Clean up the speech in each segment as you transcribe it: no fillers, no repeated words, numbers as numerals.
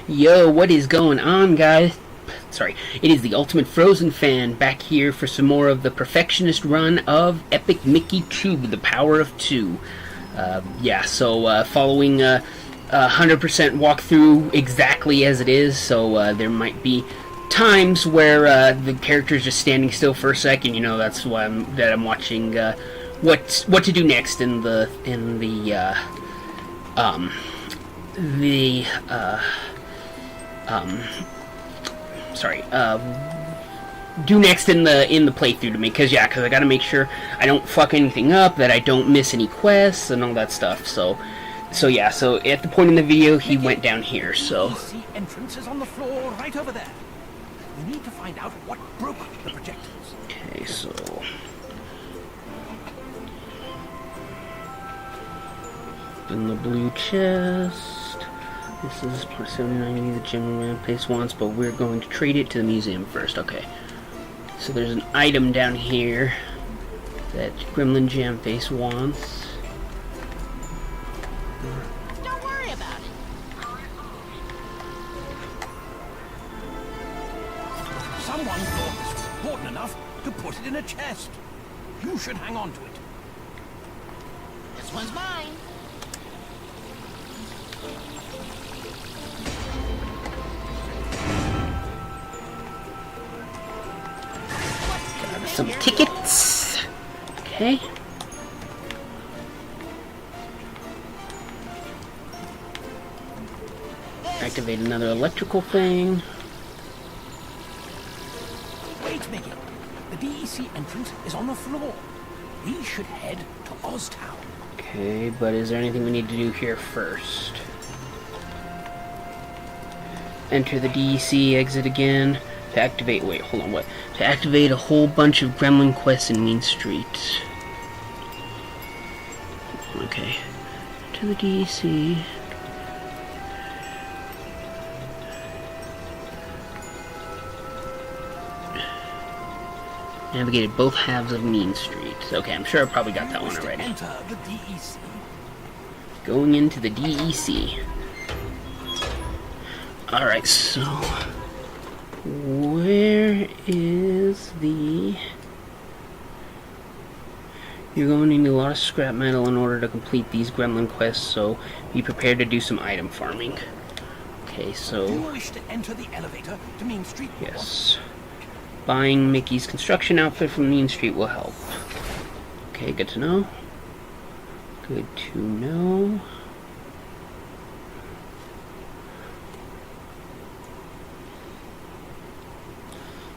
Yo, what is going on, guys? Sorry, it is the Ultimate Frozen Fan back here for some more of the perfectionist run of Epic Mickey 2, The Power of Two. Following a 100% walkthrough exactly as it is, so there might be times where the character's just standing still for a second. You know, that's why I'm watching what to do next in the do next in the playthrough to me, because I gotta make sure I don't fuck anything up, that I don't miss any quests and all that stuff. So at the point in the video he went down here. So the entrance is on the floor right over there. We need to find out what broke the projectors. Okay, so in the blue chest. This is plus 79 the Gem Man Place wants, but we're going to trade it to the museum first. Okay. So there's an item down here that Gremlin Jamface wants. Don't worry about it. Someone thought this was important enough to put it in a chest. You should hang on to it. This one's mine. Some tickets. Okay. Activate another electrical thing. Wait, Mickey. The DEC entrance is on the floor. We should head to Oztown. Okay, but is there anything we need to do here first? Enter the DEC, exit again. To activate, wait, hold on, what? To activate a whole bunch of gremlin quests in Mean Street. Okay. To the DEC. Navigated both halves of Mean Street. Okay, I'm sure I probably got that one already. Enter the DEC. Going into the DEC. Alright, so where is the... You're going to need a lot of scrap metal in order to complete these gremlin quests, so be prepared to do some item farming. Okay, so... Do you wish to enter the elevator to Mean Street? Yes. Buying Mickey's construction outfit from Mean Street will help. Okay, good to know. Good to know.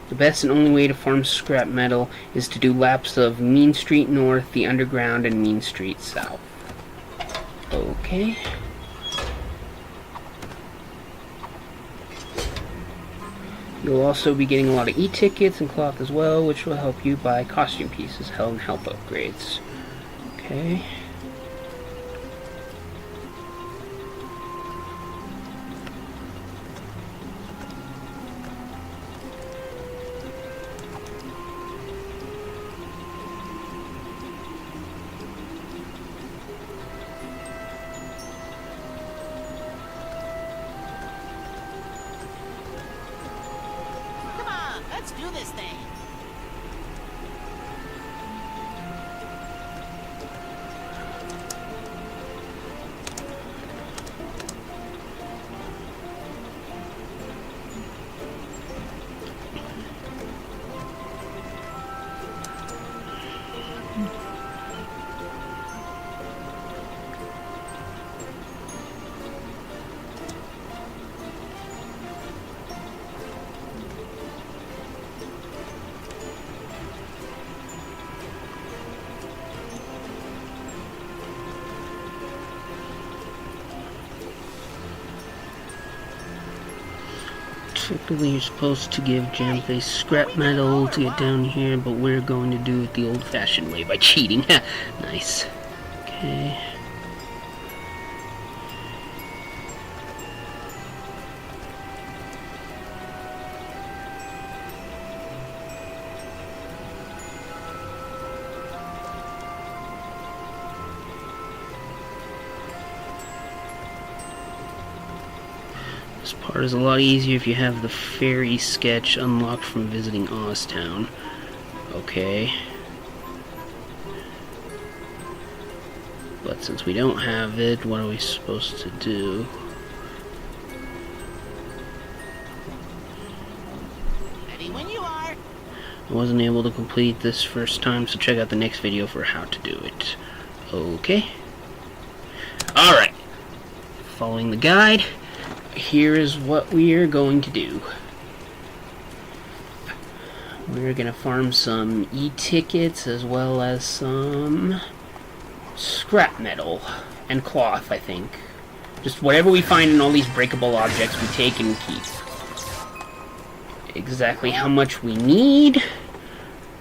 The best and only way to farm scrap metal is to do laps of Mean Street North, the Underground, and Mean Street South. Okay. You'll also be getting a lot of e-tickets and cloth as well, which will help you buy costume pieces, and health upgrades. Okay. Let's do this thing. Typically, you're supposed to give Jamface scrap metal to get down here, but we're going to do it the old-fashioned way by cheating. Nice. Okay. This part is a lot easier if you have the fairy sketch unlocked from visiting Oztown. Okay. But since we don't have it, what are we supposed to do? Ready when you are. I wasn't able to complete this first time, so check out the next video for how to do it. Okay. Alright. Following the guide, here is what we are going to do. We're going to farm some e-tickets as well as some scrap metal and cloth, I think. Just whatever we find in all these breakable objects we take and keep. Exactly how much we need,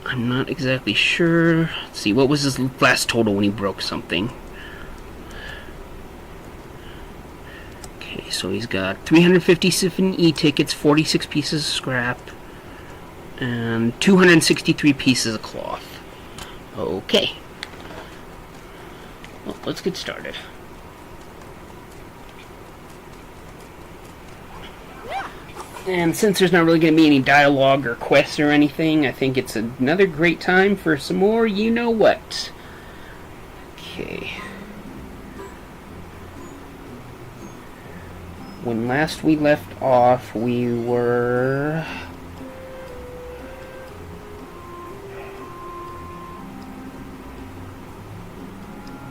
I'm not exactly sure. Let's see, what was his last total when he broke something? Okay, so he's got 357 e-tickets, 46 pieces of scrap, and 263 pieces of cloth. Okay. Well, let's get started. And since there's not really going to be any dialogue or quests or anything, I think it's another great time for some more you-know-what. Okay. When last we left off, we were...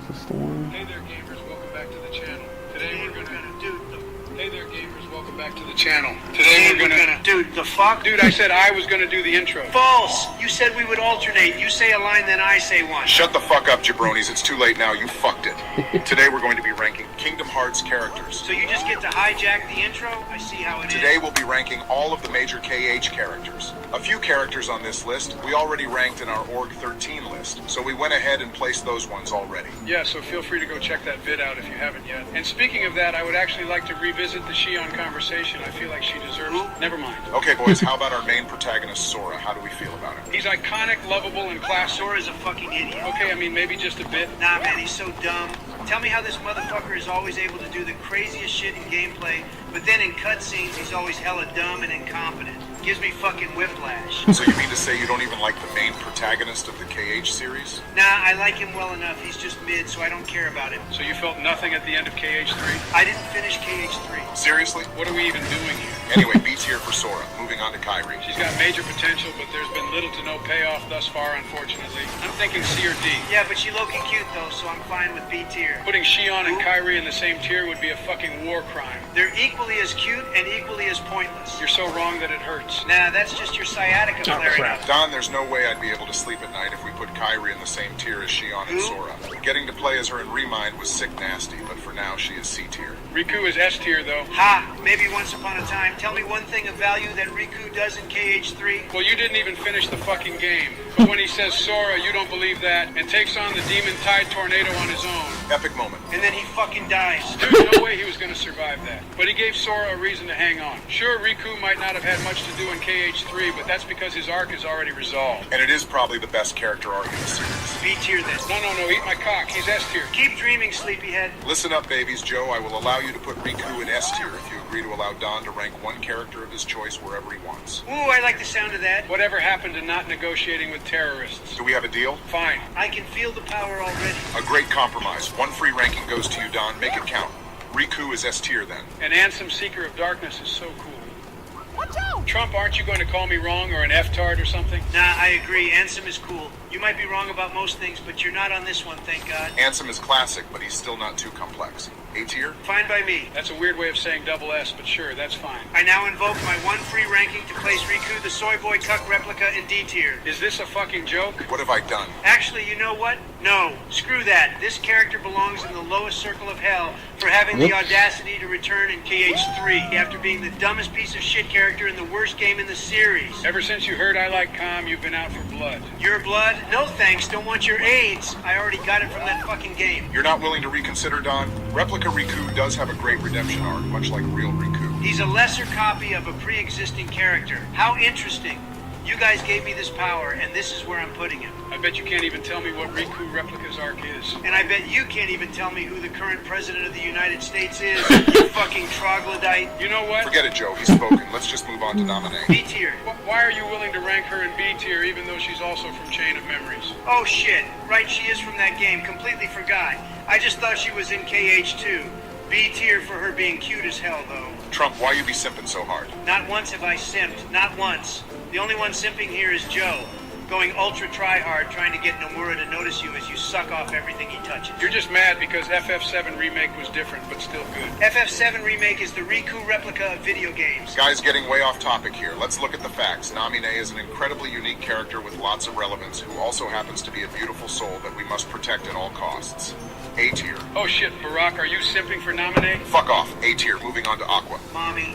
Is this the one? Hey there, gamers. Welcome back to the channel. Today we're gonna do the... Hey there, gamers. Welcome back to the channel. Today we're gonna... Dude, the fuck? Dude, I said I was gonna do the intro. False! You said we would alternate. You say a line, then I say one. Shut the fuck up, jabronis. It's too late now. You fucked it. Today we're going to be ranking Kingdom Hearts characters. So you just get to hijack the intro? I see how it is. Today we'll be ranking all of the major KH characters. A few characters on this list we already ranked in our Org 13 list, so we went ahead and placed those ones already. Yeah, so feel free to go check that vid out if you haven't yet. And speaking of that, I would actually like to revisit the Shion conversation. I feel like she deserves it. Never mind. Okay, boys, how about our main protagonist, Sora? How do we feel about him? He's iconic, lovable, and classic. Sora's a fucking idiot. Okay, I mean, maybe just a bit. Nah, man, he's so dumb. Tell me how this motherfucker is always able to do the craziest shit in gameplay, but then in cutscenes he's always hella dumb and incompetent. Gives me fucking whiplash. So you mean to say you don't even like the main protagonist of the KH series? Nah, I like him well enough. He's just mid, so I don't care about him. So you felt nothing at the end of KH3? I didn't finish KH3. Seriously? What are we even doing here? Anyway, B tier for Sora. Moving on to Kairi. She's got major potential, but there's been little to no payoff thus far, unfortunately. I'm thinking C or D. Yeah, but she low-key cute though, so I'm fine with B tier. Putting Shion and Kairi in the same tier would be a fucking war crime. They're equally as cute and equally as pointless. You're so wrong that it hurts. Nah, that's just your sciatica flaring up. Don, there's no way I'd be able to sleep at night if we put Kairi in the same tier as Shion and Sora. Getting to play as her in Remind was sick nasty, but for now she is C tier. Riku is S tier, though. Ha! Maybe once upon a time. Tell me one thing of value that Riku does in KH3. Well, you didn't even finish the fucking game. But when he says Sora, you don't believe that, and takes on the Demon Tide Tornado on his own. Epic moment. And then he fucking dies. There's no way he was going to survive that. But he gave Sora a reason to hang on. Sure, Riku might not have had much to do in KH3, but that's because his arc is already resolved. And it is probably the best character arc in the series. B tier then. No, eat my cock. He's S tier. Keep dreaming, sleepyhead. Listen up, babies. Joe, I will allow you to put Riku in S tier if you agree to allow Don to rank one character of his choice wherever he wants. Ooh, I like the sound of that. Whatever happened to not negotiating with terrorists? Do we have a deal? Fine. I can feel the power already. A great compromise. One free ranking goes to you, Don. Make it count. Riku is S tier then. An Ansem Seeker of Darkness is so cool. Watch out! Trump, aren't you going to call me wrong or an F-tard or something? Nah, I agree. Ansem is cool. You might be wrong about most things, but you're not on this one, thank God. Ansem is classic, but he's still not too complex. A tier? Fine by me. That's a weird way of saying double S, but sure, that's fine. I now invoke my one free ranking to place Riku, the soy boy cuck replica, in D tier. Is this a fucking joke? What have I done? Actually, you know what? No, screw that. This character belongs in the lowest circle of hell for having the audacity to return in KH3 after being the dumbest piece of shit character in the worst game in the series. Ever since you heard I like calm, you've been out for blood. Your blood? No thanks, don't want your AIDS. I already got it from that fucking game. You're not willing to reconsider, Don? Replica Riku does have a great redemption arc, much like real Riku. He's a lesser copy of a pre-existing character. How interesting. You guys gave me this power, and this is where I'm putting it. I bet you can't even tell me what Riku Replica's arc is. And I bet you can't even tell me who the current president of the United States is, you fucking troglodyte. You know what? Forget it, Joe. He's spoken. Let's just move on to nominate. B tier. Why are you willing to rank her in B tier even though she's also from Chain of Memories? Oh shit, right, she is from that game. Completely forgot. I just thought she was in KH2. B tier for her being cute as hell, though. Trump, why you be simping so hard? Not once have I simped. Not once. The only one simping here is Joe, going ultra try-hard trying to get Nomura to notice you as you suck off everything he touches. You're just mad because FF7 Remake was different, but still good. FF7 Remake is the Riku replica of video games. Guys, getting way off topic here. Let's look at the facts. Namine is an incredibly unique character with lots of relevance who also happens to be a beautiful soul that we must protect at all costs. A tier. Oh shit, Barack, are you simping for Nominee? Fuck off. A tier. Moving on to Aqua. Mommy.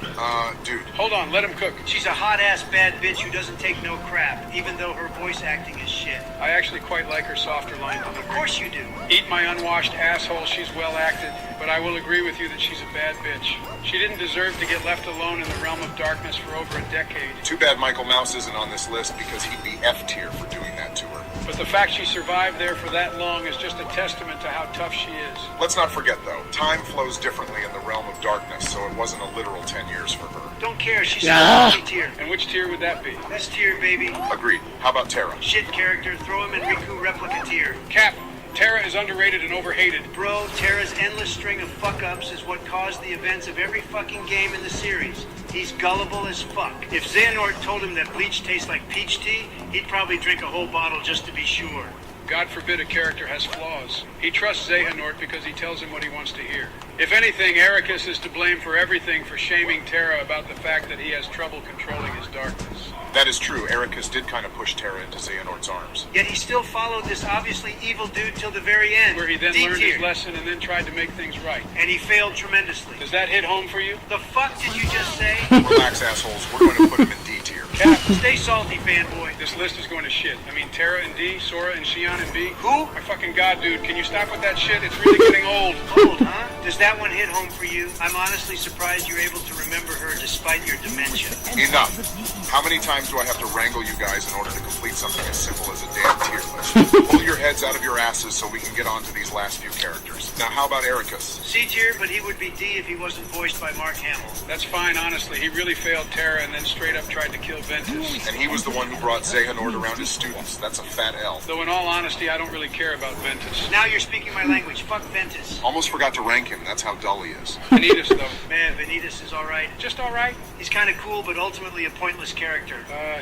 Dude. Hold on, let him cook. She's a hot-ass bad bitch who doesn't take no crap, even though her voice acting is shit. I actually quite like her softer line Of delivery. course you do. Eat my unwashed asshole, she's well acted, but I will agree with you that she's a bad bitch. She didn't deserve to get left alone in the realm of darkness for over a decade. Too bad Michael Mouse isn't on this list because he'd be F tier for doing that to her. But the fact she survived there for that long is just a testament to how tough she is. Let's not forget, though, time flows differently in the realm of darkness, so it wasn't a literal 10 years for her. Don't care, she's Ah. still a tier. And which tier would that be? S tier, baby. Agreed. How about Terra? Shit character, throw him in Riku replica tier. Cap, Terra is underrated and overhated. Bro, Terra's endless string of fuck-ups is what caused the events of every fucking game in the series. He's gullible as fuck. If Xehanort told him that bleach tastes like peach tea, he'd probably drink a whole bottle just to be sure. God forbid a character has flaws. He trusts Xehanort because he tells him what he wants to hear. If anything, Ericus is to blame for everything for shaming Terra about the fact that he has trouble controlling his darkness. That is true. Ericus did kind of push Terra into Xehanort's arms. Yet he still followed this obviously evil dude till the very end. Where he then D learned tier. his lesson and then tried to make things right. And he failed tremendously. Does that hit home for you? The fuck did you just say? Relax, assholes. We're going to put him in D tier. Cap, Stay salty, fanboy. this list is going to shit. I mean, Terra in D, Sora and Xion in B. Who? My fucking god, dude, can you stop with that shit? It's really getting old. Old, huh? Does that one hit home for you? I'm honestly surprised you're able to remember her despite your dementia. Enough. How many times do I have to wrangle you guys in order to complete something as simple as a damn tier list? Pull your heads out of your asses so we can get on to these last few characters. Now, how about Ericus? C tier, but he would be D if he wasn't voiced by Mark Hamill. That's fine, honestly. He really failed Terra and then straight up tried to kill Ventus. And he was the one who brought Xehanort around his students. That's a fat L. Though in all honesty, I don't really care about Ventus. Now you're speaking my language. Fuck Ventus. Almost forgot to rank him. That's how dull he is. Vanitas, though. Man, Vanitas is alright. Just alright. He's kinda cool, but ultimately a pointless character.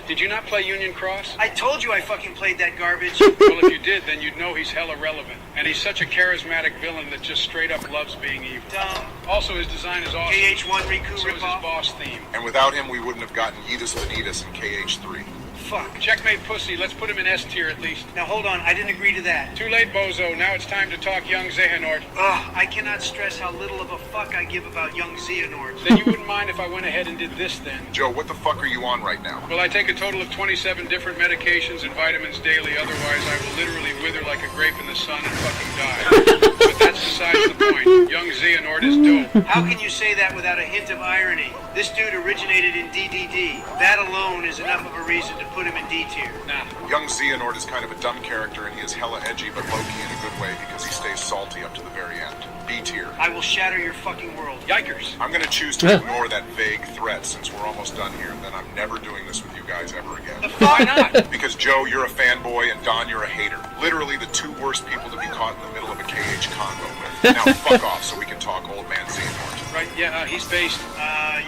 Did you not play Union Cross? I told you I fucking played that garbage. Well, if you did, then you'd know he's hella relevant. And he's such a charismatic villain that just straight up loves being evil. Dumb. Also, his design is awesome. KH1 Riku So is his ripoff. boss theme. And without him, we wouldn't have gotten Yeetus Vanitas in KH3. Fuck. Checkmate Pussy, let's put him in S tier at least. Now hold on, I didn't agree to that. Too late, Bozo. Now it's time to talk young Xehanort. Ugh, I cannot stress how little of a fuck I give about young Xehanort. Then you wouldn't mind if I went ahead and did this then. Joe, what the fuck are you on right now? Well, I take a total of 27 different medications and vitamins daily, otherwise I will literally wither like a grape in the sun and fucking die. But that's besides the point. Young Xehanort is dope. How can you say that without a hint of irony? This dude originated in DDD. That alone is enough of a reason to put him in D tier. Nah. Young Xehanort is kind of a dumb character, and he is hella edgy but low-key in a good way because he stays salty up to the very end. B tier. I will shatter your fucking world. Yikers. I'm gonna choose to ignore that vague threat since we're almost done here, and then I'm never doing this with you guys ever again. Why not? Because Joe, you're a fanboy, and Don, you're a hater. Literally the two worst people to be caught in the middle of a KH convo with. Now fuck off so we can talk old man Xehanort. Right, yeah, he's based.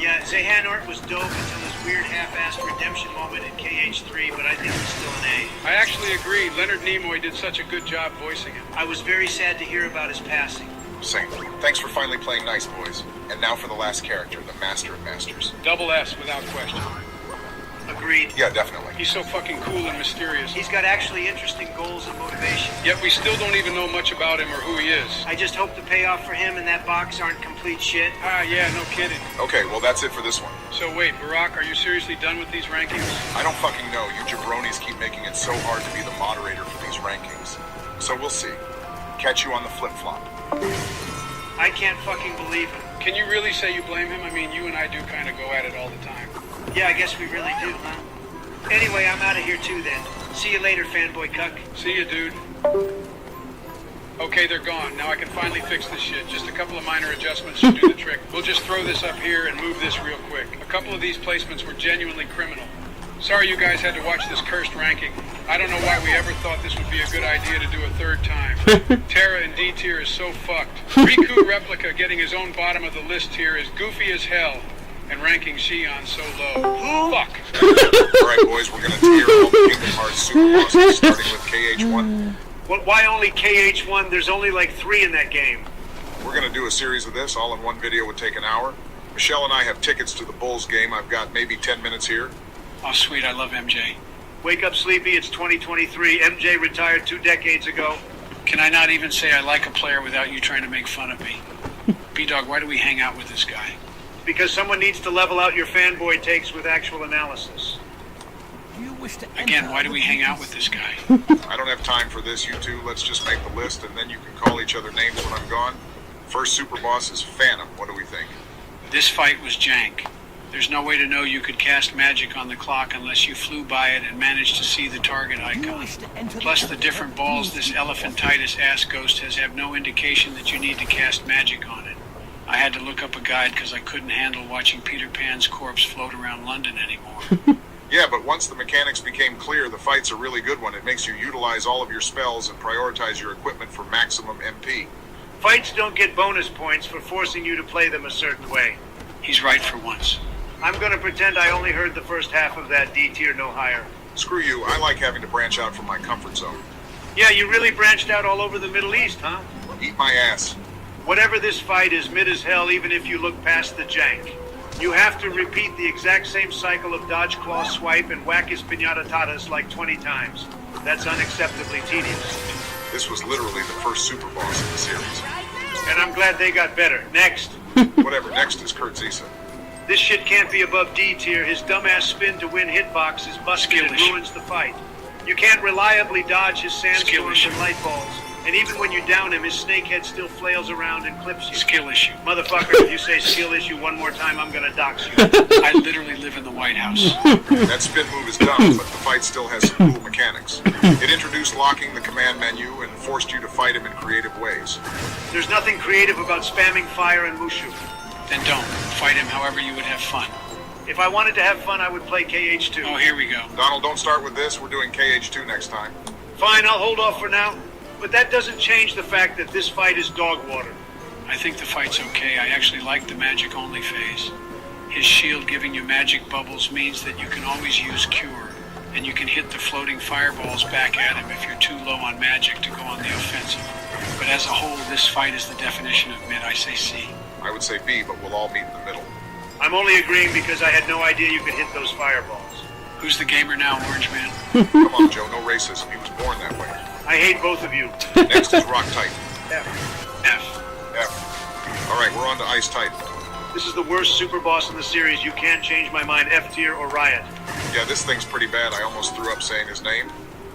Yeah, Xehanort was dope until his weird half-assed redemption moment in KH3, but I think he's still an A. I actually agree. Leonard Nimoy did such a good job voicing him. I was very sad to hear about his passing. Same. Thanks for finally playing nice, boys. And now for the last character, the Master of Masters. Double S without question. Agreed. Yeah, definitely. He's so fucking cool and mysterious. He's got actually interesting goals and motivation. Yet we still don't even know much about him or who he is. I just hope the payoff for him and that box aren't complete shit. Ah, yeah, no kidding. Okay, well that's it for this one. So wait, Barack, are you seriously done with these rankings? I don't fucking know. You jabronis keep making it so hard to be the moderator for these rankings. So we'll see. Catch you on the flip-flop. I can't fucking believe him. Can you really say you blame him? I mean, you and I do kind of go at it all the time. Yeah, I guess we really do, huh? Anyway, I'm out of here too then. See you later, fanboy cuck. See you, dude. Okay, they're gone. Now I can finally fix this shit. Just a couple of minor adjustments should do the trick. We'll just throw this up here and move this real quick. A couple of these placements were genuinely criminal. Sorry you guys had to watch this cursed ranking. I don't know why we ever thought this would be a good idea to do a third time. Terra in D tier is so fucked. Riku Replica getting his own bottom of the list tier is goofy as hell. And ranking Shion so low. Fuck. Alright, boys, we're gonna tier all the Kingdom Hearts super bosses, starting with KH1. Well, why only KH1? There's only like 3 in that game. We're gonna do a series of this, all in one video would take an hour. Michelle and I have tickets to the Bulls game. I've got maybe 10 minutes here. Oh, sweet, I love MJ. Wake up, Sleepy, it's 2023. MJ retired 2 decades ago. Can I not even say I like a player without you trying to make fun of me? B-Dog, why do we hang out with this guy? Because someone needs to level out your fanboy takes with actual analysis. You wish to Again, why do we hang out with this guy? I don't have time for this, you two. Let's just make the list, and then you can call each other names when I'm gone. First super boss is Phantom. What do we think? This fight was jank. There's no way to know you could cast magic on the clock unless you flew by it and managed to see the target icon. Plus, the different balls this elephantitis ass ghost has have no indication that you need to cast magic on it. I had to look up a guide because I couldn't handle watching Peter Pan's corpse float around London anymore. Yeah, but once the mechanics became clear, the fight's a really good one. It makes you utilize all of your spells and prioritize your equipment for maximum MP. Fights don't get bonus points for forcing you to play them a certain way. He's right for once. I'm gonna pretend I only heard the first half of that D tier, no higher. Screw you, I like having to branch out from my comfort zone. Yeah, you really branched out all over the Middle East, huh? Eat my ass. Whatever this fight is mid as hell, even if you look past the jank. You have to repeat the exact same cycle of dodge, claw, swipe, and whack his pinata-tatas like 20 times. That's unacceptably tedious. This was literally the first super boss in the series. And I'm glad they got better. Next. Whatever, next is Kurt Zisa. This shit can't be above D tier. His dumbass spin to win hitbox is busted and Skill issue. ruins the fight. You can't reliably dodge his sandstorms issue. and light balls. And even when you down him, his snakehead still flails around and clips you. Skill issue. Motherfucker, if you say skill issue one more time, I'm gonna dox you. I literally live in the White House. That spin move is dumb, but the fight still has some cool mechanics. It introduced locking the command menu and forced you to fight him in creative ways. There's nothing creative about spamming fire and Mushu. Then don't. Fight him however you would have fun. If I wanted to have fun, I would play KH2. Oh, here we go. Donald, don't start with this. We're doing KH2 next time. Fine, I'll hold off for now. But that doesn't change the fact that this fight is dog water. I think the fight's okay. I actually like the magic-only phase. His shield giving you magic bubbles means that you can always use Cure, and you can hit the floating fireballs back at him if you're too low on magic to go on the offensive. But as a whole, this fight is the definition of mid. I say C. I would say B, but we'll all meet in the middle. I'm only agreeing because I had no idea you could hit those fireballs. Who's the gamer now, Orange Man? Come on, Joe, no racism. He was born that way. I hate both of you. Next is Rock Titan. F. F. All right, we're on to Ice Titan. This is the worst super boss in the series. You can't change my mind. F tier or Riot. Yeah, this thing's pretty bad. I almost threw up saying his name.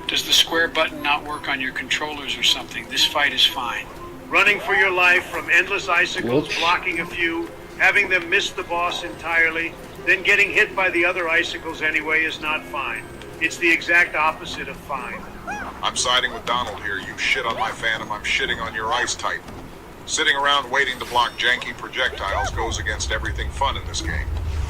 Does the square button not work on your controllers or something? This fight is fine. Running for your life from endless icicles, Whoops. blocking a few, having them miss the boss entirely, then getting hit by the other icicles anyway is not fine. It's the exact opposite of fine. I'm siding with Donald here. You shit on my Phantom, I'm shitting on your Ice Titan. Sitting around waiting to block janky projectiles goes against everything fun in this game.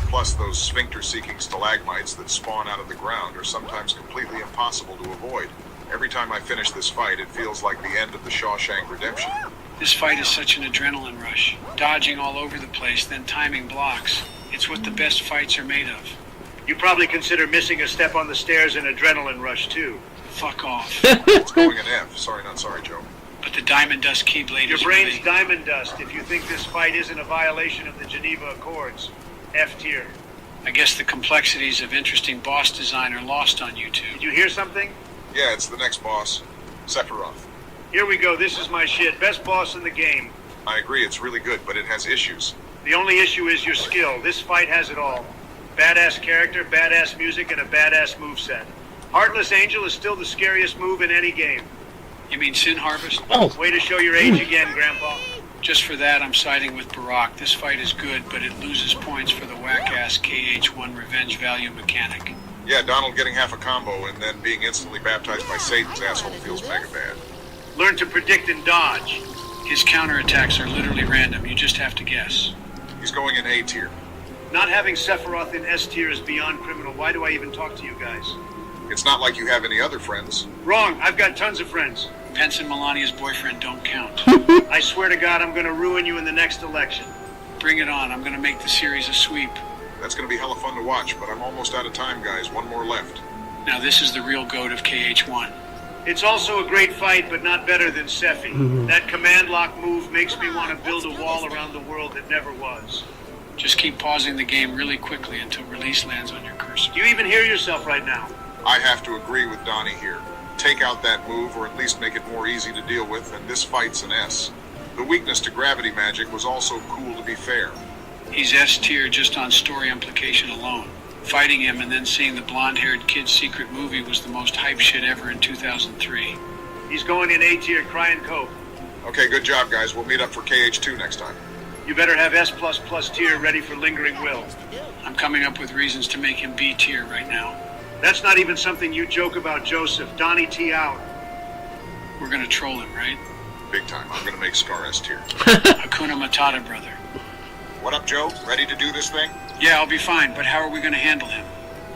Plus, those sphincter-seeking stalagmites that spawn out of the ground are sometimes completely impossible to avoid. Every time I finish this fight, it feels like the end of the Shawshank Redemption. This fight is such an adrenaline rush. Dodging all over the place, then timing blocks. It's what the best fights are made of. You probably consider missing a step on the stairs an adrenaline rush too. Fuck off. It's going an F. Sorry, not sorry, Joe. But the Diamond Dust Keyblade Your is brain's really... diamond dust if you think this fight isn't a violation of the Geneva Accords. F tier. I guess the complexities of interesting boss design are lost on you two. Did you hear something? Yeah, it's the next boss, Sephiroth. Here we go. This is my shit. Best boss in the game. I agree, it's really good, but it has issues. The only issue is your skill. This fight has it all. Badass character, badass music, and a badass moveset. Heartless Angel is still the scariest move in any game. You mean Sin Harvest? Oh, Way to show your age again, Grandpa. Just for that, I'm siding with Barack. This fight is good, but it loses points for the whack-ass KH1 revenge value mechanic. Yeah, Donald getting half a combo and then being instantly baptized by Satan's asshole feels mega bad. Learn to predict and dodge. His counterattacks are literally random. You just have to guess. He's going in A tier. Not having Sephiroth in S tier is beyond criminal. Why do I even talk to you guys? It's not like you have any other friends. Wrong. I've got tons of friends. Pence and Melania's boyfriend don't count. I swear to God, I'm gonna ruin you in the next election. Bring it on. I'm going to make the series a sweep. That's gonna be hella fun to watch, but I'm almost out of time, guys. One more left. Now, this is the real goat of KH1. It's also a great fight, but not better than Sephi. That command lock move makes me want to build a wall around the world that never was. Just keep pausing the game really quickly until release lands on your cursor. Do you even hear yourself right now? I have to agree with Donnie here. Take out that move, or at least make it more easy to deal with, and this fight's an S. The weakness to gravity magic was also cool, to be fair. He's S tier just on story implication alone. Fighting him and then seeing the blonde-haired kid's secret movie was the most hype shit ever in 2003. He's going in A tier, crying cope. Okay, good job, guys. We'll meet up for KH2 next time. You better have S++ tier ready for lingering will. I'm coming up with reasons to make him B tier right now. That's not even something you joke about, Joseph. Donnie T out. We're gonna troll him, right? Big time. I'm gonna make Scar S tier. Hakuna Matata, brother. What up, Joe? Ready to do this thing? Yeah, I'll be fine, but how are we gonna handle him?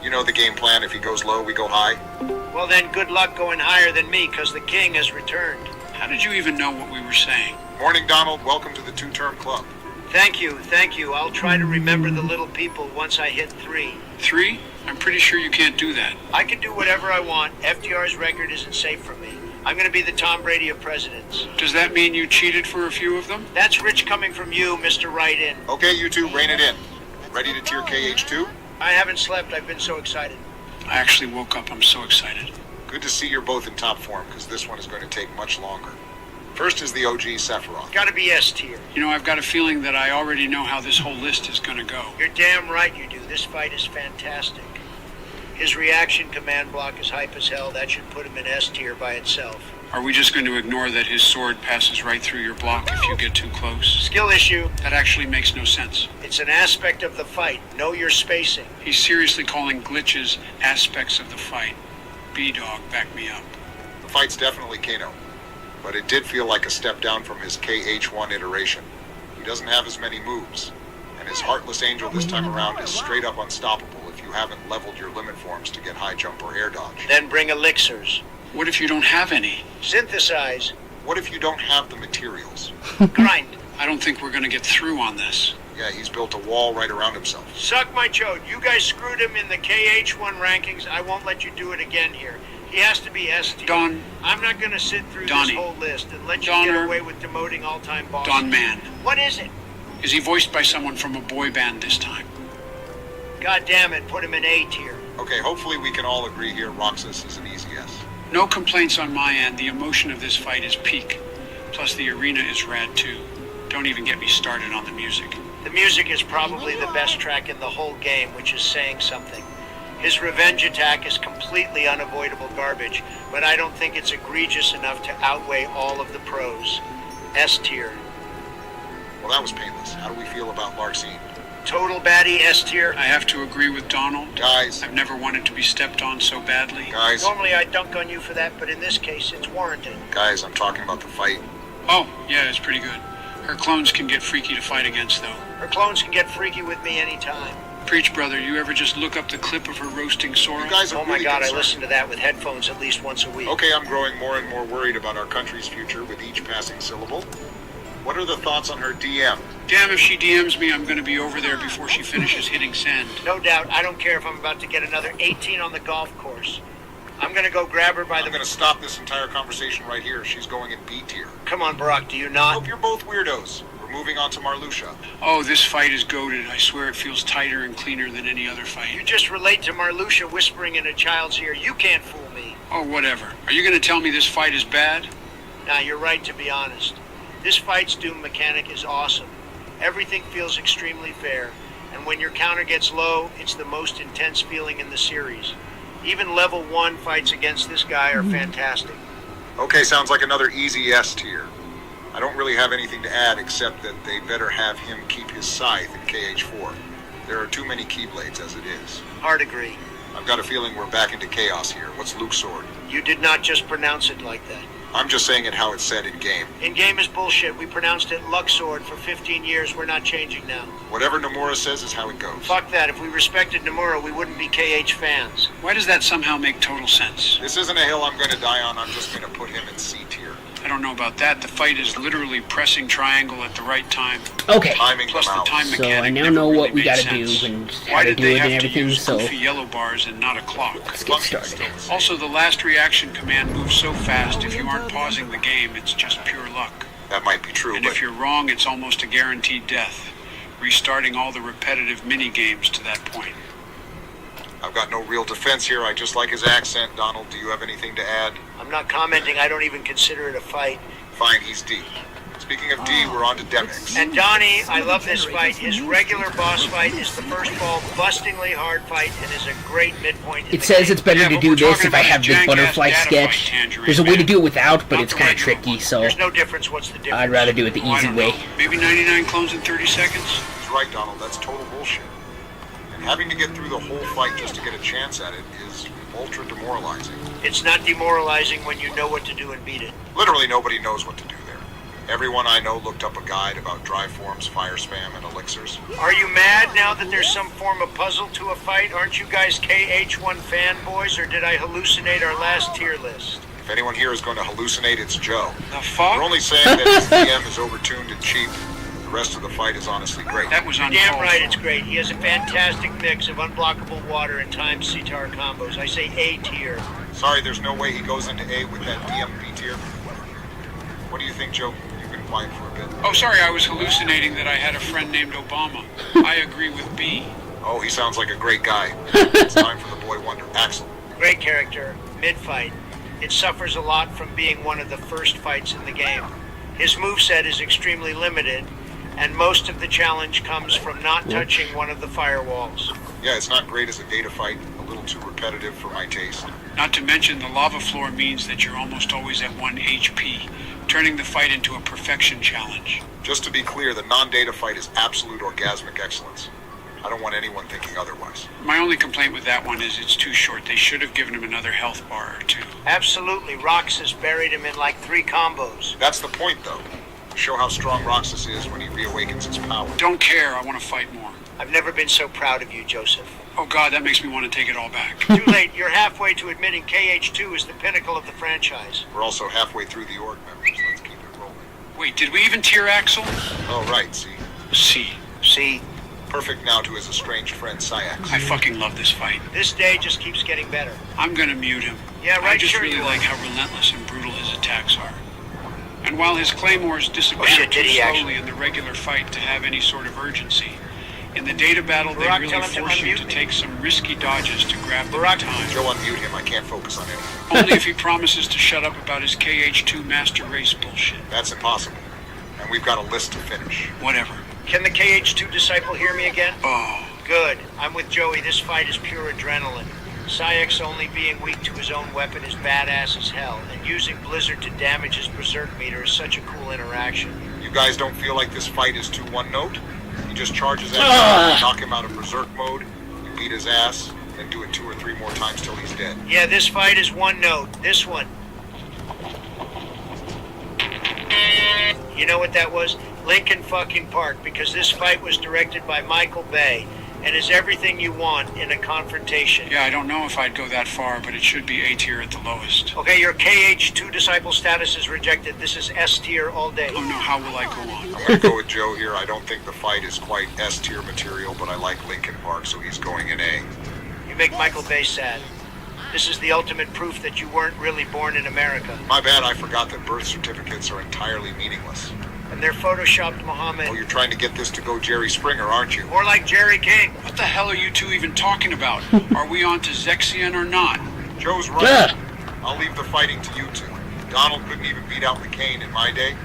You know the game plan. If he goes low, we go high. Well then, good luck going higher than me, cause the king has returned. How did you even know what we were saying? Morning, Donald. Welcome to the two-term club. Thank you. I'll try to remember the little people once I hit 3. 3? I'm pretty sure you can't do that. I can do whatever I want. FDR's record isn't safe for me. I'm gonna be the Tom Brady of presidents. Does that mean you cheated for a few of them? That's rich coming from you, Mr. Right-In. Okay, you two, rein it in. Ready to tier KH2? I haven't slept. I've been so excited. I actually woke up. I'm so excited. Good to see you're both in top form, because this one is going to take much longer. First is the OG Sephiroth. Gotta be S tier. You know, I've got a feeling that I already know how this whole list is gonna go. You're damn right you do. This fight is fantastic. His reaction command block is hype as hell. That should put him in S tier by itself. Are we just going to ignore that his sword passes right through your block if you get too close? Skill issue. That actually makes no sense. It's an aspect of the fight. Know your spacing. He's seriously calling glitches aspects of the fight. B-Dog, back me up. The fight's definitely Kano, but it did feel like a step down from his KH1 iteration. He doesn't have as many moves, and his Heartless Angel this time around is straight up unstoppable if you haven't leveled your limit forms to get high jump or air dodge. Then bring elixirs. What if you don't have any? Synthesize. What if you don't have the materials? Grind. I don't think we're going to get through on this. Yeah, he's built a wall right around himself. Suck my chode. You guys screwed him in the KH1 rankings. I won't let you do it again here. He has to be S tier. Don. I'm not going to sit through Donnie. this whole list and let you Donner. get away with demoting all-time bosses. Don Man. What is it? Is he voiced by someone from a boy band this time? God damn it, put him in A tier. Okay, hopefully we can all agree here Roxas is an easy S. No complaints on my end. The emotion of this fight is peak. Plus the arena is rad too. Don't even get me started on the music. The music is probably the best track in the whole game, which is saying something. His revenge attack is completely unavoidable garbage, but I don't think it's egregious enough to outweigh all of the pros. S tier. Well, that was painless. How do we feel about Larcene? Total baddie S tier. I have to agree with Donald. Guys. I've never wanted to be stepped on so badly. Guys. Normally I dunk on you for that, but in this case it's warranted. Guys, I'm talking about the fight. Oh, yeah, it's pretty good. Her clones can get freaky to fight against, though. Her clones can get freaky with me anytime. Preach, brother, you ever just look up the clip of her roasting Sora? You guys are Oh my really god, I concerned. listen to that with headphones at least once a week. Okay, I'm growing more and more worried about our country's future with each passing syllable. What are the thoughts on her DM? Damn, if she DMs me, I'm gonna be over there before she finishes hitting send. No doubt, I don't care if I'm about to get another 18 on the golf course. I'm gonna go grab her by I'm the... gonna stop this entire conversation right here. She's going in B tier. Come on, Barack, do you I not? hope you're both weirdos. We're moving on to Marluxia. Oh, this fight is goated. I swear it feels tighter and cleaner than any other You fight. just relate to Marluxia whispering in a child's ear. You can't fool me. Oh, whatever. Are you gonna tell me this fight is bad? Now, you're right to be honest. This fight's Doom mechanic is awesome. Everything feels extremely fair, and when your counter gets low, it's the most intense feeling in the series. Even level 1 fights against this guy are fantastic. Okay, sounds like another easy S tier. I don't really have anything to add except that they better have him keep his scythe in KH4. There are too many Keyblades as it is. Hard agree. I've got a feeling we're back into chaos here. What's Luke's sword? You did not just pronounce it like that. I'm just saying it how it's said in game. In-game is bullshit. We pronounced it Luxord for 15 years. We're not changing now. Whatever Nomura says is how it goes. Fuck that. If we respected Nomura, we wouldn't be KH fans. Why does that somehow make total sense? This isn't a hill I'm going to die on. I'm just going to put him in C tier. I don't know about that. The fight is literally pressing triangle at the right time. Okay. Timing Plus them the out. time So mechanic I now never know really what we made gotta sense. do and how Why to did do they it have and to everything, use so goofy yellow bars and not a clock? let's get started. Also, the last reaction command moves so fast, if you aren't pausing the game, it's just pure luck. That might be true, And but if you're wrong, it's almost a guaranteed death, restarting all the repetitive mini-games to that point. I've got no real defense here. I just like his accent. Donald, do you have anything to add? I'm not commenting. I don't even consider it a fight. Fine, he's D. Speaking of D, we're on to Demix. And Donnie, I love this fight. His regular boss fight is the first ball bustingly hard fight and is a great midpoint. In It the says game. it's better Yeah, to but do we're this talking if I about have a this jank-ass butterfly data sketch. fight, Tangerine There's a way to Man. do it without, but Not it's the kind of regular tricky, one. so There's no difference. What's the difference? I'd rather do it the Oh, I easy don't way. know. Maybe 99 clones in 30 seconds? He's right, Donald. That's total bullshit. And having to get through the whole fight just to get a chance at it is ultra demoralizing. It's not demoralizing when you know what to do and beat it. Literally nobody knows what to do there. Everyone I know looked up a guide about drive forms, fire spam, and elixirs. Are you mad now that there's some form of puzzle to a fight? Aren't you guys KH1 fanboys, or did I hallucinate our last tier list? If anyone here is going to hallucinate, it's Joe. The fuck? We're only saying that his DM is overtuned and cheap. The rest of the fight is honestly great. That was You're uncalled damn right, for. it's great. He has a fantastic mix of unblockable water and timed sitar combos. I say A tier. Sorry, there's no way he goes into A with that DM B tier. What do you think, Joe? You've been quiet for a bit. Oh, sorry, I was hallucinating that I had a friend named Obama. I agree with B. Oh, he sounds like a great guy. It's time for the boy wonder, Axel. Great character, mid-fight. It suffers a lot from being one of the first fights in the game. His moveset is extremely limited, and most of the challenge comes from not touching one of the firewalls. Yeah, it's not great as a data fight. A little too repetitive for my taste. Not to mention the lava floor means that you're almost always at 1 HP, turning the fight into a perfection challenge. Just to be clear, the non-data fight is absolute orgasmic excellence. I don't want anyone thinking otherwise. My only complaint with that one is it's too short. They should have given him another health bar or two. Absolutely, Roxas buried him in like 3 combos. That's the point, though. To show how strong Roxas is when he reawakens his power. Don't care, I want to fight more. I've never been so proud of you, Joseph. Oh god, that makes me want to take it all back. Too late, you're halfway to admitting KH2 is the pinnacle of the franchise. We're also halfway through the org members. Let's keep it rolling. Wait, did we even tier Axel? Oh, right, see? C. See, Perfect now to his estranged friend, Syax. I fucking love this fight. this day just keeps getting better. I'm gonna mute him. Yeah, right, I just sure really you are. like how relentless and brutal his attacks are. And while his claymores disappear Oh, shit, too did he slowly actually? in the regular fight to have any sort of urgency, in the data battle they Barack, really tell him to force you unmute to me. take some risky dodges to grab them in Barack, time. Joe, unmute him. I can't focus on anything. Only if he promises to shut up about his KH2 master race bullshit. That's impossible. And we've got a list to finish. Whatever. Can the KH2 disciple hear me again? Oh, Good. I'm with Joey. This fight is pure adrenaline. Syax only being weak to his own weapon is badass as hell, and using Blizzard to damage his berserk meter is such a cool interaction. You guys don't feel like this fight is too one note? You just charges at him, knock him out of berserk mode, you beat his ass, then do it 2 or 3 more times till he's dead. Yeah, this fight is one note. This one. You know what that was? Lincoln fucking Park, because this fight was directed by Michael Bay and is everything you want in a confrontation. yeah, I don't know if I'd go that far, but it should be A tier at the lowest. Okay, your KH2 disciple status is rejected. This is S tier all day. Oh no, how will I go on? I'm going to go with Joe here. I don't think the fight is quite S-tier material, but I like Linkin Park, so he's going in A. You make Michael Bay sad. This is the ultimate proof that you weren't really born in America. My bad, I forgot that birth certificates are entirely meaningless. And they're photoshopped Muhammad. Oh, you're trying to get this to go Jerry Springer, aren't you? More like Jerry King. What the hell are you two even talking about? Are we on to Zexion or not? Joe's right. I'll leave the fighting to you two. Donald couldn't even beat out McCain in my day.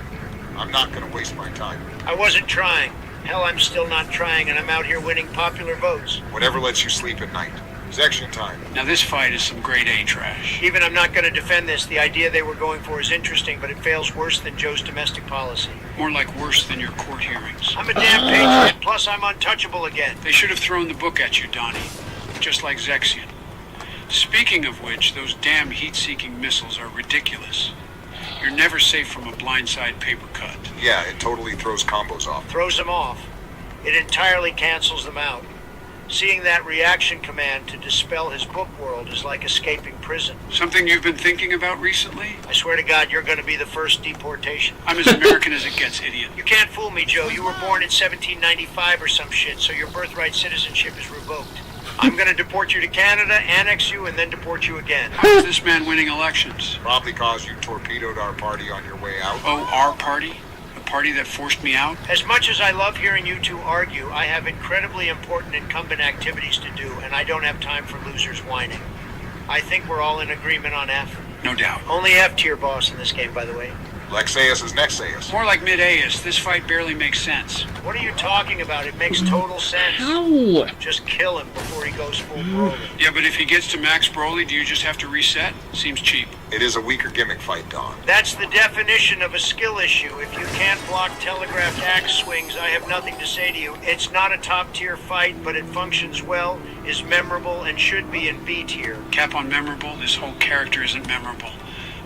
I'm not going to waste my time. I wasn't trying. Hell, I'm still not trying, and I'm out here winning popular votes. Whatever lets you sleep at night. Section time. Now this fight is some grade A trash. Even I'm not going to defend this. The idea they were going for is interesting, but it fails worse than Joe's domestic policy. More like worse than your court hearings. I'm a damn patriot, plus I'm untouchable again. They should have thrown the book at you, Donnie. Just like Zexion. Speaking of which, those damn heat-seeking missiles are ridiculous. You're never safe from a blindside paper cut. Yeah, it totally throws combos off. Throws them off. It entirely cancels them out. Seeing that reaction command to dispel his book world is like escaping prison. Something you've been thinking about recently? I swear to God, you're going to be the first deportation. I'm as American as it gets, idiot. You can't fool me, Joe. You were born in 1795 or some shit, so your birthright citizenship is revoked. I'm going to deport you to Canada, annex you, and then deport you again. How is this man winning elections? Probably cause you torpedoed our party on your way out. Oh, our party? The party that forced me out? As much as I love hearing you two argue, I have incredibly important incumbent activities to do, and I don't have time for losers whining. I think we're all in agreement on F. No doubt. Only F-tier boss in this game, by the way. Lexaeus is Nexaeus. More like mid-Aeus. This fight barely makes sense. What are you talking about? It makes total sense. How? Just kill him before he goes full Broly. Yeah, but if he gets to max Broly, do you just have to reset? Seems cheap. It is a weaker gimmick fight, Don. That's the definition of a skill issue. If you can't block telegraphed axe swings, I have nothing to say to you. It's not a top-tier fight, but it functions well, is memorable, and should be in B tier. Cap on memorable, this whole character isn't memorable.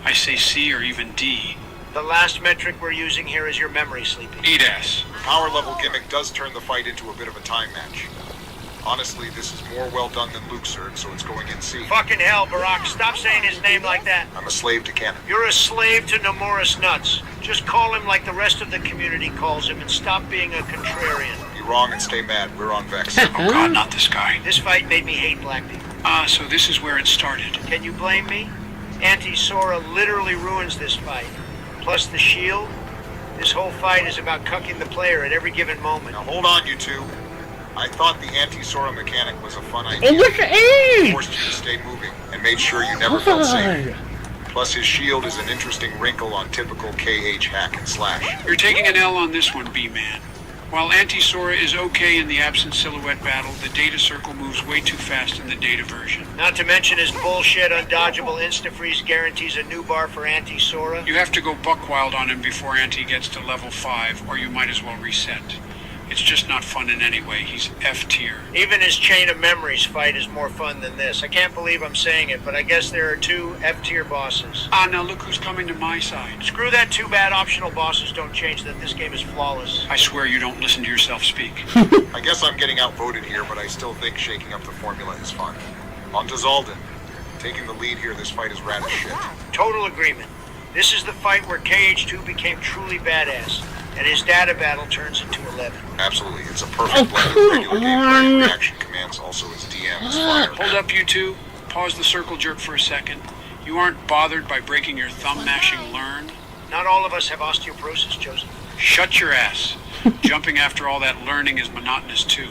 I say C or even D. The last metric we're using here is your memory, Sleepy. Eat ass. Power level gimmick does turn the fight into a bit of a time match. Honestly, this is more well done than Luke's earned, so it's going in C. Fucking hell, Barack. Stop saying his name like that. I'm a slave to canon. You're a slave to Nomura's nuts. Just call him like the rest of the community calls him and stop being a contrarian. Be wrong and stay mad. We're on Vex. Oh god, not this guy. This fight made me hate black people. Ah, so this is where it started. Can you blame me? Anti-Sora literally ruins this fight. Plus the shield. This whole fight is about cucking the player at every given moment. Now hold on, you two. I thought the anti-Sora mechanic was a fun idea. Oh, look at It A! forced you to stay moving and made sure you never felt safe. Plus his shield is an interesting wrinkle on typical KH hack and slash. You're taking an L on this one, B-Man. While Anti-Sora is okay in the absent silhouette battle, the data circle moves way too fast in the data version. Not to mention his bullshit undodgeable insta-freeze guarantees a new bar for Anti-Sora. You have to go buck wild on him before Anti gets to level 5, or you might as well reset. It's just not fun in any way. He's F tier. Even his Chain of Memories fight is more fun than this. I can't believe I'm saying it, but I guess there are two F-tier bosses. Ah, now look who's coming to my side. Screw that, too bad optional bosses don't change that this game is flawless. I swear you don't listen to yourself speak. I guess I'm getting outvoted here, but I still think shaking up the formula is fun. On to Zaldin. Taking the lead here, this fight is rad as shit. Total agreement. This is the fight where KH2 became truly badass, and his data battle turns into 11. Absolutely, it's a perfect blend of regular gameplay and reaction commands, also his DM is fire. Hold up, you two. Pause the circle jerk for a second. You aren't bothered by breaking your thumb-mashing learn? Not all of us have osteoporosis, Joseph. Shut your ass. Jumping after all that learning is monotonous too.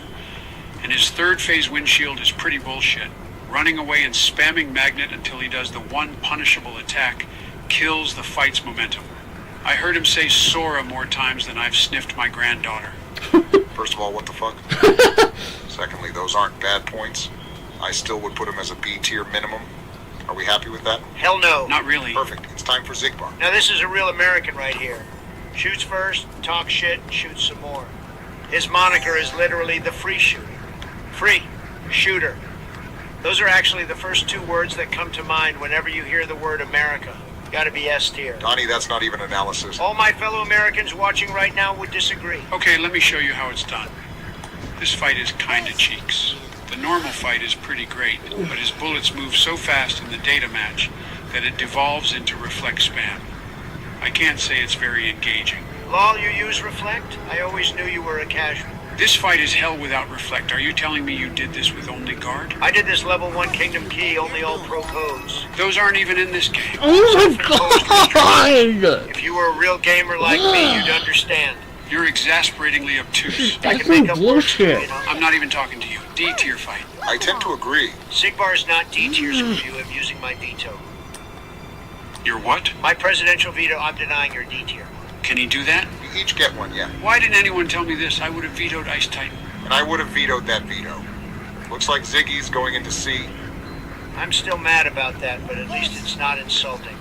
And his third phase windshield is pretty bullshit. Running away and spamming Magnet until he does the one punishable attack kills the fight's momentum. I heard him say Sora more times than I've sniffed my granddaughter. First of all, what the fuck? Secondly, those aren't bad points. I still would put him as a B tier minimum. Are we happy with that? Hell no. Not really. Perfect. It's time for Zigbar. Now this is a real American right here. Shoots first, talks shit, shoots some more. His moniker is literally the free shooter. Free. Shooter. Those are actually the first two words that come to mind whenever you hear the word America. Gotta be S tier. Donnie, that's not even analysis. All my fellow Americans watching right now would disagree. Okay, let me show you how it's done. This fight is kinda cheeks. The normal fight is pretty great, but his bullets move so fast in the data match that it devolves into reflect spam. I can't say it's very engaging. Lol, you use reflect? I always knew you were a casual. This fight is hell without reflect. Are you telling me you did this with only guard? I did this level 1 Kingdom Key, only all pro codes. Those aren't even in this game. Oh my god! If you were a real gamer like me, you'd understand. You're exasperatingly obtuse. I That's can make some up words for you, bullshit. know? I'm not even talking to you. D tier fight. I tend to agree. Sigbar's not D tier's review of using my veto. Your what? My presidential veto, I'm denying your D tier. Can he do that? You each get one, yeah. Why didn't anyone tell me this? I would have vetoed Ice Titan. And I would have vetoed that veto. Looks like Ziggy's going into C. I'm still mad about that, but at least it's not insulting.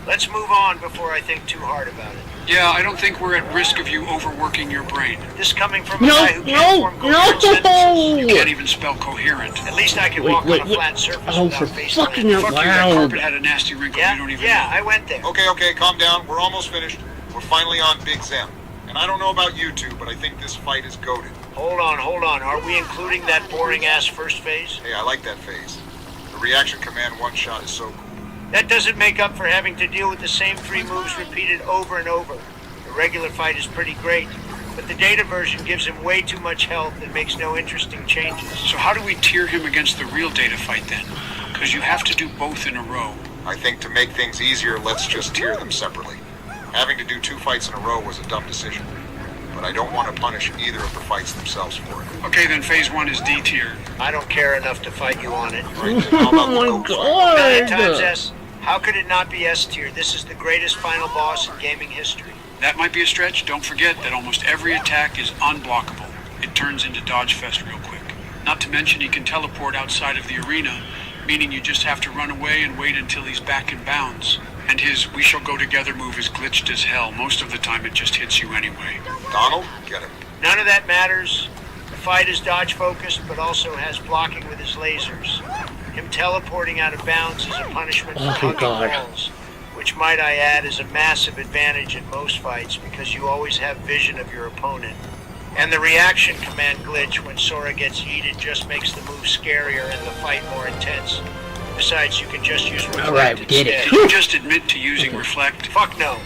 Let's move on before I think too hard about it. Yeah, I don't think we're at risk of you overworking your brain. This coming from a guy who can't form coherent sentences. You can't even spell coherent. At least I can walk on a flat surface Oh, without for face fucking planting. out Fuck you, that loud. carpet had a nasty wrinkle you don't even know. I went there. Okay, calm down. We're almost finished. We're finally on Big Zem. And I don't know about you two, but I think this fight is goated. Hold on. Are we including that boring-ass first phase? Hey, I like that phase. The reaction command one-shot is so cool. That doesn't make up for having to deal with the same 3 moves repeated over and over. The regular fight is pretty great, but the data version gives him way too much health and makes no interesting changes. So how do we tier him against the real data fight then? Because you have to do both in a row. I think to make things easier, let's just tier them separately. Having to do 2 fights in a row was a dumb decision. But I don't want to punish either of the fights themselves for it. Okay, then phase 1 is D tier. I don't care enough to fight you on it. Right, how about Oh we'll my go god! Million times S. How could it not be S tier? This is the greatest final boss in gaming history. That might be a stretch. Don't forget that almost every attack is unblockable. It turns into dodge fest real quick. Not to mention he can teleport outside of the arena, meaning you just have to run away and wait until he's back in bounds. And his "we shall go together" move is glitched as hell. Most of the time it just hits you anyway. Donald, get him. None of that matters. The fight is dodge focused, but also has blocking with his lasers. Him teleporting out of bounds is a punishment for Oh, hugging God. walls, which might I add is a massive advantage in most fights because you always have vision of your opponent. And the reaction command glitch when Sora gets yeeted just makes the move scarier and the fight more intense. Besides, you can just use reflect Alright, we did instead. it. Did you just admit to using reflect? Fuck no.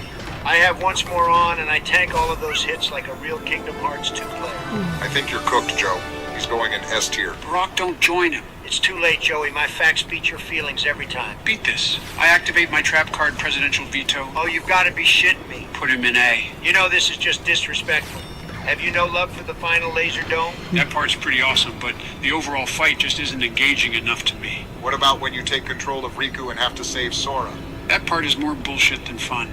I have once more on and I tank all of those hits like a real Kingdom Hearts 2 player. I think you're cooked, Joe. He's going in S tier. Brock, don't join him. It's too late, Joey. My facts beat your feelings every time. Beat this. I activate my trap card presidential veto. Oh, you've got to be shitting me. Put him in A. You know this is just disrespectful. Have you no love for the final laser dome? That part's pretty awesome, but the overall fight just isn't engaging enough to me. What about when you take control of Riku and have to save Sora? That part is more bullshit than fun.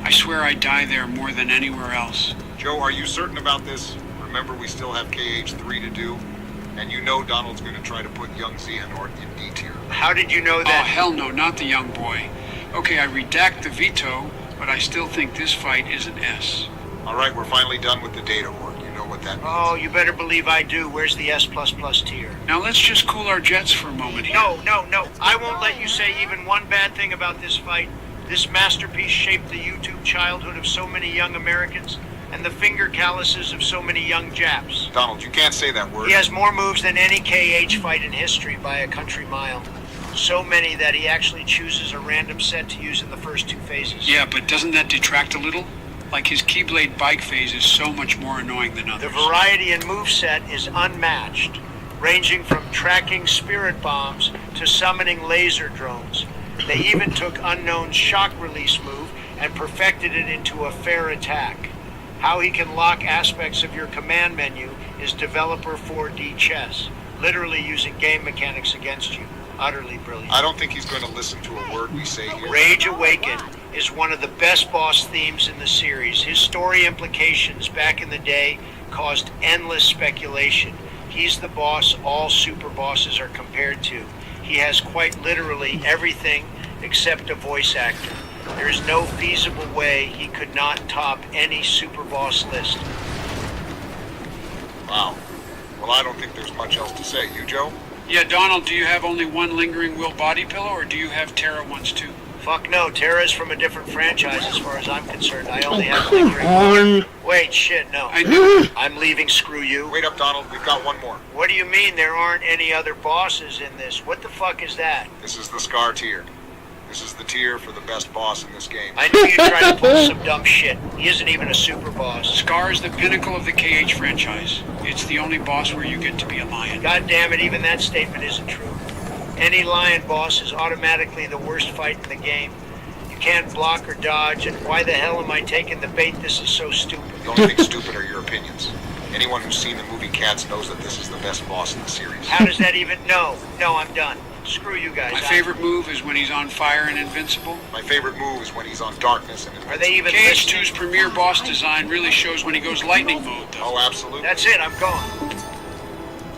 I swear I die there more than anywhere else. Joe, are you certain about this? Remember, we still have KH3 to do. And you know Donald's going to try to put young Xehanort in D tier. How did you know Oh, that? hell no, not the young boy. Okay, I redact the veto, but I still think this fight is an S. All right, we're finally done with the data work. You know what that means. Oh, you better believe I do. Where's the S++ tier? Now let's just cool our jets for a moment here. No. I won't let you say even one bad thing about this fight. This masterpiece shaped the YouTube childhood of so many young Americans and the finger calluses of so many young Japs. Donald, you can't say that word. He has more moves than any KH fight in history by a country mile. So many that he actually chooses a random set to use in the first 2 phases. Yeah, but doesn't that detract a little? Like his Keyblade bike phase is so much more annoying than The others. variety in moveset is unmatched, ranging from tracking spirit bombs to summoning laser drones. They even took Unknown's shock release move and perfected it into a fair attack. How he can lock aspects of your command menu is developer 4D chess, literally using game mechanics against you. Utterly brilliant. I don't think he's going to listen to a word we say here. Rage Awaken is one of the best boss themes in the series. His story implications back in the day caused endless speculation. He's the boss all super bosses are compared to. He has quite literally everything except a voice actor. There is no feasible way he could not top any super boss list. Wow. Well, I don't think there's much else to say. You, Joe? Yeah, Donald, do you have only one lingering will body pillow, or do you have Terra ones too? Fuck no, Terra's from a different franchise as far as I'm concerned. I only have Come lingering. on. Wait, shit, no. I knew it. I'm leaving, screw you. Wait up, Donald. We've got one more. What do you mean there aren't any other bosses in this? What the fuck is that? This is the Scar tier. This is the tier for the best boss in this game. I knew you'd try to pull some dumb shit. He isn't even a super boss. Scar is the pinnacle of the KH franchise. It's the only boss where you get to be a lion. God damn it, even that statement isn't true. Any lion boss is automatically the worst fight in the game. You can't block or dodge, and why the hell am I taking the bait? This is so stupid. The only thing stupid are your opinions. Anyone who's seen the movie Cats knows that this is the best boss in the series. How does that even... No, I'm done. Screw you guys. My favorite move is when he's on fire and invincible. My favorite move is when he's on darkness and Are they even KH2's listening? premier boss design really shows when he goes lightning mode, though. Oh, absolutely. That's it, I'm gone.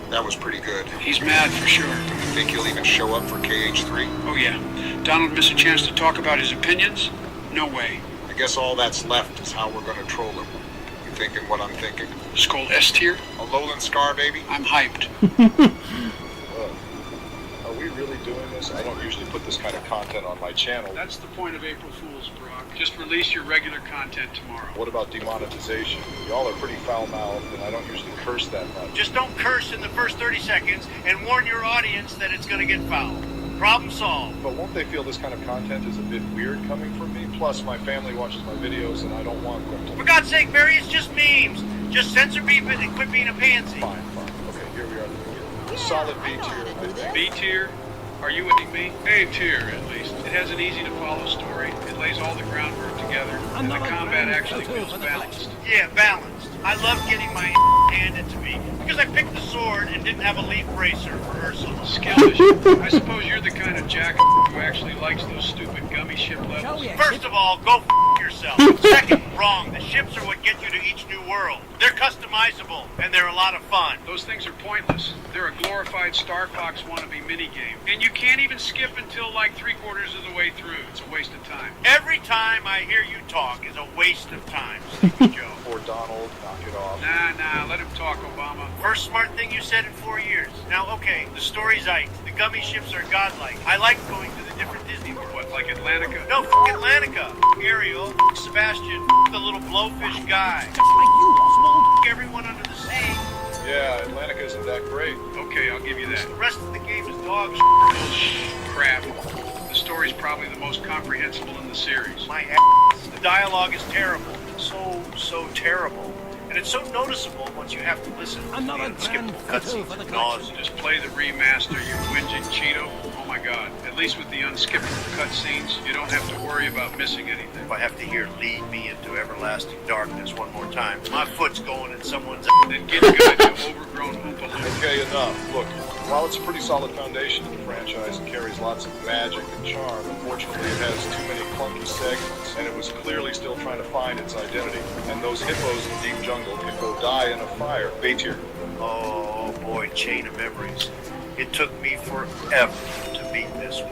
That was pretty good. He's mad for sure. Do you think he'll even show up for KH3? Oh yeah. Donald miss a chance to talk about his opinions? No way. I guess all that's left is how we're gonna troll him. You thinking what I'm thinking? Skull S tier? A lowland scar, baby? I'm hyped. Are we really doing this? I don't usually put this kind of content on my channel. That's the point of April Fool's, Brock. Just release your regular content tomorrow. What about demonetization? Y'all are pretty foul-mouthed, and I don't usually curse that much. Just don't curse in the first 30 seconds and warn your audience that it's going to get foul. Problem solved. But won't they feel this kind of content is a bit weird coming from me? Plus, my family watches my videos, and I don't want them to... For God's sake, Barry, it's just memes. Just censor beep it and quit being a pansy. Fine. Okay, here we are at the beginning. Solid B tier, I think. B tier? Are you with me? A tier, at least. It has an easy-to-follow story. It lays all the groundwork together, and the combat actually feels balanced. Yeah, balanced. I love getting my handed to me because I picked the sword and didn't have a leaf bracer for Ursula. Skill issue. I suppose you're the kind of jack who actually likes those stupid gummy ship levels. First of all, go yourself. Second, wrong. The ships are what get you to each new world. They're customizable, and they're a lot of fun. Those things are pointless. They're a glorified Star Fox wannabe minigame. And you can't even skip until like 3/4 of the way through. It's a waste of time. Every time I hear you talk is a waste of time, Sleepy Joe. Poor Donald, knock it off. Nah, let him talk, Obama. First smart thing you said in 4 years. Now, okay, the story's right. The gummy ships are godlike. I like going to the different Disney worlds. What, like Atlantica? No, Atlantica. Ariel, Sebastian, the little blowfish guy. Just like you, Oswald. Everyone under the sea. Yeah, Atlantica isn't that great. Okay, I'll give you that. The rest of the game is dog Crap. The story's probably the most comprehensible in the series. My ass. The dialogue is terrible. So terrible. And it's so noticeable once you have to listen to the Another unskippable grand photo cutscenes for the and collection. nausea. Just play the remaster, you whinging Cheeto. Oh my god. At least with the unskippable cutscenes, you don't have to worry about missing anything. If I have to hear lead me into everlasting darkness one more time, my foot's going in someone's... Then get good, you overgrown Oompa Loompa. Okay, enough. Look, while it's a pretty solid foundation to the franchise and carries lots of magic and charm, unfortunately it has too many clunky segments, and it was clearly still trying to find its identity. And those hippos in Deep Jungle can go die in a fire. B tier. Oh boy, chain of memories. It took me forever to beat this one.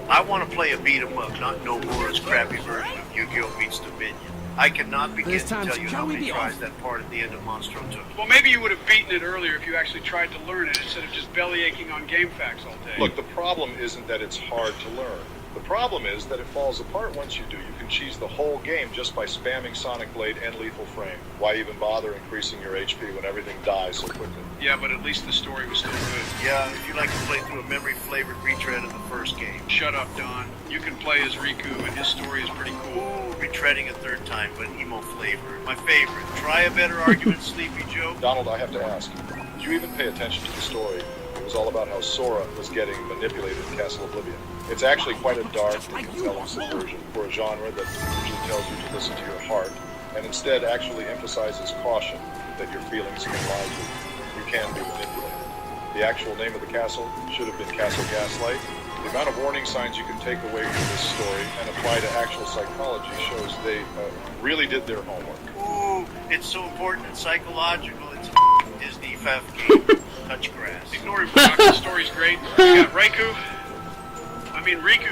I want to play a beat 'em up, not Nomura's crappy version of Yu-Gi-Oh! Meets Dominion. I cannot begin This to time, tell you shall how we many be tries off? that part at the end of Monstro took. Well, maybe you would have beaten it earlier if you actually tried to learn it instead of just belly aching on game facts all day. Look, the problem isn't that it's hard to learn. The problem is that it falls apart once you do. You can cheese the whole game just by spamming Sonic Blade and Lethal Frame. Why even bother increasing your HP when everything dies so quickly? Yeah, but at least the story was still good. Yeah, if you like to play through a memory-flavored retread of the first game. Shut up, Don. You can play as Riku, and his story is pretty cool. Ooh, retreading a third time, but emo flavor. My favorite. Try a better argument, Sleepy Joe. Donald, I have to ask, did you even pay attention to the story? It was all about how Sora was getting manipulated in Castle Oblivion. It's actually quite a dark and compelling subversion for a genre that usually tells you to listen to your heart, and instead actually emphasizes caution that your feelings can lie to you. You can be manipulated. The actual name of the castle should have been Castle Gaslight. The amount of warning signs you can take away from this story and apply to actual psychology shows they really did their homework. Ooh, it's so important and psychological. It's a Disney FF game. Touch grass. Ignore him, Brock. The story's great. You got Riku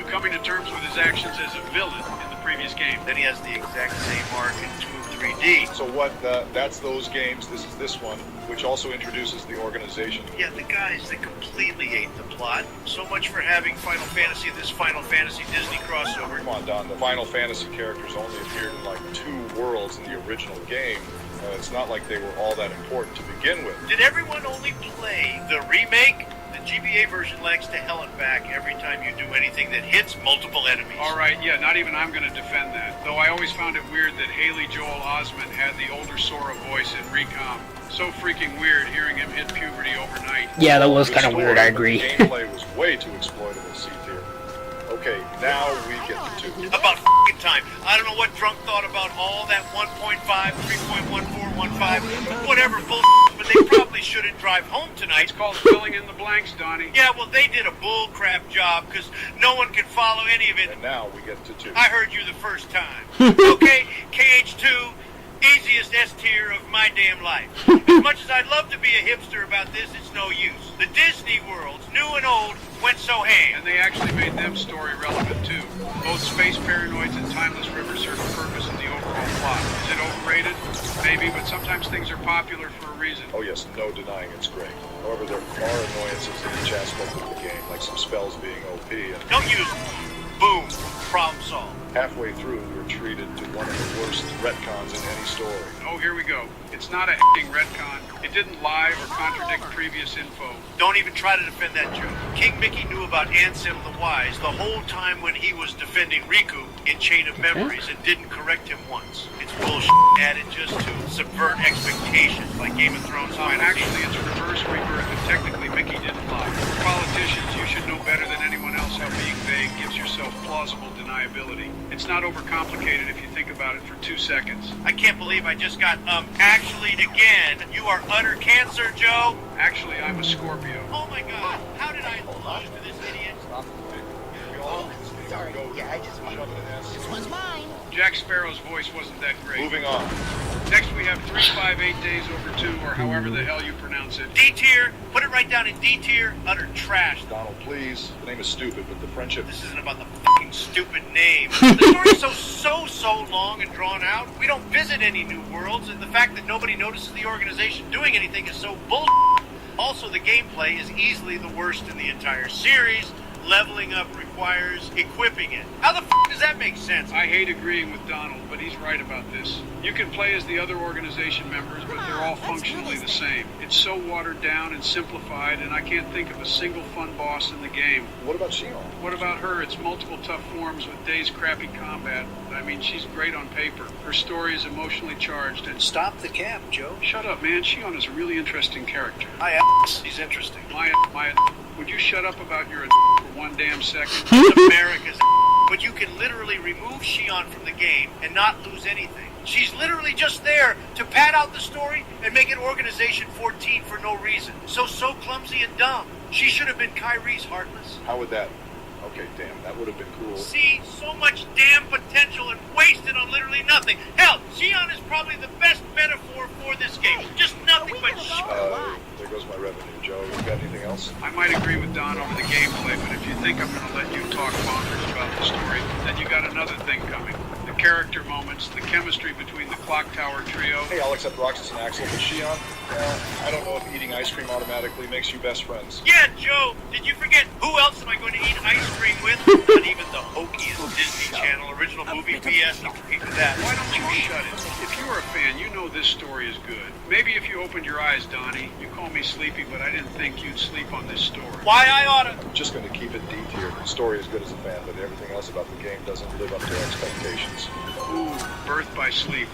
coming to terms with his actions as a villain in the previous game. Then he has the exact same arc in 2 and 3D. So what, that's those games, this is this one, which also introduces the organization. Yeah, the guys that completely ate the plot. So much for having Final Fantasy, this Final Fantasy Disney crossover. Come on, Don, the Final Fantasy characters only appeared in like 2 worlds in the original game. It's not like they were all that important to begin with. Did everyone only play the remake? The GBA version lags to hell and back every time you do anything that hits multiple enemies. All right, yeah, not even I'm going to defend that. Though I always found it weird that Haley Joel Osment had the older Sora voice in Recom. So freaking weird hearing him hit puberty overnight. Yeah, that was Good kind of story, weird, I but agree. The gameplay was way too exploitable, C tier. Okay, now we get to 2. About f***ing time. I don't know what drunk thought about all that 1.5, 3.1415, whatever bullshit, but they probably shouldn't drive home tonight. It's called filling in the blanks, Donnie. Yeah, well, they did a bull crap job because no one could follow any of it. And now we get to 2. I heard you the first time. Okay, KH2, Easiest S tier of my damn life. As much as I'd love to be a hipster about this, it's no use. The Disney worlds, new and old, went so ham. And they actually made them story relevant too. Both space paranoids and timeless rivers serve a purpose in the overall plot. Is it overrated? Maybe, but sometimes things are popular for a reason. Oh yes, no denying it's great. However, there are annoyances in each aspect of the game, like some spells being OP, and Don't use boom, problem solved. halfway through we were treated to one of the worst retcons in any story. Oh, here we go. It's not a retcon. It didn't lie or contradict previous info. Don't even try to defend that joke. King Mickey knew about Ansem the Wise the whole time when he was defending Riku in Chain of Memories and didn't correct him once. It's bullshit added just to subvert expectations like Game of Thrones. And actually, it's reverse rebirth, and technically Mickey didn't lie. For politicians, you should know better than anyone else how being vague gives yourself plausible deniability. It's not overcomplicated if you think about it for 2 seconds. I can't believe I just got actually again. You are utter cancer, Joe. Actually, I'm a Scorpio. Oh my God! How did I lose to this idiot? We all Sorry, go yeah, I just shove it in S. This one's mine. Jack Sparrow's voice wasn't that great. Moving on. Next, we have 358 days over 2, or however the hell you pronounce it. D tier. Put it right down in D tier. Utter trash. Donald, please. The name is stupid, but the friendship... This isn't about the fucking stupid name. The story's so long and drawn out. We don't visit any new worlds, and the fact that nobody notices the organization doing anything is so bull. Also, the gameplay is easily the worst in the entire series. Leveling up requires equipping it. How the f*** does that make sense? I hate agreeing with Donald, but he's right about this. You can play as the other organization members, but they're all functionally the same. It's so watered down and simplified, and I can't think of a single fun boss in the game. What about Shion? What about her? It's multiple tough forms with days crappy combat. I mean, she's great on paper. Her story is emotionally charged, and Stop the cap, Joe. shut up, man. Shion is a really interesting character. My ass. He's interesting. Maya, would you shut up about your for one damn second? It's America's but you can literally remove Shion from the game and not lose anything. She's literally just there to pad out the story and make it Organization 14 for no reason. So clumsy and dumb. She should have been Kyrie's Heartless. How would that... Okay, damn, that would have been cool. See, so much damn potential and wasted on literally nothing. Hell, Shion is probably the best metaphor for this game. Just nothing but There goes my revenue, Joe. You got anything else? I might agree with Don over the gameplay, but if you think I'm going to let you talk bonkers about the story, then you got another thing coming. The character moments, the chemistry between the Clock Tower trio. Hey, I'll accept Roxas and Axel, but Shion? Well, I don't know if eating ice cream automatically makes you best friends. Yeah, Joe, did you forget who else am I going to eat ice cream with? Not even the hokiest Disney Channel original movie BS can compete with that. Why don't you shut it? If you are a fan, you know this story is good. Maybe if you opened your eyes, Donnie, you call me sleepy, but I didn't think you'd sleep on this story. Why I oughta? I'm just going to keep it D tier. The story is good as a fan, but everything else about the game doesn't live up to expectations. Ooh, Birth by Sleep.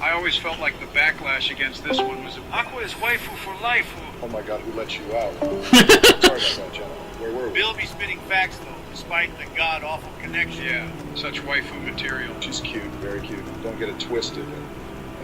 I always felt like the backlash against this one was Aqua is waifu for life. Oh my god, who let you out? Sorry about that, Jenna. Where were we? Bill be spitting facts, though, despite the god-awful connection. Yeah, such waifu material. She's cute, very cute. Don't get it twisted.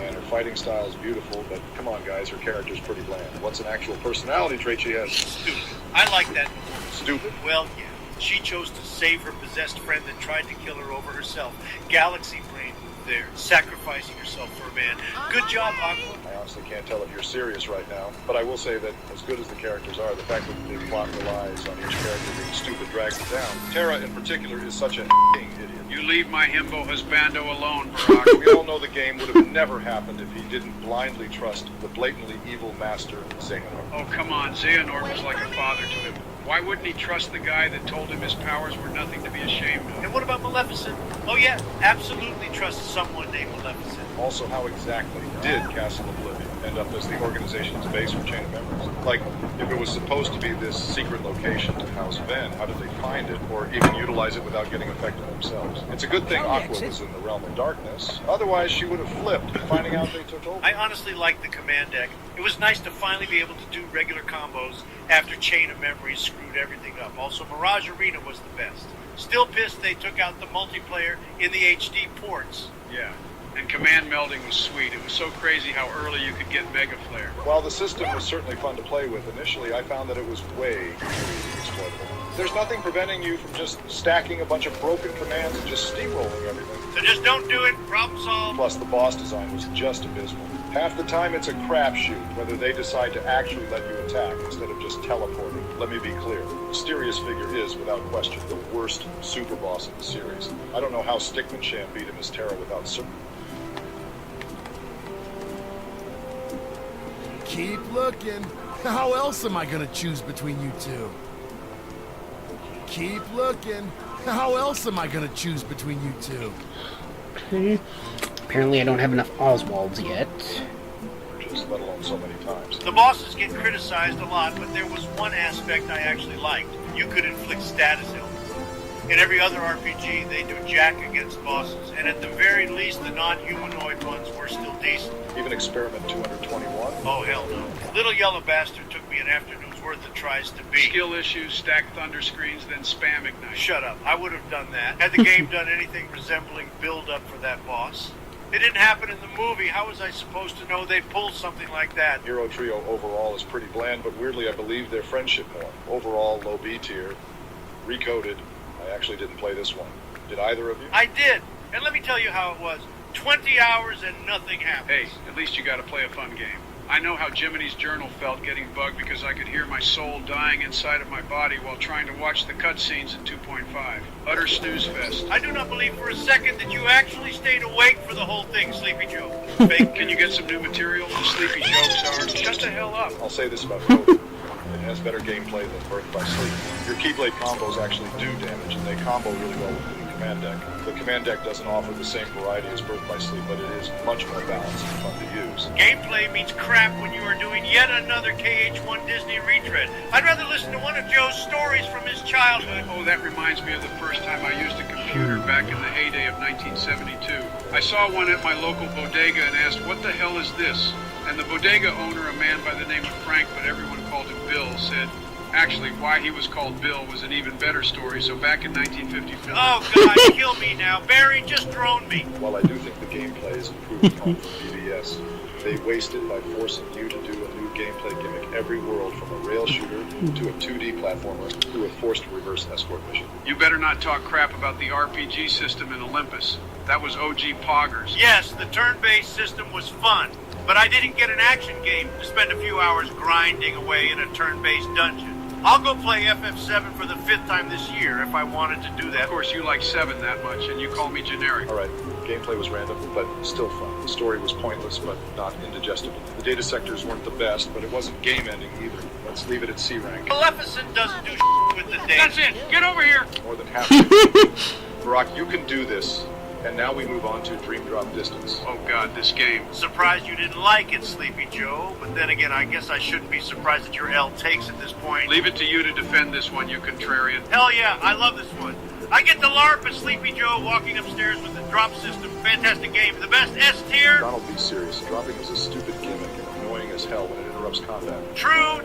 And her fighting style is beautiful, but come on, guys, her character's pretty bland. What's an actual personality trait she has? Stupid. I like that. Stupid? Well, yeah. She chose to save her possessed friend that tried to kill her over herself. Galaxy brain there, sacrificing herself for a man. Good job, Aqua. I honestly can't tell if you're serious right now, but I will say that as good as the characters are, the fact that the plot relies on each character being stupid drags it down. Terra, in particular, is such a f***ing idiot. You leave my himbo husbando alone, Barack. We all know the game would have never happened if he didn't blindly trust the blatantly evil master, Xehanort. Oh, come on. Xehanort was like a father to him. Why wouldn't he trust the guy that told him his powers were nothing to be ashamed of? And what about Maleficent? Oh, yeah, absolutely trust someone named Maleficent. Also, how exactly did Castle Oblivion end up as the organization's base for Chain of Memories? Like, if it was supposed to be this secret location to house Ven, how did they find it, or even utilize it without getting affected themselves? It's a good thing Aqua was in the realm of darkness. Otherwise, she would have flipped, finding out they took over. I honestly liked the command deck. It was nice to finally be able to do regular combos after Chain of Memories screwed everything up. Also, Mirage Arena was the best. Still pissed they took out the multiplayer in the HD ports. Yeah. And command melding was sweet. It was so crazy how early you could get Mega Flare. While the system was certainly fun to play with initially, I found that it was way too easy exploitable. There's nothing preventing you from just stacking a bunch of broken commands and just steamrolling everything. So just don't do it. Problem solved. Plus, the boss design was just abysmal. Half the time, it's a crapshoot whether they decide to actually let you attack instead of just teleporting. Let me be clear. The mysterious figure is, without question, the worst super boss in the series. I don't know how Stickman beat him as Terra without Keep looking. How else am I gonna choose between you two? Keep looking. How else am I gonna choose between you two? Okay. Apparently I don't have enough Oswalds yet. just let alone so many times. The bosses get criticized a lot, but there was one aspect I actually liked. You could inflict status ailments. In every other RPG, they do jack against bosses, and at the very least, the non-humanoid ones were still decent. Even Experiment 221? Oh, hell no. Little yellow bastard took me an afternoon's worth of tries to beat. Skill issues, stack thunder screens, then spam ignite. Shut up. I would have done that. Had the game done anything resembling build-up for that boss? It didn't happen in the movie. How was I supposed to know they'd pull something like that? Hero Trio overall is pretty bland, but weirdly I believe their friendship more. Overall, low B tier. Recoded. I actually didn't play this one. Did either of you? I did. And let me tell you how it was. 20 hours and nothing happened. Hey, at least you got to play a fun game. I know how Jiminy's journal felt getting bugged because I could hear my soul dying inside of my body while trying to watch the cutscenes in 2.5. Utter snooze fest. I do not believe for a second that you actually stayed awake for the whole thing, Sleepy Joe. Fake. Can you get some new material? The sleepy jokes are... Shut the hell up. I'll say this about Code. It has better gameplay than Birth by Sleep. Your Keyblade combos actually do damage, and they combo really well with the new command deck. The command deck doesn't offer the same variety as Birth by Sleep, but it is much more balanced and fun to use. Gameplay means crap when you are doing yet another KH1 Disney retread. I'd rather listen to one of Joe's stories from his childhood. Oh, that reminds me of the first time I used a computer back in the heyday of 1972. I saw one at my local bodega and asked, "What the hell is this?" And the bodega owner, a man by the name of Frank, but everyone called him Bill, said, actually, why he was called Bill was an even better story. So back in 1954... Oh, God, kill me now. Barry, just drone me. While I do think the gameplay is improved upon from BBS, they wasted by forcing you to do a new gameplay gimmick every world, from a rail shooter to a 2D platformer to a forced reverse escort mission. You better not talk crap about the RPG system in Olympus. That was OG Poggers. Yes, the turn-based system was fun, but I didn't get an action game to spend a few hours grinding away in a turn-based dungeon. I'll go play FF7 for the 5th time this year if I wanted to do that. Of course, you like 7 that much, and you call me generic. Alright, gameplay was random, but still fun. The story was pointless, but not indigestible. The data sectors weren't the best, but it wasn't game-ending either. Let's leave it at C rank. Maleficent doesn't do with the data. That's it! Get over here! More than half. Barack, you can do this. And now we move on to Dream Drop Distance. Oh God, this game. Surprised you didn't like it, Sleepy Joe. But then again, I guess I shouldn't be surprised that your L takes at this point. Leave it to you to defend this one, you contrarian. Hell yeah, I love this one. I get the LARP as Sleepy Joe walking upstairs with the drop system. Fantastic game. The best S tier. Donald, be serious. Dropping is a stupid gimmick and annoying as hell when it interrupts combat. True.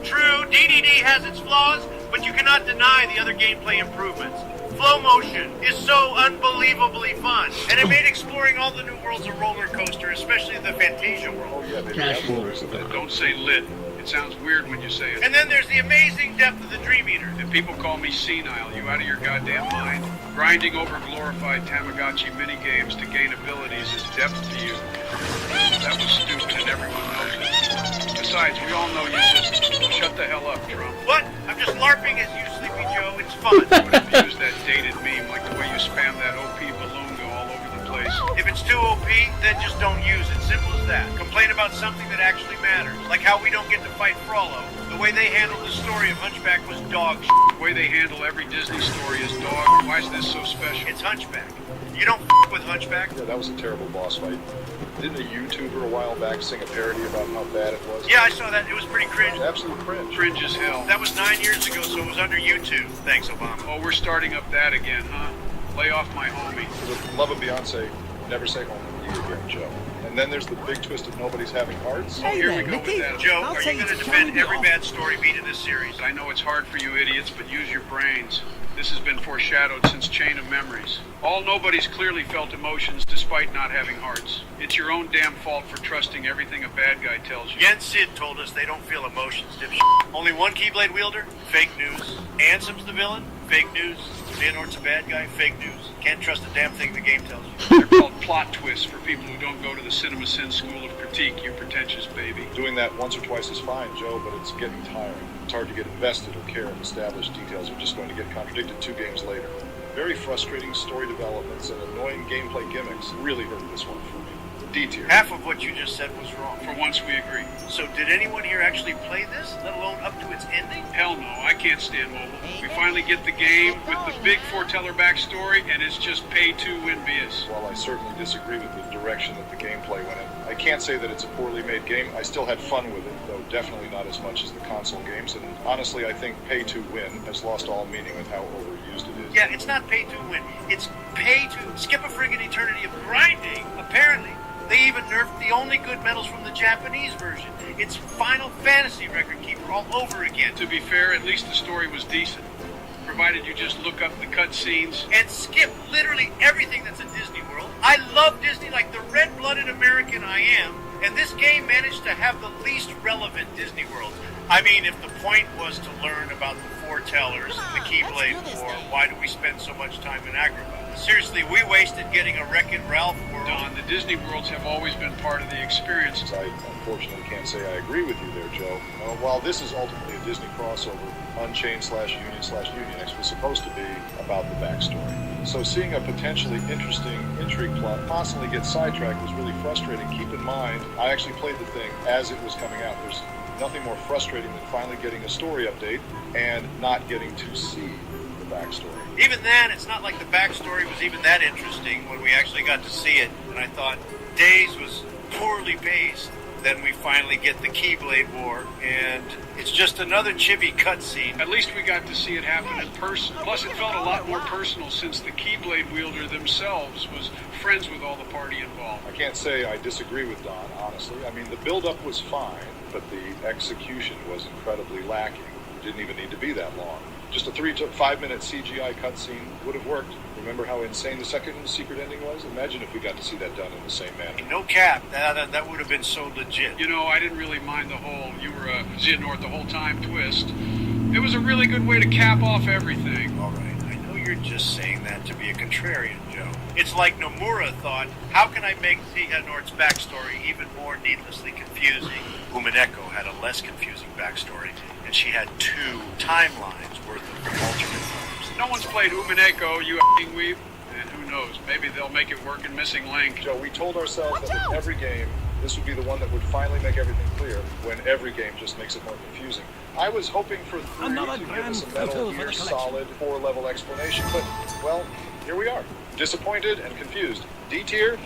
DDD has its flaws, but you cannot deny the other gameplay improvements. Flow motion is so unbelievably fun, and it made exploring all the new worlds a roller coaster, especially the Fantasia world. Oh yeah, they Cash have rollers in there. Don't say lit. It sounds weird when you say it. And then there's the amazing depth of the Dream Eater. If people call me senile, you out of your goddamn mind? Grinding over glorified Tamagotchi minigames to gain abilities is depth to you. That was stupid and everyone knows it. Besides, we all know you just... Shut the hell up, Trump. What? I'm just LARPing as you, Sleepy Joe. It's fun. But if you use that dated meme like the way you spam that OP balloon go all over the place. If it's too OP, then just don't use it. Simple as that. Complain about something that actually matters. Like how we don't get to fight Frollo. The way they handled the story of Hunchback was dog shit. The way they handle every Disney story is dog. Why is this so special? It's Hunchback. You don't with Hunchback. Yeah, that was a terrible boss fight. Didn't a YouTuber a while back sing a parody about how bad it was? Yeah, I saw that. It was pretty cringe. Absolute cringe. Cringe as hell. That was 9 years ago, so it was under YouTube. Thanks, Obama. Oh, we're starting up that again, huh? Lay off my homie. For the love of Beyonce, never say home with you again, Joe. And then there's the big twist of nobody's having hearts. Oh, here we there, go with Nicky. that. Joe, I'll are tell you you going to to defend turn me every off. bad story beat in this series? I know it's hard for you idiots, but use your brains. This has been foreshadowed since Chain of Memories. All nobody's clearly felt emotions despite not having hearts. It's your own damn fault for trusting everything a bad guy tells you. Yen Sid told us they don't feel emotions, dipshit. Only one Keyblade wielder? Fake news. Ansem's the villain? Fake news. Xehanort's a bad guy. Fake news. Can't trust a damn thing the game tells you. They're called plot twists for people who don't go to the Cinema Sin School of Critique, you pretentious baby. Doing that once or twice is fine, Joe, but it's getting tiring. It's hard to get invested or care if established details are just going to get contradicted 2 games later. Very frustrating story developments and annoying gameplay gimmicks really hurt this one for me. D tier. Half of what you just said was wrong. For once, we agree. So did anyone here actually play this, let alone up to its ending? Hell no, I can't stand mobile. We finally get the game with the big foreteller backstory, and it's just pay to win BS. While I certainly disagree with the direction that the gameplay went in, I can't say that it's a poorly made game. I still had fun with it, though definitely not as much as the console games, and honestly I think pay to win has lost all meaning with how overused it is. Yeah, it's not pay to win. It's pay to skip a friggin' eternity of grinding, apparently. They even nerfed the only good medals from the Japanese version. It's Final Fantasy record keeper all over again. To be fair, at least the story was decent. Provided you just look up the cutscenes. And skip literally everything that's in Disney World. I love Disney like the red-blooded American I am, and this game managed to have the least relevant Disney World. I mean, if the point was to learn about the foretellers and the Keyblade War, why do we spend so much time in Agrabah? Seriously, we wasted getting a Wreck-It Ralph world. Don, the Disney worlds have always been part of the experience. I unfortunately can't say I agree with you there, Joe. While this is ultimately a Disney crossover, Unchained/Union/Unionix was supposed to be about the backstory. So seeing a potentially interesting intrigue plot constantly get sidetracked was really frustrating. Keep in mind, I actually played the thing as it was coming out. There's nothing more frustrating than finally getting a story update and not getting to see the backstory. Even then, it's not like the backstory was even that interesting when we actually got to see it. And I thought Days was poorly paced. Then we finally get the Keyblade War, and it's just another chibi cutscene. At least we got to see it happen in person. Plus, it felt a lot more personal since the Keyblade wielder themselves was friends with all the party involved. I can't say I disagree with Don, honestly. I mean, the build-up was fine, but the execution was incredibly lacking. It didn't even need to be that long. Just a 3 to 5 minute CGI cutscene would have worked. Remember how insane the second secret ending was? Imagine if we got to see that done in the same manner. No cap, that would have been so legit. You know, I didn't really mind the whole "you were a Xehanort the whole time" twist. It was a really good way to cap off everything. All right, I know you're just saying that to be a contrarian, Joe. It's like Nomura thought, how can I make Xehanort's backstory even more needlessly confusing? Umineko had a less confusing backstory, and she had 2 timelines worth of alternate forms. No one's played Umineko, you f***ing weeb. And who knows, maybe they'll make it work in Missing Link. Joe, we told ourselves that with every game, this would be the one that would finally make everything clear, when every game just makes it more confusing. I was hoping for 3 Another to give grand us a photo Metal for Gear the solid 4-level explanation, but, well, here we are. Disappointed and confused. D tier?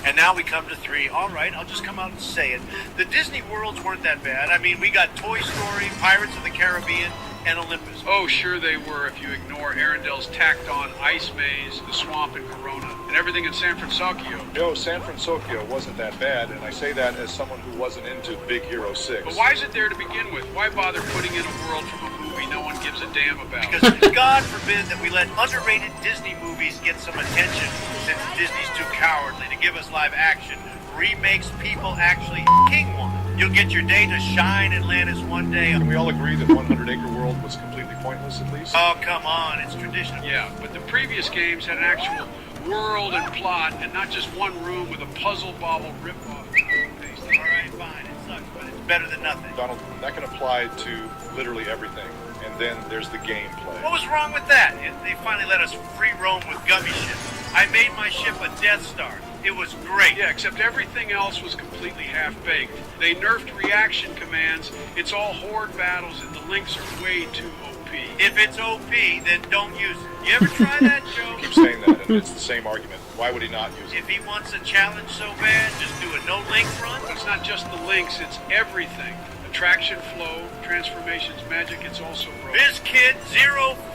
And now we come to 3. All right, I'll just come out and say it. The Disney worlds weren't that bad. I mean, we got Toy Story, Pirates of the Caribbean, and Olympus. Oh, sure they were if you ignore Arendelle's tacked-on ice maze, the swamp in Corona, and everything in San Francisco. Joe, San Francisco wasn't that bad, and I say that as someone who wasn't into Big Hero 6. But why is it there to begin with? Why bother putting in a world from a movie no one gives a damn about? Because God forbid that we let underrated Disney movies get some attention, since Disney's too cowardly to give us live action remakes people actually king one. You'll get your day to shine, Atlantis, one day. Can we all agree that 100 Acre World was completely pointless, at least? Oh, come on, it's traditional. Yeah, but the previous games had an actual world and plot, and not just one room with a puzzle bobble rip-off. All right, fine, it sucks, but it's better than nothing. Donald, that can apply to literally everything. And then there's the gameplay. What was wrong with that? They finally let us free roam with gummy ships. I made my ship a Death Star. It was great. Yeah, except everything else was completely half-baked. They nerfed reaction commands. It's all horde battles, and the links are way too OP. If it's OP, then don't use it. You ever try that, Joe? Keep saying that, and it's the same argument. Why would he not use it? If he wants a challenge so bad, just do a no-link run? It's not just the links, it's everything. Attraction, flow, transformations, magic, it's also broken. BizKid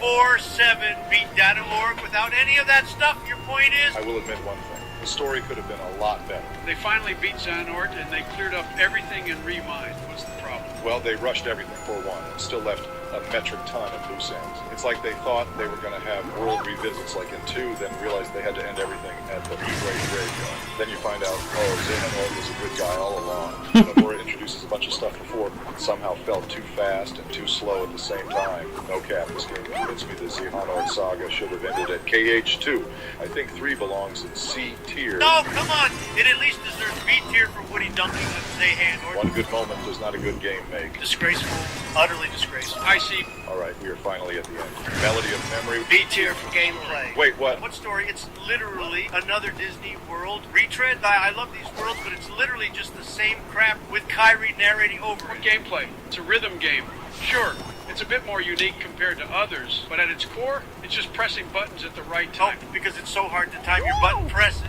047 beat Datalorg without any of that stuff, your point is? I will admit one thing. The story could have been a lot better. They finally beat Xehanort, and they cleared up everything in Remind. What's the problem? Well, they rushed everything, for one, and still left a metric ton of loose ends. It's like they thought they were going to have world revisits like in 2, then realized they had to end everything at the Great Graveyard. Then you find out, oh, Xehanort was a good guy all along. Before it introduced introduces a bunch of stuff before it somehow felt too fast and too slow at the same time. No cap, this game convinced me the Xehanort saga should have ended at KH2. I think 3 belongs in C tier. No, come on! It at least deserves B tier for Woody dunking on Xehanort. One good moment does not a good game make. Disgraceful. Utterly disgraceful. I see. Alright, we are finally at the end. Melody of Memory. B tier for gameplay. Wait, what? What story? It's literally another Disney World retread. I love these worlds, but it's literally just the same crap with Kyrie narrating over What it. gameplay? It's a rhythm game. Sure, it's a bit more unique compared to others, but at its core, it's just pressing buttons at the right time. Oh, because it's so hard to time your button presses.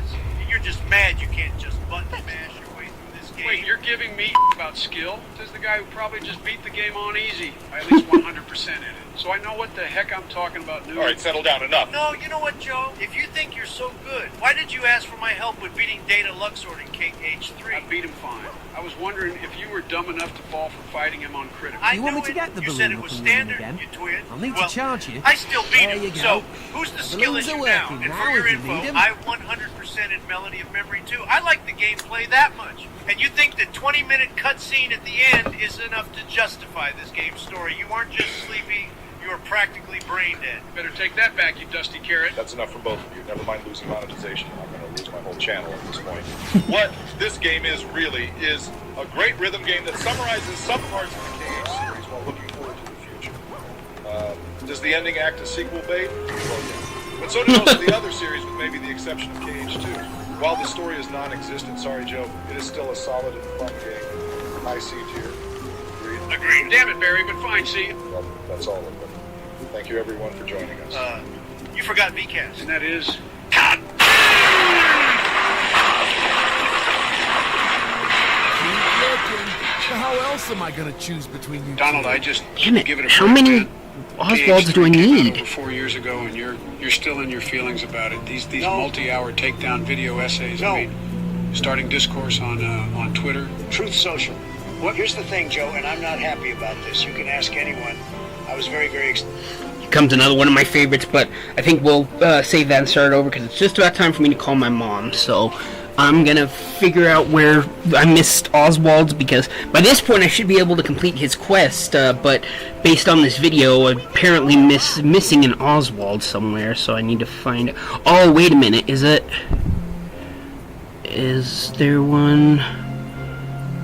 You're just mad you can't just button mash your way through this game. Wait, you're giving me about skill? Says the guy who probably just beat the game on easy. By at least 100% in it. So I know what the heck I'm talking about doing. Alright, settle down, enough. No, you know what, Joe? If you think you're so good, why did you ask for my help with beating Data Luxord in KH3? I beat him fine. I was wondering if you were dumb enough to fall for fighting him on critical. I You want know me to it. get the You balloon said it up was and running standard, again? you twit. I'll need Well, to charge you. I still beat There him. you go. So, who's the skill balloons issue are now? working. And Now for your if you info, need 'em. I 100% in Melody of Memory too. I like the gameplay that much. And you think the 20-minute cutscene at the end is enough to justify this game's story. You aren't just sleepy, you are practically brain dead. Better take that back, you dusty carrot. That's enough from both of you. Never mind losing monetization. I'm going to lose my whole channel at this point. What this game is really is a great rhythm game that summarizes some parts of the KH series while looking forward to the future. Does the ending act as sequel bait? Well, yeah. But so do most of the other series, with maybe the exception of KH2. While the story is non-existent, sorry Joe, it is still a solid and fun game. High C tier. Agreed? Agreed. Damn it, Barry, but fine, see? Well, that's all of them. Thank you everyone for joining us. You forgot VCast. And that is... Keep looking. How else am I gonna choose between you Donald, two? I just Damn it, give it a how break, many man. Oswalds do I KH3 came out need? over 4 years ago, and you're still in your feelings about it. These multi-hour takedown video essays. No. I mean, starting discourse on Twitter. Truth Social. Well, here's the thing, Joe, and I'm not happy about this. You can ask anyone. I was very, very Here comes another one of my favorites, but I think we'll save that and start it over because it's just about time for me to call my mom. So I'm gonna figure out where I missed Oswald's, because by this point I should be able to complete his quest, but based on this video, I'm apparently missing an Oswald somewhere, so I need to find it. Oh, wait a minute, is there one?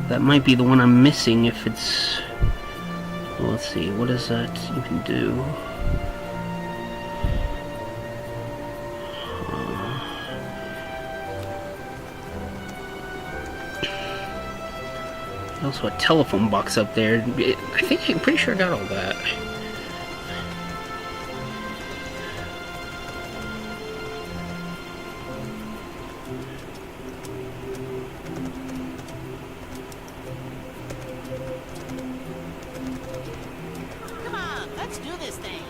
That might be the one I'm missing if it's... Well, let's see, what does that even do? Also a telephone box up there. I'm pretty sure I got all that. Come on, let's do this thing.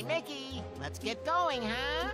Mickey, let's get going, huh?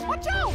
Watch out!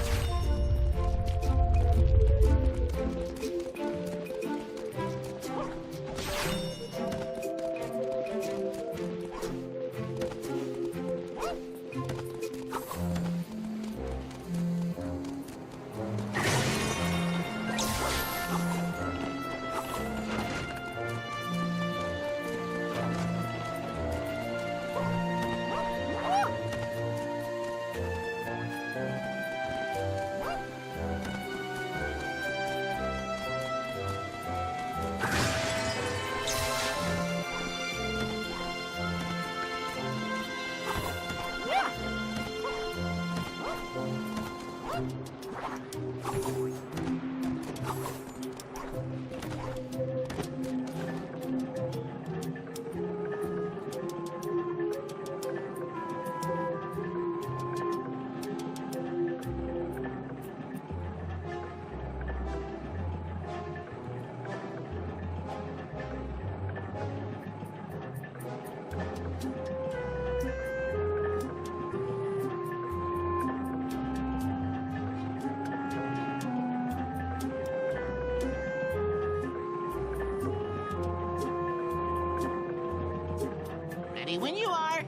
Ready when you are.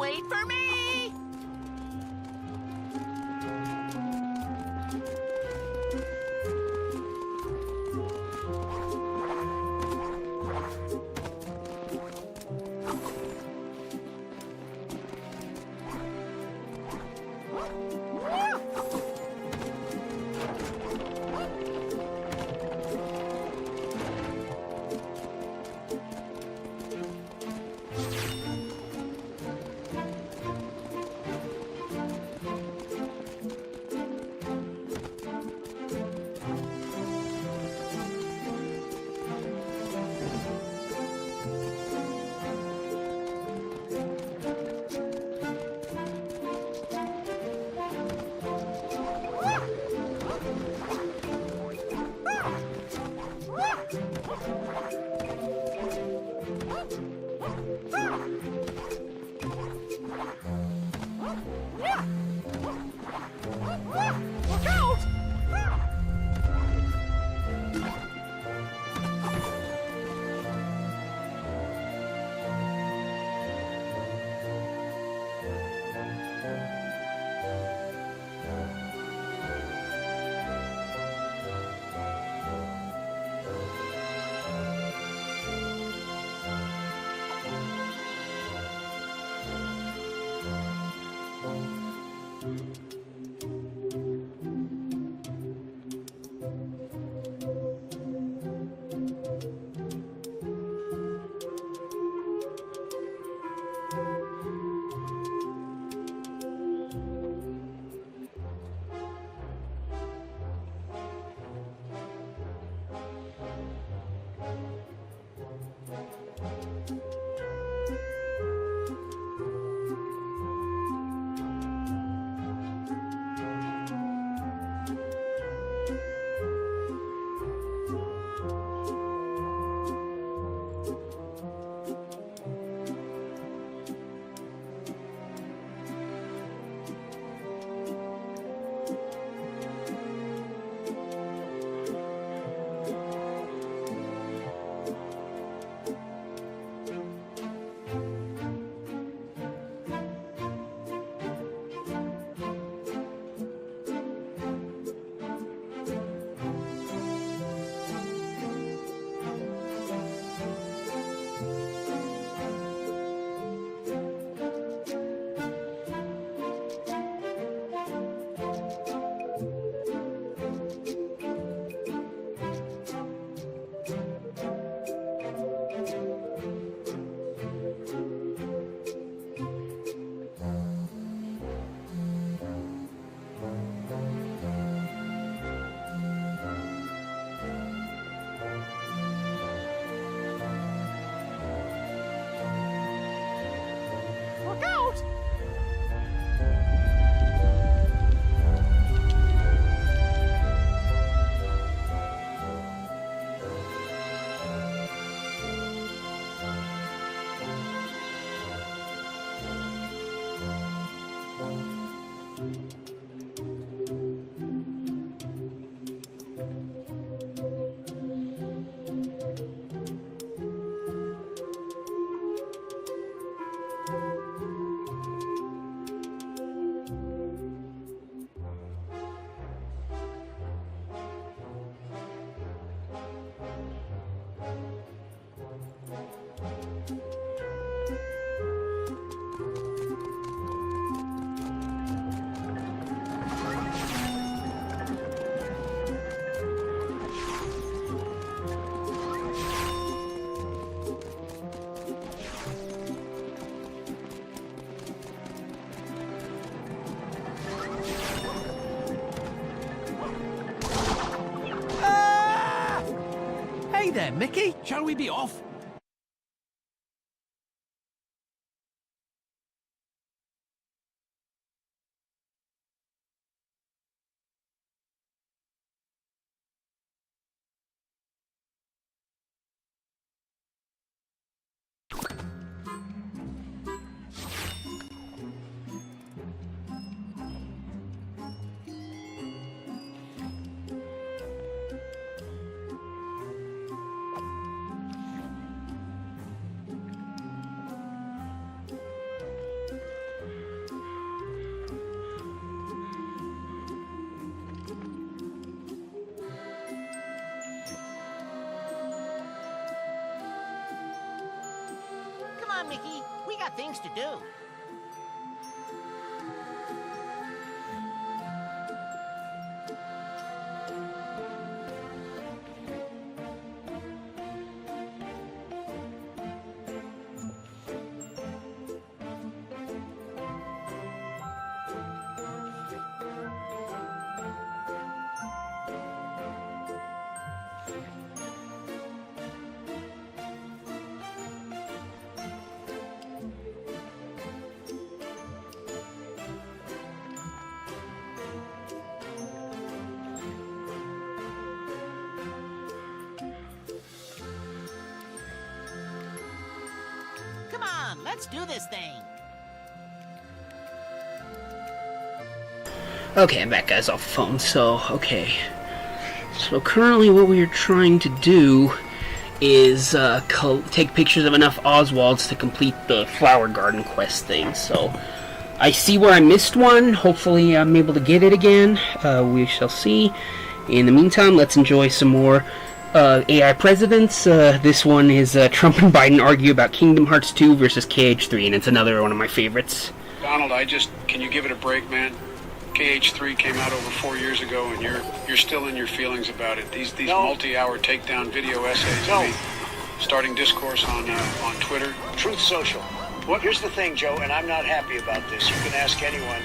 Wait for me! there, Mickey. Shall we be off? Come on, Mickey. We got things to do. Come on, let's do this thing. Okay, I'm back, guys, off the phone. So, okay. So currently what we are trying to do is take pictures of enough Oswalds to complete the flower garden quest thing. So I see where I missed one. Hopefully I'm able to get it again. We shall see. In the meantime, let's enjoy some more AI presidents. This one is Trump and Biden argue about Kingdom Hearts 2 versus KH3, and it's another one of my favorites. Donald, can you give it a break, man? KH3 came out over 4 years ago, and you're still in your feelings about it. These multi-hour takedown video essays. No. I mean, starting discourse on Twitter. Truth Social. What? Here's the thing, Joe, and I'm not happy about this. You can ask anyone.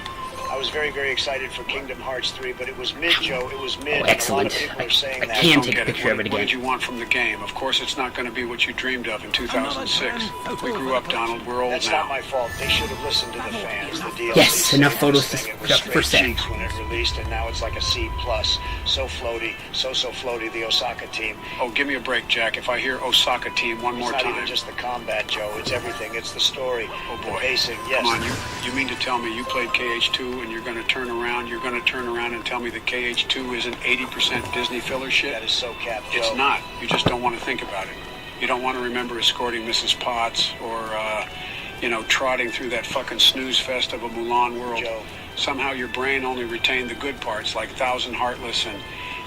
I was very, very excited for Kingdom Hearts 3, but it was mid, Joe. It was mid, Oh, and a lot excellent. of people are saying I that. can't Don't take a get it. picture of it What again. did you want from the game? Of course, it's not going to be what you dreamed of in 2006. We grew up, Donald. We're old That's now. not my fault. They should have listened to the fans. The DLC. Yes, enough photos thing. It was for straight setting. cheeks when it released, and now it's like a C+. So floaty, so floaty. The Osaka team. Oh, give me a break, Jack. If I hear Osaka team one more It's not time. even just the combat, Joe. It's everything. It's the story, Oh the boy. pacing. Yes. Come on, you mean to tell me you played KH2 and you're going to turn around and tell me that KH2 isn't 80% Disney filler shit? That is so cap, Joe. It's not. You just don't want to think about it. You don't want to remember escorting Mrs. Potts or, trotting through that fucking snooze fest of a Mulan world. Joe. Somehow your brain only retained the good parts, like Thousand Heartless and...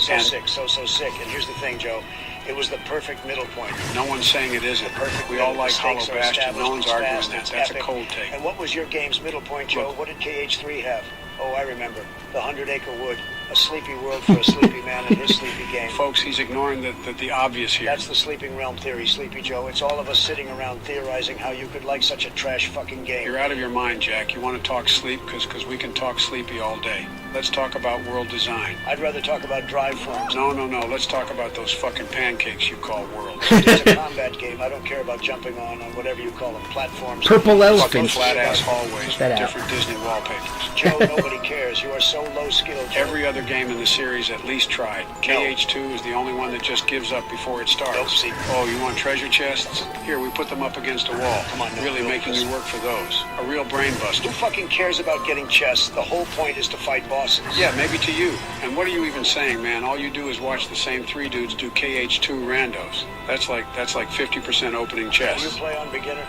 So sick. And here's the thing, Joe. It was the perfect middle point. No one's saying it isn't. Perfect. We all middle. like The Hollow stakes are Bastion. established. No one's It's arguing fast, that. it's That's a epic. cold take. And what was your game's middle point, Joe? Look. What did KH3 have? Oh, I remember. The 100-acre wood. A sleepy world for a sleepy man and his sleepy game. Folks, he's ignoring the obvious here. That's the Sleeping Realm theory, Sleepy Joe. It's all of us sitting around theorizing how you could like such a trash fucking game. You're out of your mind, Jack. You want to talk sleep? Because we can talk sleepy all day. Let's talk about world design. I'd rather talk about drive forms. No. Let's talk about those fucking pancakes you call worlds. It's a combat game. I don't care about jumping on whatever you call them, platforms. Purple Fucking elephant. flat-ass hallways Check that with out. different Disney wallpapers. Joe, nobody cares. You are so low-skilled, Joe. Every other game in the series at least tried. KH2 is the only one that just gives up before it starts. Nope, see. Oh, you want treasure chests? Here, we put them up against a wall. Come on, no, really no, making you work for those. A real brain buster. Who fucking cares about getting chests? The whole point is to fight bosses. Yeah, maybe to you. And what are you even saying, man? All you do is watch the same three dudes do KH2 randos. That's like 50% opening You chests. play on beginner?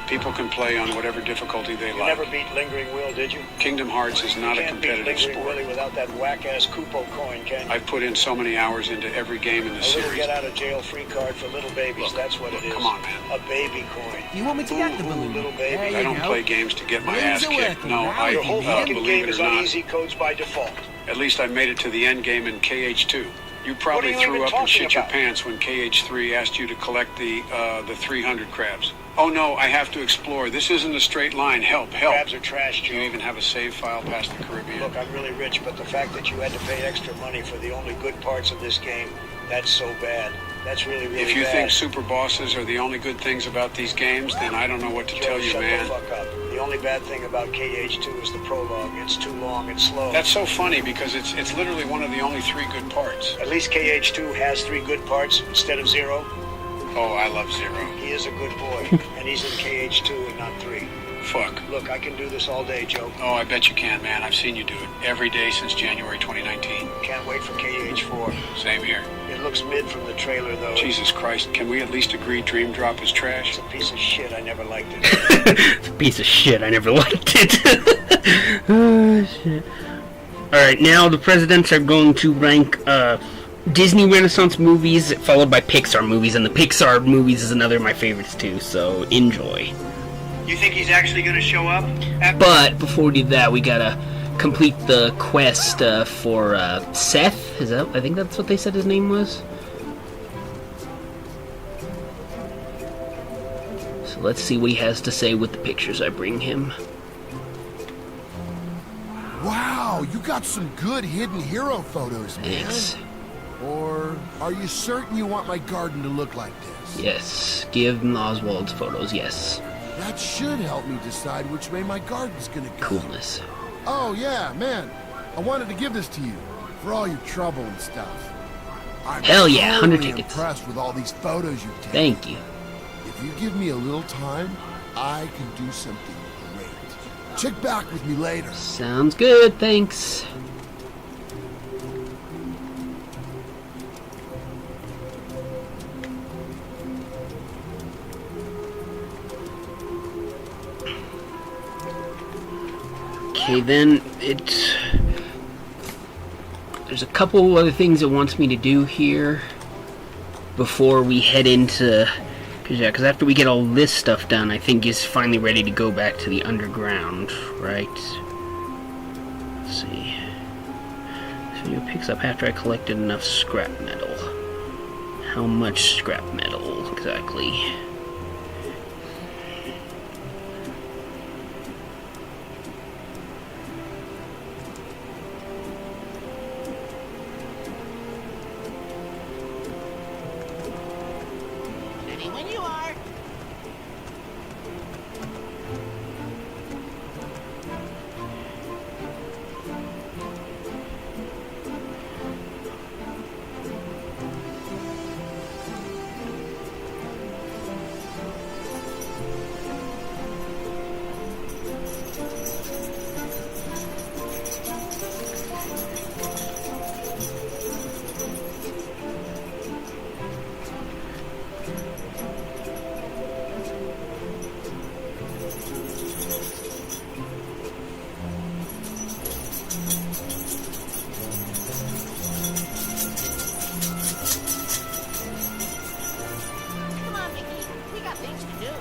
People can play on whatever difficulty they You like. never beat Lingering Will, did you? Kingdom Hearts is not You a can't beat competitive Lingering sport. Willie without that whack-ass Koopo coin, can you? I've put in so many hours into every game in the A little series. get-out-of-jail-free card for little babies. Look, That's what it is. come on, man. A baby coin. You want me to get the balloon? little baby. There you I don't go. play games to get my Balloons ass are kicked. working No, now. I Your whole fucking believe game it is or on not. easy codes by default. At least I made it to the end game in KH2. You probably What are you threw even up and shit talking your about? pants when KH3 asked you to collect the 300 crabs. Oh no, I have to explore. This isn't a straight line. Help. Crabs are trash, Do you Joe. even have a save file past the Caribbean? Look, I'm really rich, but the fact that you had to pay extra money for the only good parts of this game, That's so bad. That's really If you bad. think super bosses are the only good things about these games, then I don't know what to Joe, tell you, shut man. the fuck up. The only bad thing about KH2 is the prologue. It's too long and slow. That's so funny because it's literally one of the only 3 good parts. At least KH2 has 3 good parts instead of 0. Oh, I love Zero. He is a good boy, and he's in KH2 and not 3. Fuck. Look, I can do this all day, Joe. Oh, I bet you can, man. I've seen you do it every day since January 2019. Can't wait for KH4. Same here. It looks mid from the trailer, though. Jesus Christ, can we at least agree Dream Drop is trash? It's a piece of shit. I never liked it. It's a piece of shit. I never liked it. Oh, shit. Alright, now the presidents are going to rank Disney Renaissance movies, followed by Pixar movies, and the Pixar movies is another of my favorites too, so enjoy. You think he's actually going to show up? But before we do that, we gotta complete the quest for Seth. I think that's what they said his name was. So let's see what he has to say with the pictures I bring him. Wow, you got some good hidden hero photos, man. Thanks. Or are you certain you want my garden to look like this? Yes, give him Oswald's photos, yes. That should help me decide which way my garden's gonna go. Coolness. Oh yeah, man. I wanted to give this to you for all your trouble and stuff. I'm Hell yeah, 100 totally tickets. impressed with all these photos you've taken. Thank you. If you give me a little time, I can do something great. Check back with me later. Sounds good, thanks. Okay, then there's a couple other things it wants me to do here before we head into, because after we get all this stuff done, I think he's finally ready to go back to the underground, right? Let's see. This video picks up after I collected enough scrap metal. How much scrap metal exactly? Ready when you are. Come on, Mickey. We got things to do.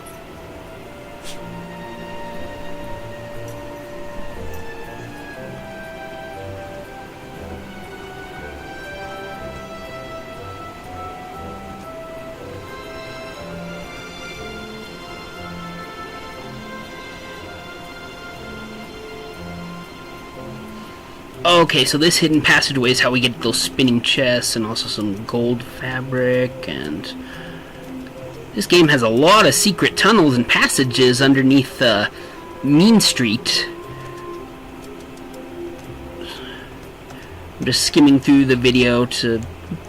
Okay, so this hidden passageway is how we get those spinning chests and also some gold fabric, and this game has a lot of secret tunnels and passages underneath Mean Street. I'm just skimming through the video to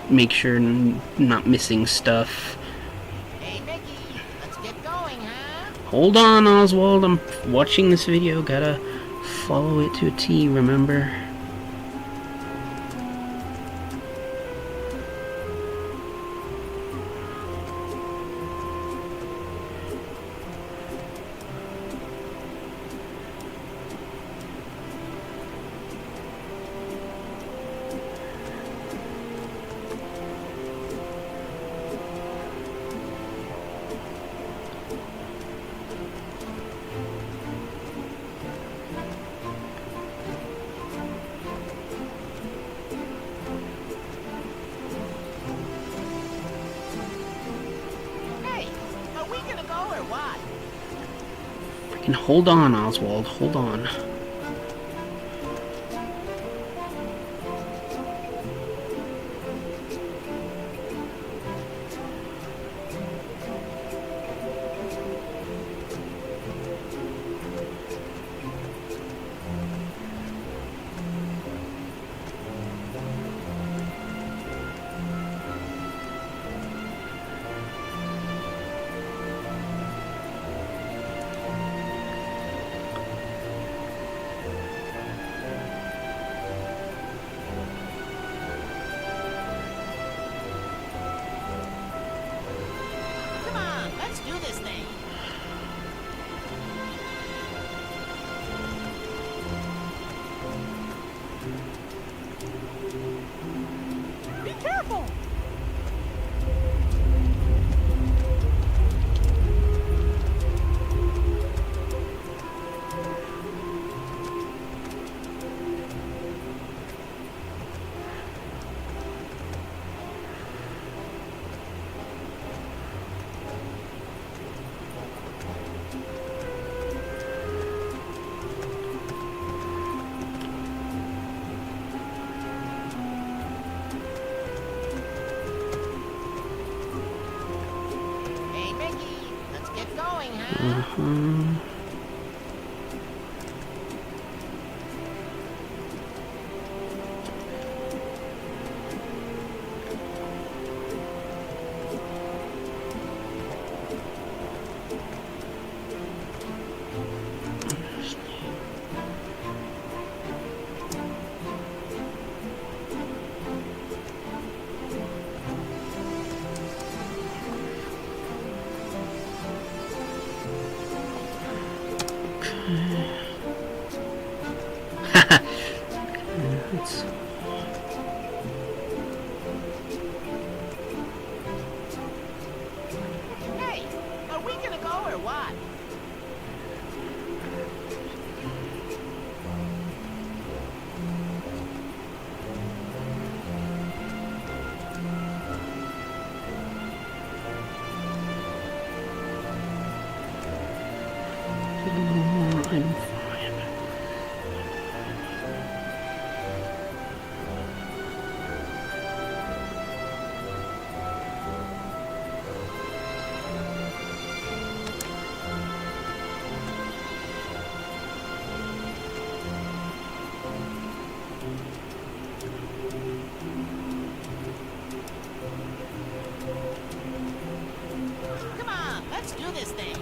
make sure I'm not missing stuff. Hey, Mickey, let's get going, huh? Hold on, Oswald, I'm watching this video, gotta follow it to a T, remember? Hey, are we gonna go or what? Freaking hold on, Oswald, hold on. Let's... Hey, are we gonna go or what? I'm fine. Come on, let's do this thing.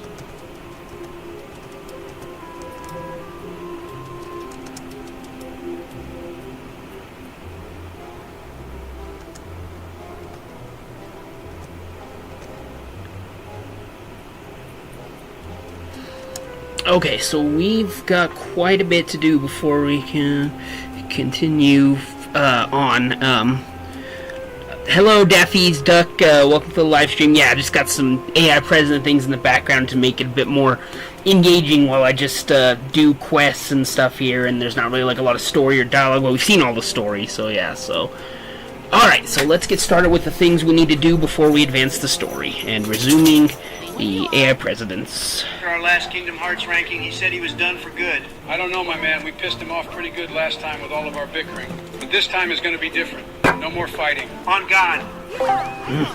Okay, so we've got quite a bit to do before we can continue on. Hello, Daffy's Duck. Welcome to the live stream. Yeah, I just got some AI president things in the background to make it a bit more engaging while I just do quests and stuff here, and there's not really like a lot of story or dialogue. Well, we've seen all the story, so yeah, so... Alright, so let's get started with the things we need to do before we advance the story, and resuming the AI presidents. After our last Kingdom Hearts ranking, he said he was done for good. I don't know, my man. We pissed him off pretty good last time with all of our bickering. But this time is going to be different. No more fighting. On God.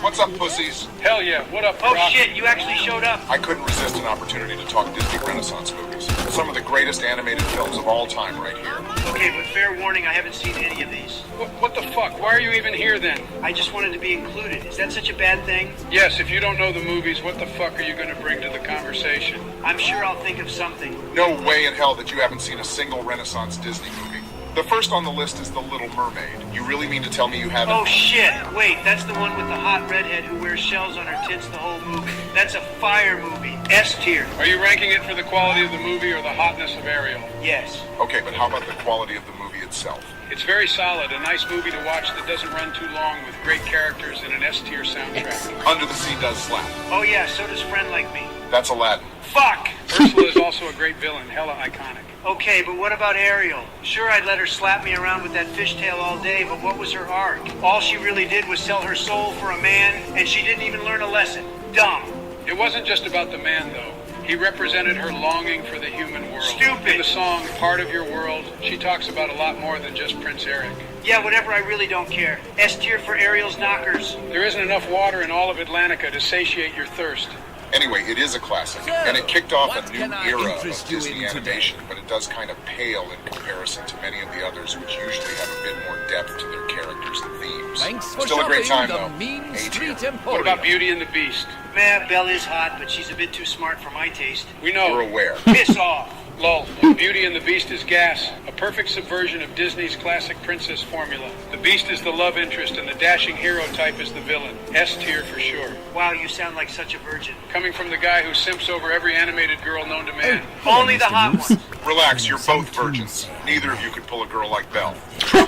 What's up, pussies? Hell yeah. What up, Oh Brock? shit, you actually showed up. I couldn't resist an opportunity to talk Disney Renaissance movies. Some of the greatest animated films of all time right here. Okay, but fair warning, I haven't seen any of these. What the fuck? Why are you even here then? I just wanted to be included. Is that such a bad thing? Yes, if you don't know the movies, what the fuck are you going to bring to the conversation? I'm sure I'll think of something. No way in hell that you haven't seen a single Renaissance Disney movie. The first on the list is The Little Mermaid. You really mean to tell me you haven't? Oh shit, wait, that's the one with the hot redhead who wears shells on her tits the whole movie. That's a fire movie. S tier. Are you ranking it for the quality of the movie or the hotness of Ariel? Yes. Okay, but how about the quality of the movie itself? It's very solid, a nice movie to watch that doesn't run too long with great characters and an S-tier soundtrack. Under the Sea does slap. Oh yeah, so does Friend Like Me. That's Aladdin. Fuck! Ursula is also a great villain, hella iconic. Okay, but what about Ariel? Sure, I'd let her slap me around with that fishtail all day, but what was her arc? All she really did was sell her soul for a man, and she didn't even learn a lesson. Dumb. It wasn't just about the man, though. He represented her longing for the human world. Stupid. In the song, Part of Your World, she talks about a lot more than just Prince Eric. Yeah, whatever, I really don't care. S tier for Ariel's knockers. There isn't enough water in all of Atlantica to satiate your thirst. Anyway, it is a classic, So, and it kicked off what a new can I era of interest you Disney in today? animation, but it does kind of pale in comparison to many of the others, which usually have a bit more depth to their characters and themes. Thanks for Still a great time, shopping though. the Mean A Street tier. Emporium. What about Beauty and the Beast? Man, Belle is hot, but she's a bit too smart for my taste. We know. We're aware. Piss off. Lol. Beauty and the Beast is gas. A perfect subversion of Disney's classic princess formula. The Beast is the love interest and the dashing hero type is the villain. S tier for sure. Wow, you sound like such a virgin. Coming from the guy who simps over every animated girl known to man. Only the hot ones. Relax, you're both virgins. Neither of you could pull a girl like Belle.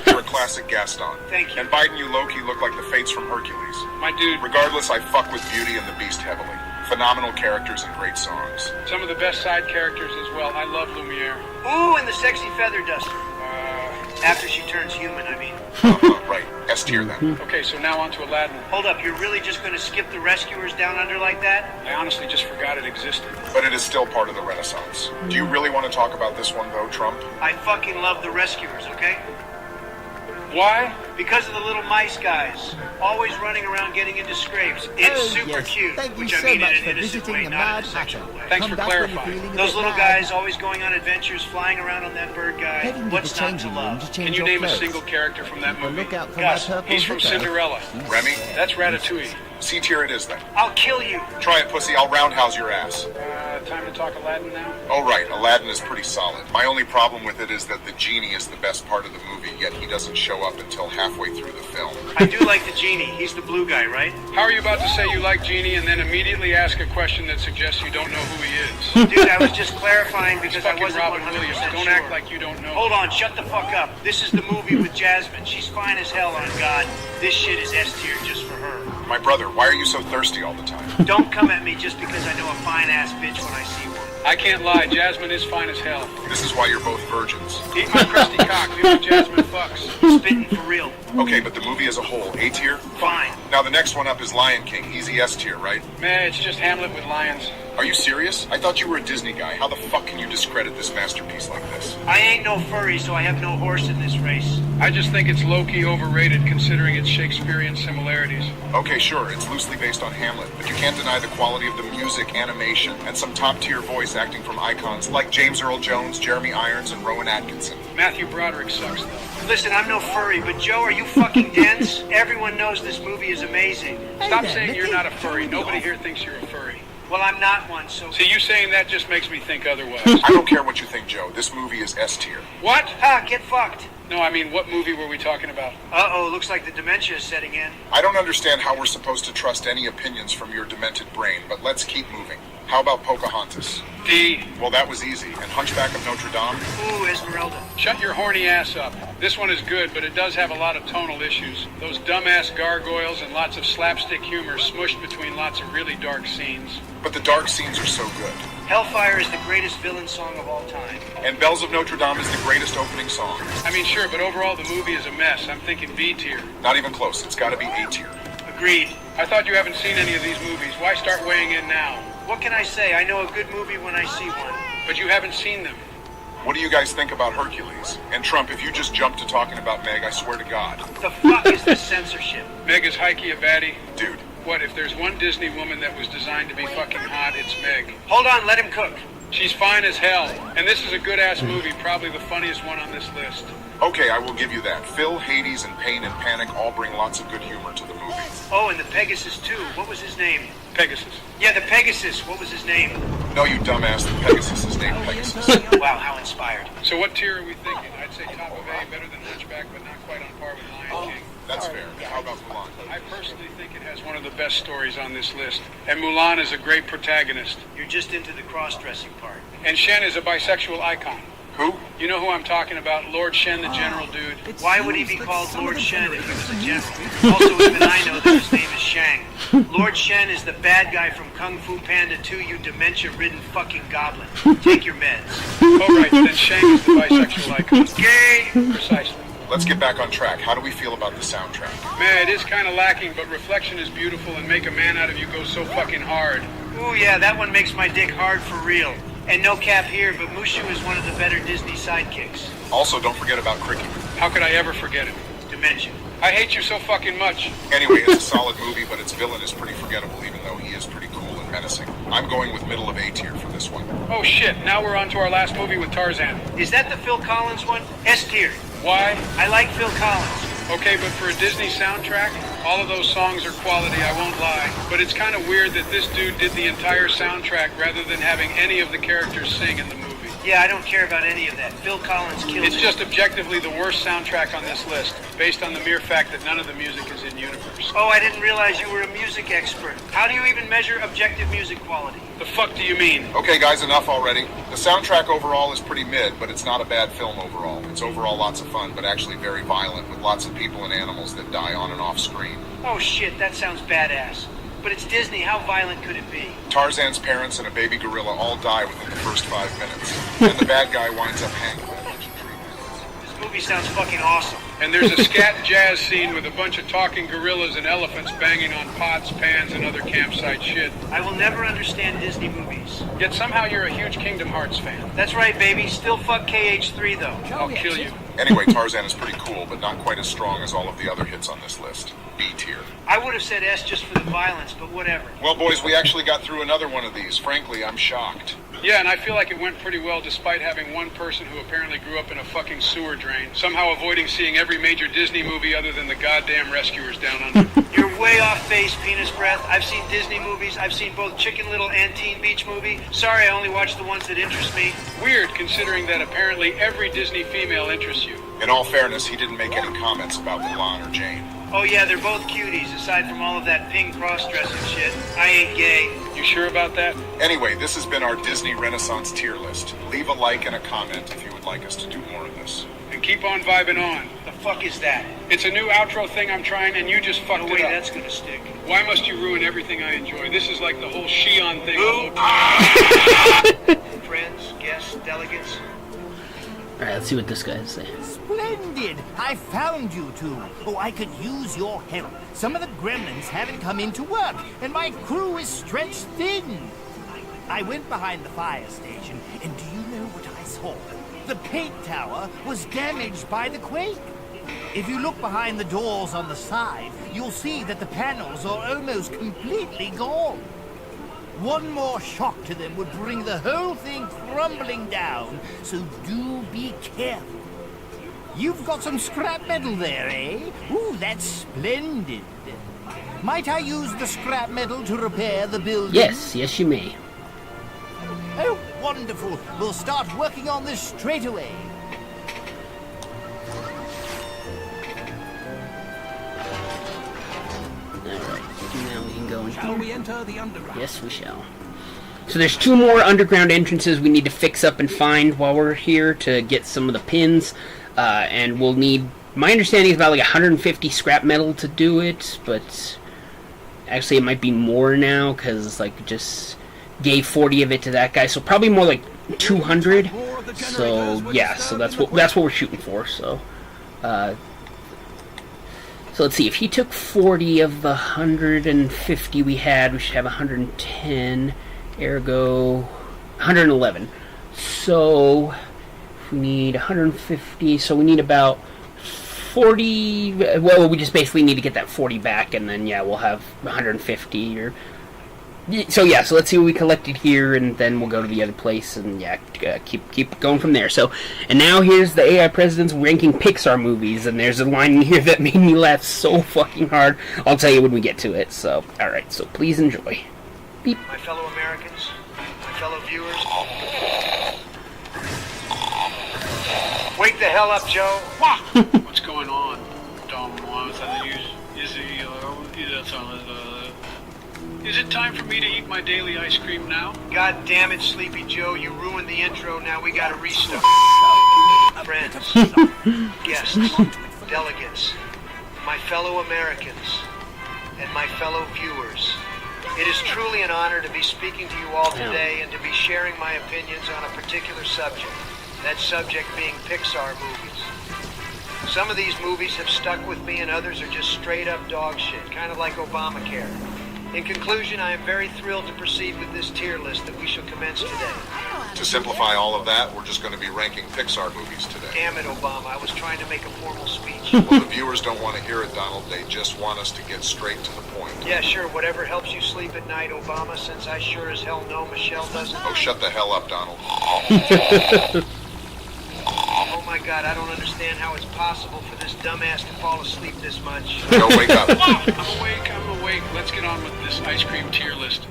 You're a classic Gaston. Thank you. And Biden, you low-key look like the Fates from Hercules. My dude, Regardless, I fuck with Beauty and the Beast heavily. Phenomenal characters and great songs. some of the best side characters as well. I love Lumiere. Ooh, and the sexy feather duster. After she turns human, I mean. Right, S tier then. Okay, so now on to Aladdin. Hold up, you're really just gonna skip the rescuers down under like that? I honestly just forgot it existed. But it is still part of the Renaissance. Do you really want to talk about this one, though, Trump? I fucking love the rescuers, okay? Why? Because of the little mice guys. Always running around getting into scrapes. It's Oh, super yes. cute. Thank you which I so mean much in for an innocent visiting way, the not in Mad a sexual Hatter. way. Thanks for clarifying. Those little guys always going on adventures, flying around on that bird guy. What's not to love? Can you name a single character from that movie? Gus, He's from Cinderella. Remy? That's Ratatouille. C tier it is then. I'll kill you. Try it, pussy. I'll roundhouse your ass. Time to talk Aladdin now? Oh, right. Aladdin is pretty solid. My only problem with it is that the genie is the best part of the movie, yet he doesn't show up until halfway through the film. I do like the genie. He's the blue guy, right? How are you about to say you like Genie and then immediately ask a question that suggests you don't know who he is? Dude, I was just clarifying because I Fucking wasn't Robin 100% Williams. sure. Don't act like you don't know. Hold on, shut the fuck up. This is the movie with Jasmine. She's fine as hell on God. This shit is S tier just for her. My brother, why are you so thirsty all the time? Don't come at me just because I know a fine ass bitch when I see one. I can't lie, Jasmine is fine as hell. This is why you're both virgins. Eat my crusty cock, you know Jasmine fucks. Spitting for real. Okay, but the movie as a whole, A tier? Fine. Now the next one up is Lion King, easy S tier, right? Man, it's just Hamlet with lions. Are you serious? I thought you were a Disney guy. How the fuck can you discredit this masterpiece like this? I ain't no furry, so I have no horse in this race. I just think it's low-key overrated considering its Shakespearean similarities. Okay, sure, it's loosely based on Hamlet, but you can't deny the quality of the music, animation, and some top-tier voice acting from icons like James Earl Jones, Jeremy Irons, and Rowan Atkinson. Matthew Broderick sucks, though. Listen, I'm no furry, but Joe, are you fucking dense? Everyone knows this movie is amazing. Stop saying you're not a furry. Nobody here thinks you're a furry. Well, I'm not one, so... See, you saying that just makes me think otherwise. I don't care what you think, Joe. This movie is S tier. What? Ha, get fucked. No, I mean, what movie were we talking about? Uh-oh, looks like the dementia is setting in. I don't understand how we're supposed to trust any opinions from your demented brain, but let's keep moving. How about Pocahontas? D. Well, that was easy. And Hunchback of Notre Dame? Ooh, Esmeralda. Shut your horny ass up. This one is good, but it does have a lot of tonal issues. Those dumbass gargoyles and lots of slapstick humor smushed between lots of really dark scenes. But the dark scenes are so good. Hellfire is the greatest villain song of all time. And Bells of Notre Dame is the greatest opening song. I mean, sure, but overall the movie is a mess. I'm thinking B tier. Not even close. It's gotta be A tier. Agreed. I thought you haven't seen any of these movies. Why start weighing in now? What can I say? I know a good movie when I see one. But you haven't seen them. What do you guys think about Hercules? And Trump, if you just jump to talking about Meg, I swear to God. The fuck is this censorship? Meg is Heike a baddie? Dude. What, if there's one Disney woman that was designed to be fucking hot, it's Meg. Hold on, let him cook. She's fine as hell. And this is a good-ass movie, probably the funniest one on this list. Okay, I will give you that. Phil, Hades, and Pain and Panic all bring lots of good humor to the movie. Oh, and the Pegasus, too. What was his name? Pegasus. Yeah, the Pegasus. What was his name? No, you dumbass. The Pegasus is named Pegasus. Wow, how inspired. So what tier are we thinking? I'd say top of A, better than Hunchback, but not quite on par with Lion King. That's fair. How about Mulan? I personally think it has one of the best stories on this list. And Mulan is a great protagonist. You're just into the cross-dressing part. And Shen is a bisexual icon. Who? You know who I'm talking about, Lord Shen, the general dude. Why would he be called Lord Shen if he was a general? Also, even I know that his name is Shang. Lord Shen is the bad guy from Kung Fu Panda 2, you dementia-ridden fucking goblin. Take your meds. Oh, right, then Shang is the bisexual icon. Gay! Precisely. Let's get back on track. How do we feel about the soundtrack? Man, it is kind of lacking, but Reflection is beautiful and Make a Man Out of You goes so fucking hard. Ooh, yeah, that one makes my dick hard for real. And no cap here, but Mushu is one of the better Disney sidekicks. Also, don't forget about Cricket. How could I ever forget it? Dementia. I hate you so fucking much. Anyway, it's a solid movie, but its villain is pretty forgettable, even though he is pretty cool and menacing. I'm going with middle of A tier for this one. Oh shit, now we're on to our last movie with Tarzan. Is that the Phil Collins one? S tier. Why? I like Phil Collins. Okay, but for a Disney soundtrack, all of those songs are quality, I won't lie. But it's kind of weird that this dude did the entire soundtrack rather than having any of the characters sing in the movie. Yeah, I don't care about any of that. Phil Collins killed It's it. just objectively the worst soundtrack on this list, based on the mere fact that none of the music is in universe. Oh, I didn't realize you were a music expert. How do you even measure objective music quality? The fuck do you mean? Okay, guys, enough already. The soundtrack overall is pretty mid, but it's not a bad film overall. It's overall lots of fun, but actually very violent, with lots of people and animals that die on and off screen. Oh shit, that sounds badass. But it's Disney, how violent could it be? Tarzan's parents and a baby gorilla all die within the first 5 minutes, and the bad guy winds up hanged by a bunch of tree. Does Movie sounds fucking awesome. And there's a scat jazz scene with a bunch of talking gorillas and elephants banging on pots, pans, and other campsite shit. I will never understand Disney movies. Yet somehow you're a huge Kingdom Hearts fan. That's right, baby. Still fuck KH3, though. I'll kill you. Anyway, Tarzan is pretty cool, but not quite as strong as all of the other hits on this list. B tier. I would have said S just for the violence, but whatever. Well, boys, we actually got through another one of these. Frankly, I'm shocked. Yeah, and I feel like it went pretty well despite having one person who apparently grew up in a fucking sewer drain, somehow avoiding seeing every major Disney movie other than the goddamn Rescuers Down Under. You're way off base, penis breath. I've seen Disney movies. I've seen both Chicken Little and Teen Beach Movie. Sorry, I only watch the ones that interest me. Weird, considering that apparently every Disney female interests you. In all fairness, he didn't make any comments about Mulan or Jane. Oh yeah, they're both cuties, aside from all of that pink cross-dressing shit. I ain't gay. You sure about that? Anyway, this has been our Disney Renaissance tier list. Leave a like and a comment if you would like us to do more of this. And keep on vibing on. The fuck is that? It's a new outro thing I'm trying, and you just fucked No it way up. that's gonna stick. Why must you ruin everything I enjoy? This is like the whole Shion thing. Friends, guests, delegates. Alright, let's see what this guy has to say. Splendid! I found you two. Oh, I could use your help. Some of the gremlins haven't come into work, and my crew is stretched thin. I went behind the fire station, and do you know what I saw? The paint tower was damaged by the quake. If you look behind the doors on the side, you'll see that the panels are almost completely gone. One more shock to them would bring the whole thing crumbling down, so do be careful. You've got some scrap metal there, eh? Ooh, that's splendid. Might I use the scrap metal to repair the building? Yes, yes you may. Oh, wonderful. We'll start working on this straight away. Alright, now we can go in Shall here. we enter the underground? Yes, we shall. So there's 2 more underground entrances we need to fix up and find while we're here to get some of the pins. And we'll need, my understanding is about like 150 scrap metal to do it, but actually it might be more now because like just gave 40 of it to that guy, so probably more like 200. So yeah, so that's what we're shooting for. So so let's see, if he took 40 of the 150 we had, we should have 110, ergo 111. So if we need 150, so we need about 40, well, we just basically need to get that 40 back, and then yeah, we'll have 150, or so yeah, so let's see what we collected here, and then we'll go to the other place, and yeah, keep going from there. So, and now here's the AI presidents ranking Pixar movies, and there's a line in here that made me laugh so fucking hard. I'll tell you when we get to it. So, alright, so please enjoy. Beep. My fellow Americans, my fellow viewers. Wake the hell up, Joe. What's going on? Is it time for me to eat my daily ice cream now? God damn it, Sleepy Joe, you ruined the intro, now we gotta restart. Friends, guests, delegates, my fellow Americans, and my fellow viewers. It is truly an honor to be speaking to you all today and to be sharing my opinions on a particular subject. That subject being Pixar movies. Some of these movies have stuck with me and others are just straight up dog shit, kind of like Obamacare. In conclusion, I am very thrilled to proceed with this tier list that we shall commence today. To simplify all of that, we're just going to be ranking Pixar movies today. Damn it, Obama, I was trying to make a formal speech. Well, the viewers don't want to hear it, Donald. They just want us to get straight to the point. Yeah, sure, whatever helps you sleep at night, Obama, since I sure as hell know Michelle doesn't. Oh, shut the hell up, Donald. Oh my God, I don't understand how it's possible for this dumbass to fall asleep this much. Joe, wake up. I'm awake. Let's get on with this ice cream tier list.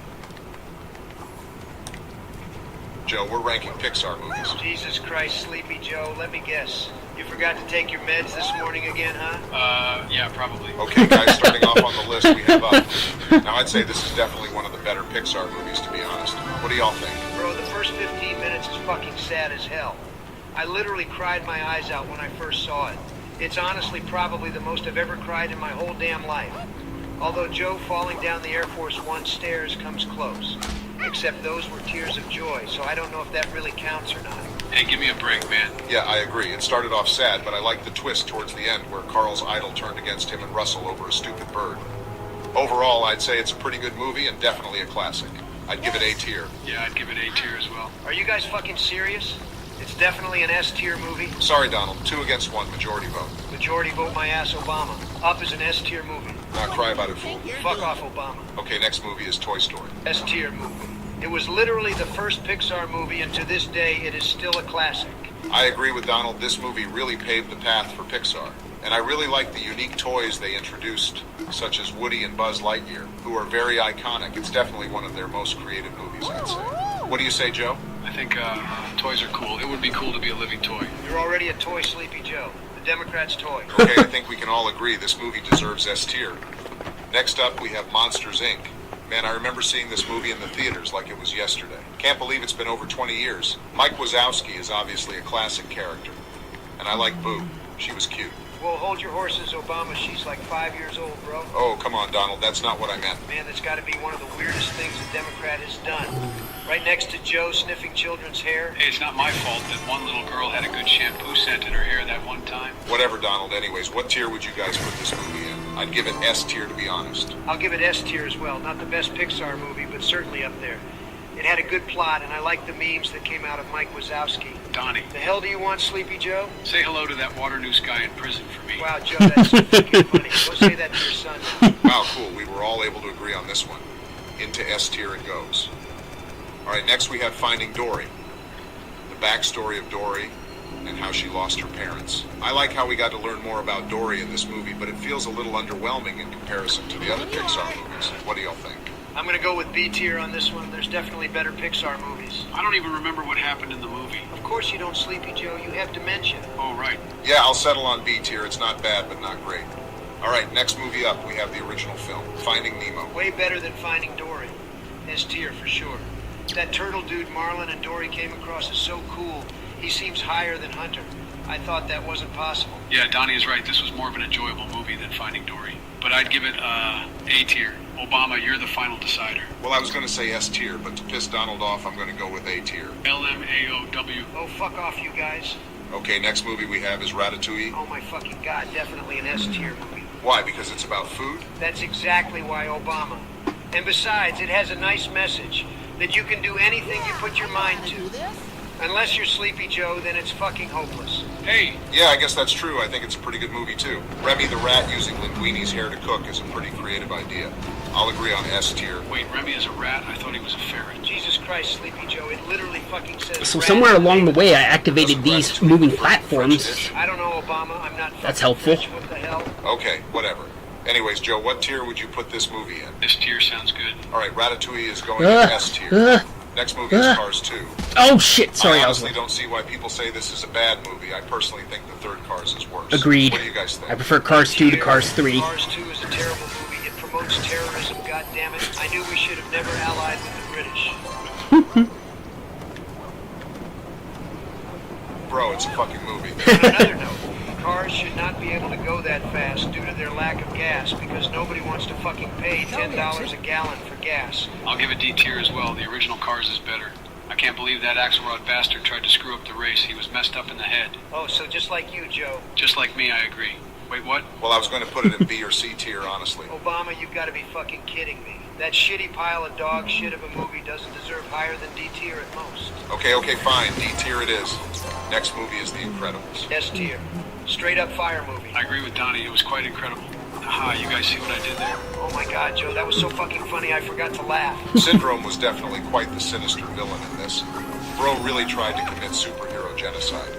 Joe, we're ranking Pixar movies. Jesus Christ, Sleepy Joe, let me guess. You forgot to take your meds this morning again, huh? Yeah, probably. Okay, guys, starting off on the list we have Up. Now, I'd say this is definitely one of the better Pixar movies, to be honest. What do y'all think? Bro, the first 15 minutes is fucking sad as hell. I literally cried my eyes out when I first saw it. It's honestly probably the most I've ever cried in my whole damn life. Although Joe falling down the Air Force One stairs comes close. Except those were tears of joy, so I don't know if that really counts or not. Hey, give me a break, man. Yeah, I agree. It started off sad, but I liked the twist towards the end where Carl's idol turned against him and Russell over a stupid bird. Overall, I'd say it's a pretty good movie and definitely a classic. I'd give it A tier. Yeah, I'd give it A tier as well. Are you guys fucking serious? It's definitely an S tier movie. Sorry, Donald. 2 against 1, majority vote. Majority vote my ass Obama. Up is an S tier movie. Not cry about it, fool. Fuck off Obama. Okay, next movie is Toy Story. S tier movie. It was literally the first Pixar movie, and to this day, it is still a classic. I agree with Donald. This movie really paved the path for Pixar. And I really like the unique toys they introduced, such as Woody and Buzz Lightyear, who are very iconic. It's definitely one of their most creative movies, I'd say. What do you say, Joe? I think toys are cool. It would be cool to be a living toy. You're already a toy, Sleepy Joe. The Democrats' toy. Okay, I think we can all agree this movie deserves S tier. Next up, we have Monsters, Inc. Man, I remember seeing this movie in the theaters like it was yesterday. Can't believe it's been over 20 years. Mike Wazowski is obviously a classic character. And I like Boo. She was cute. Well, hold your horses, Obama. She's like 5 years old, bro. Oh, come on, Donald. That's not what I meant. Man, that's got to be one of the weirdest things a Democrat has done. Right next to Joe sniffing children's hair. Hey, it's not my fault that one little girl had a good shampoo scent in her hair that one time. Whatever, Donald. Anyways, what tier would you guys put this movie in? I'd give it S tier, to be honest. I'll give it S tier as well. Not the best Pixar movie, but certainly up there. It had a good plot, and I liked the memes that came out of Mike Wazowski. Donnie. The hell do you want, Sleepy Joe? Say hello to that water noose guy in prison for me. Wow, Joe, that's so fucking funny. Go say that to your son. Wow, cool. We were all able to agree on this one. Into S tier it goes. All right, next we have Finding Dory. The backstory of Dory and how she lost her parents. I like how we got to learn more about Dory in this movie, but it feels a little underwhelming in comparison to the other Pixar movies. What do y'all think? I'm going to go with B tier on this one. There's definitely better Pixar movies. I don't even remember what happened in the movie. Of course you don't, Sleepy Joe. You have dementia. Oh, right. Yeah, I'll settle on B tier. It's not bad, but not great. All right, next movie up, we have the original film, Finding Nemo. Way better than Finding Dory. S tier for sure. That turtle dude Marlin and Dory came across is so cool. He seems higher than Hunter. I thought that wasn't possible. Yeah, Donnie is right. This was more of an enjoyable movie than Finding Dory. But I'd give it A tier. Obama, you're the final decider. Well, I was going to say S tier, but to piss Donald off, I'm going to go with A tier. LMAOW. Oh, fuck off, you guys. Okay, next movie we have is Ratatouille. Oh, my fucking God, definitely an S tier movie. Why? Because it's about food? That's exactly why Obama. And besides, it has a nice message that you can do anything you put your mind to. Unless you're Sleepy Joe, then it's fucking hopeless. Hey! Yeah, I guess that's true. I think it's a pretty good movie, too. Remy the Rat using Linguini's hair to cook is a pretty creative idea. I'll agree on S tier. Wait, Remy is a rat? I thought he was a ferret. Jesus Christ, Sleepy Joe, it literally fucking says So rat. somewhere along the way, I activated these moving platforms. I don't know, Obama. I'm not That's fucking helpful. French. What the hell? Okay, whatever. Anyways, Joe, what tier would you put this movie in? This tier sounds good. All right, Ratatouille is going in S tier. Next movie is Cars 2. Oh shit! Sorry, I I was honestly don't see why people say this is a bad movie. I personally think the third Cars is worse. agreed. What do you guys think? I prefer Cars 2 to Cars 3. Cars 2 is a terrible movie. It promotes terrorism, goddammit. I knew we should have never allied with the British. Bro, it's a fucking movie. On another note, cars should not be able to go that fast due to their lack of gas because nobody wants to fucking pay $10 a gallon for gas. I'll give it D tier as well. The original Cars is better. I can't believe that Axelrod bastard tried to screw up the race. He was messed up in the head. Oh, so just like you, Joe. Just like me, I agree. Wait, what? Well, I was going to put it in B or C tier, honestly. Obama, you've got to be fucking kidding me. That shitty pile of dog shit of a movie doesn't deserve higher than D tier at most. Okay, fine. D tier it is. Next movie is The Incredibles. S tier. Straight up fire movie. I agree with Donnie. It was quite incredible. Aha, you guys see what I did there? Oh my God, Joe, that was so fucking funny I forgot to laugh. Syndrome was definitely quite the sinister villain in this. Bro really tried to commit superhero genocide.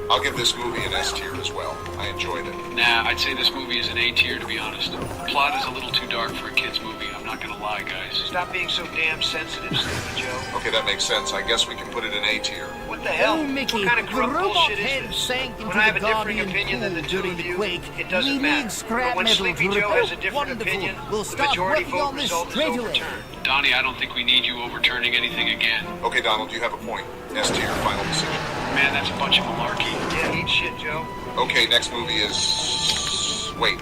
I'll give this movie an S tier as well. I enjoyed it. Nah, I'd say this movie is an A tier, to be honest. The plot is a little too dark for a kid's movie. I'm not gonna lie, guys. Stop being so damn sensitive, Sleepy Joe. Okay, that makes sense. I guess we can put it in A tier. What the hell? Oh, Mickey, what kind of the corrupt robot bullshit head is this? sank into When I have a the differing Guardian opinion than the pool two during of the you, quake. it doesn't We matter. need scrap But when metal Sleepy to Joe repair. has a different Wonderful. opinion, We'll the start majority working vote on this result is straight away. overturned. Donnie, I don't think we need you overturning anything again. Okay, Donald, you have a point. S tier, final decision. Man, that's a bunch of malarkey. Yeah, eat shit, Joe. Okay, next movie is... Wait.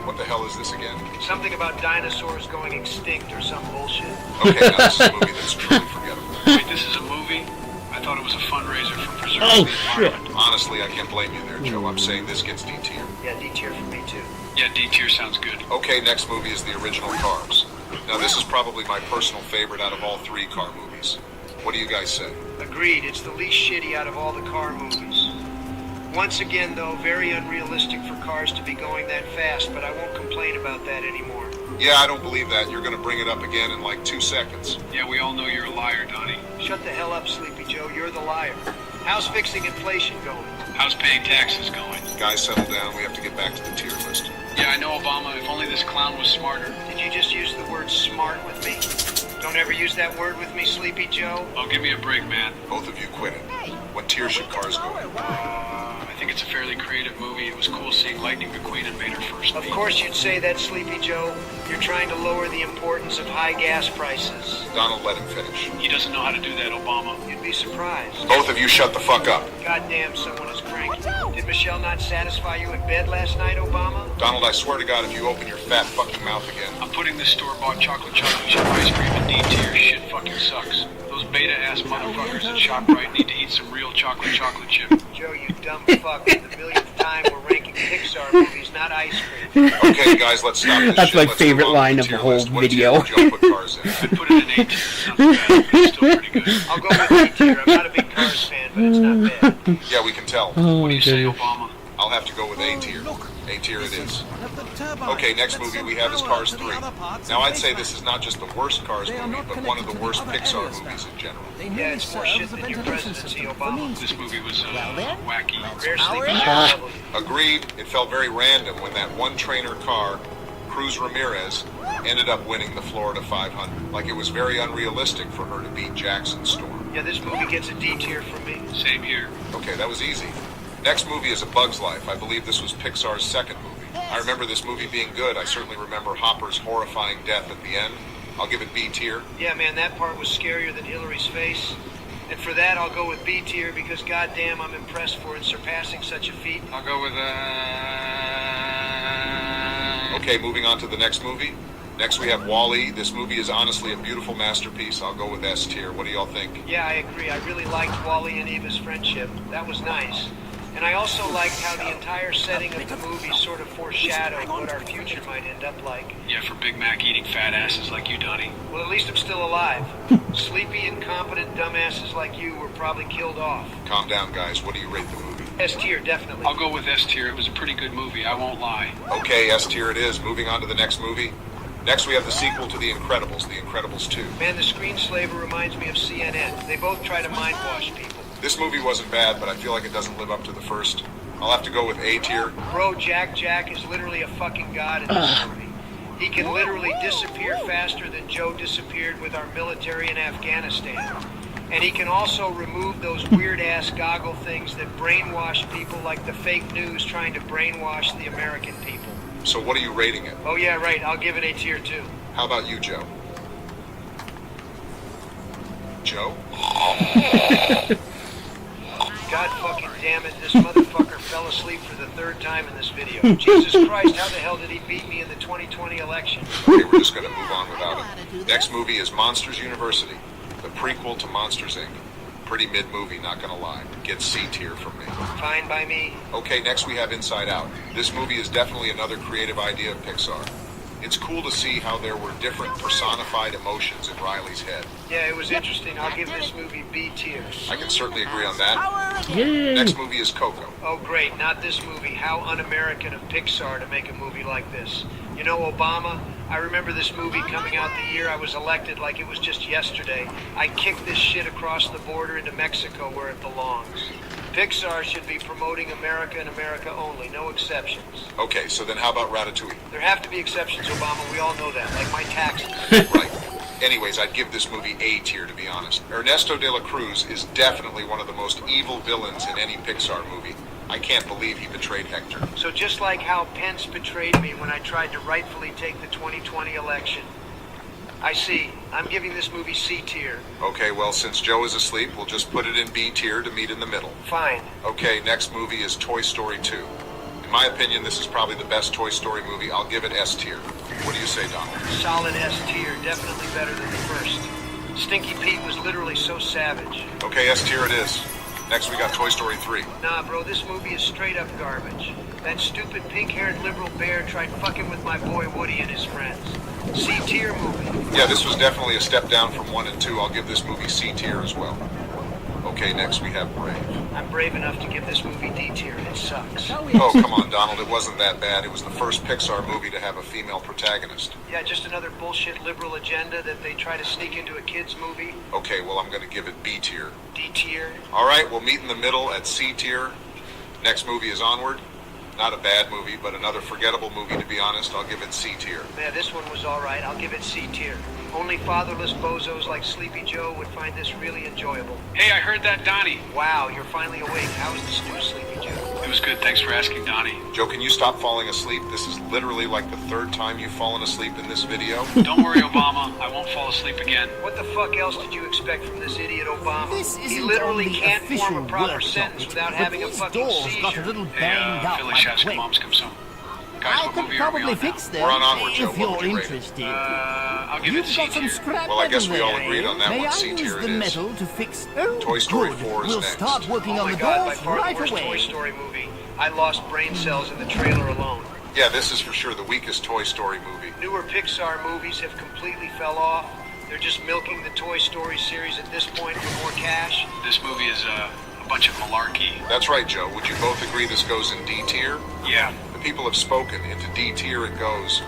What the hell is this again? Something about dinosaurs going extinct or some bullshit. Okay, now this is a movie that's truly forgettable. Wait, this is a movie? I thought it was a fundraiser for preserving Oh, the shit. environment. Honestly, I can't blame you there, Joe. I'm saying this gets D tier. Yeah, D tier for me too. Yeah, D tier sounds good. Okay, next movie is the original Cars. Now, this is probably my personal favorite out of all 3 car movies. What do you guys say? Agreed, it's the least shitty out of all the car movies. Once again, though, very unrealistic for cars to be going that fast, but I won't complain about that anymore. Yeah, I don't believe that. You're gonna bring it up again in like 2 seconds. Yeah, we all know you're a liar, Donnie. Shut the hell up, Sleepy Joe, you're the liar. How's fixing inflation going? How's paying taxes going? Guys, settle down. We have to get back to the tier list. Yeah, I know, Obama. If only this clown was smarter. Did you just use the word smart with me? Don't ever use that word with me, Sleepy Joe. Oh, give me a break, man. Both of you quit it. What tier should Cars go in? I think it's a fairly creative movie. It was cool seeing Lightning McQueen had made her first Of beat. course you'd say that, Sleepy Joe. You're trying to lower the importance of high gas prices. Donald, let him finish. He doesn't know how to do that, Obama. You'd be surprised. Both of you shut the fuck up. Goddamn, someone is cranky. Did Michelle not satisfy you in bed last night, Obama? Donald, I swear to God, if you open your fat fucking mouth again. I'm putting this store-bought chocolate chip ice cream in D tier. Shit fucking sucks. Those beta-ass motherfuckers at ShopRite need to eat some real chocolate chip. Joe, you dumb fuck. For the millionth time, we're ranking Pixar movies, not ice cream. Okay, guys, let's stop this That's shit. my Let's favorite move on line to of the tier whole list. What video. tier would Joe put Cars in? I'd put it in A tier. Sounds bad, but it's still pretty good. I'll go with D tier. I'm not a big Cars fan, but it's not bad. Yeah, we can tell. What do you say, Obama? I'll have to go with A tier. A tier it is. Okay, next movie we have is Cars 3. Now, I'd say this is not just the worst Cars movie, but one of the worst Pixar movies in general. Yeah, it's more shit than your presidency, Obama. This movie was wacky. Rare Sleepy Joe. Agreed, it felt very random when that one trainer car, Cruz Ramirez, ended up winning the Florida 500. Like, it was very unrealistic for her to beat Jackson Storm. Yeah, this movie gets a D tier from me. Same here. Okay, that was easy. Next movie is A Bug's Life. I believe this was Pixar's second movie. I remember this movie being good. I certainly remember Hopper's horrifying death at the end. I'll give it B tier. Yeah, man, that part was scarier than Hillary's face. And for that, I'll go with B tier because goddamn, I'm impressed for it surpassing such a feat. I'll go with Okay, moving on to the next movie. Next we have Wall-E. This movie is honestly a beautiful masterpiece. I'll go with S tier. What do y'all think? Yeah, I agree. I really liked Wall-E and Eva's friendship. That was nice. And I also liked how the entire setting of the movie sort of foreshadowed what our future might end up like. Yeah, for Big Mac eating fat asses like you, Donnie. Well, at least I'm still alive. Sleepy, incompetent dumbasses like you were probably killed off. Calm down, guys. What do you rate the movie? S tier, definitely. I'll go with S tier. It was a pretty good movie, I won't lie. Okay, S tier it is. Moving on to the next movie. Next we have the sequel to The Incredibles, The Incredibles 2. Man, the screenslaver reminds me of CNN. They both try to mind-wash people. This movie wasn't bad, but I feel like it doesn't live up to the first. I'll have to go with A tier. Bro, Jack is literally a fucking god in this movie. He can literally disappear faster than Joe disappeared with our military in Afghanistan. And he can also remove those weird-ass goggle things that brainwash people like the fake news trying to brainwash the American people. So what are you rating it? Oh yeah, right, I'll give it A tier too. How about you, Joe? Joe? God fucking damn it, this motherfucker fell asleep for the third time in this video. Jesus Christ, how the hell did he beat me in the 2020 election? Okay, we're just gonna move on without him. Next movie is Monsters University, the prequel to Monsters, Inc. Pretty mid-movie, not gonna lie. Gets C tier from me. Fine by me. Okay, next we have Inside Out. This movie is definitely another creative idea of Pixar. It's cool to see how there were different personified emotions in Riley's head. Yeah, it was interesting. I'll give this movie B tier. I can certainly agree on that. Yay! Next movie is Coco. Oh great, not this movie. How un-American of Pixar to make a movie like this. You know, Obama, I remember this movie coming out the year I was elected like it was just yesterday. I kicked this shit across the border into Mexico where it belongs. Pixar should be promoting America and America only, no exceptions. Okay, so then how about Ratatouille? There have to be exceptions, Obama, we all know that, like my taxes. Right. Anyways, I'd give this movie A tier, to be honest. Ernesto de la Cruz is definitely one of the most evil villains in any Pixar movie. I can't believe he betrayed Hector. So just like how Pence betrayed me when I tried to rightfully take the 2020 election, I see. I'm giving this movie C tier. Okay, well, since Joe is asleep, we'll just put it in B tier to meet in the middle. Fine. Okay, next movie is Toy Story 2. In my opinion, this is probably the best Toy Story movie. I'll give it S tier. What do you say, Donald? Solid S tier, definitely better than the first. Stinky Pete was literally so savage. Okay, S tier it is. Next, we got Toy Story 3. Nah, bro, this movie is straight up garbage. That stupid pink-haired liberal bear tried fucking with my boy Woody and his friends. C tier movie. Yeah, this was definitely a step down from 1 and 2. I'll give this movie C tier as well. Okay, next we have Brave. I'm brave enough to give this movie D tier, and it sucks. Oh, come on, Donald. It wasn't that bad. It was the first Pixar movie to have a female protagonist. Yeah, just another bullshit liberal agenda that they try to sneak into a kid's movie. Okay, well, I'm going to give it B tier. D tier. All right, we'll meet in the middle at C tier. Next movie is Onward. Not a bad movie, but another forgettable movie, to be honest. I'll give it C tier. Yeah, this one was alright. I'll give it C tier. Only fatherless bozos like Sleepy Joe would find this really enjoyable. Hey, I heard that, Donnie. Wow, you're finally awake. How was the stew, Sleepy Joe? It was good. Thanks for asking, Donnie. Joe, can you stop falling asleep? This is literally like the third time you've fallen asleep in this video. Don't worry, Obama. I won't fall asleep again. What the fuck else did you expect from this idiot Obama? This He isn't literally only can't form official a proper work sentence topic, without but having a these fucking doors got a seizure. little Hey, banged up Philly by the Shaska quake. Moms come soon. Guys, I what can movie are we probably on fix now? them We're on Onward, Joe. if What you're would you rate it? interested. I'll give it You've C got some tier. scrap Well, I guess metal we all there, agreed on that May one. I C use tier the it is. metal to fix... Oh, Toy Story good. 4 is We'll next. start working Oh on my the god, by doors far right the worst away. Toy Story movie. I lost brain cells in the trailer alone. Yeah, this is for sure the weakest Toy Story movie. Newer Pixar movies have completely fell off. They're just milking the Toy Story series at this point for more cash. This movie is a bunch of malarkey. That's right, Joe. Would you both agree this goes in D tier? Yeah. The people have spoken. Into D tier it goes.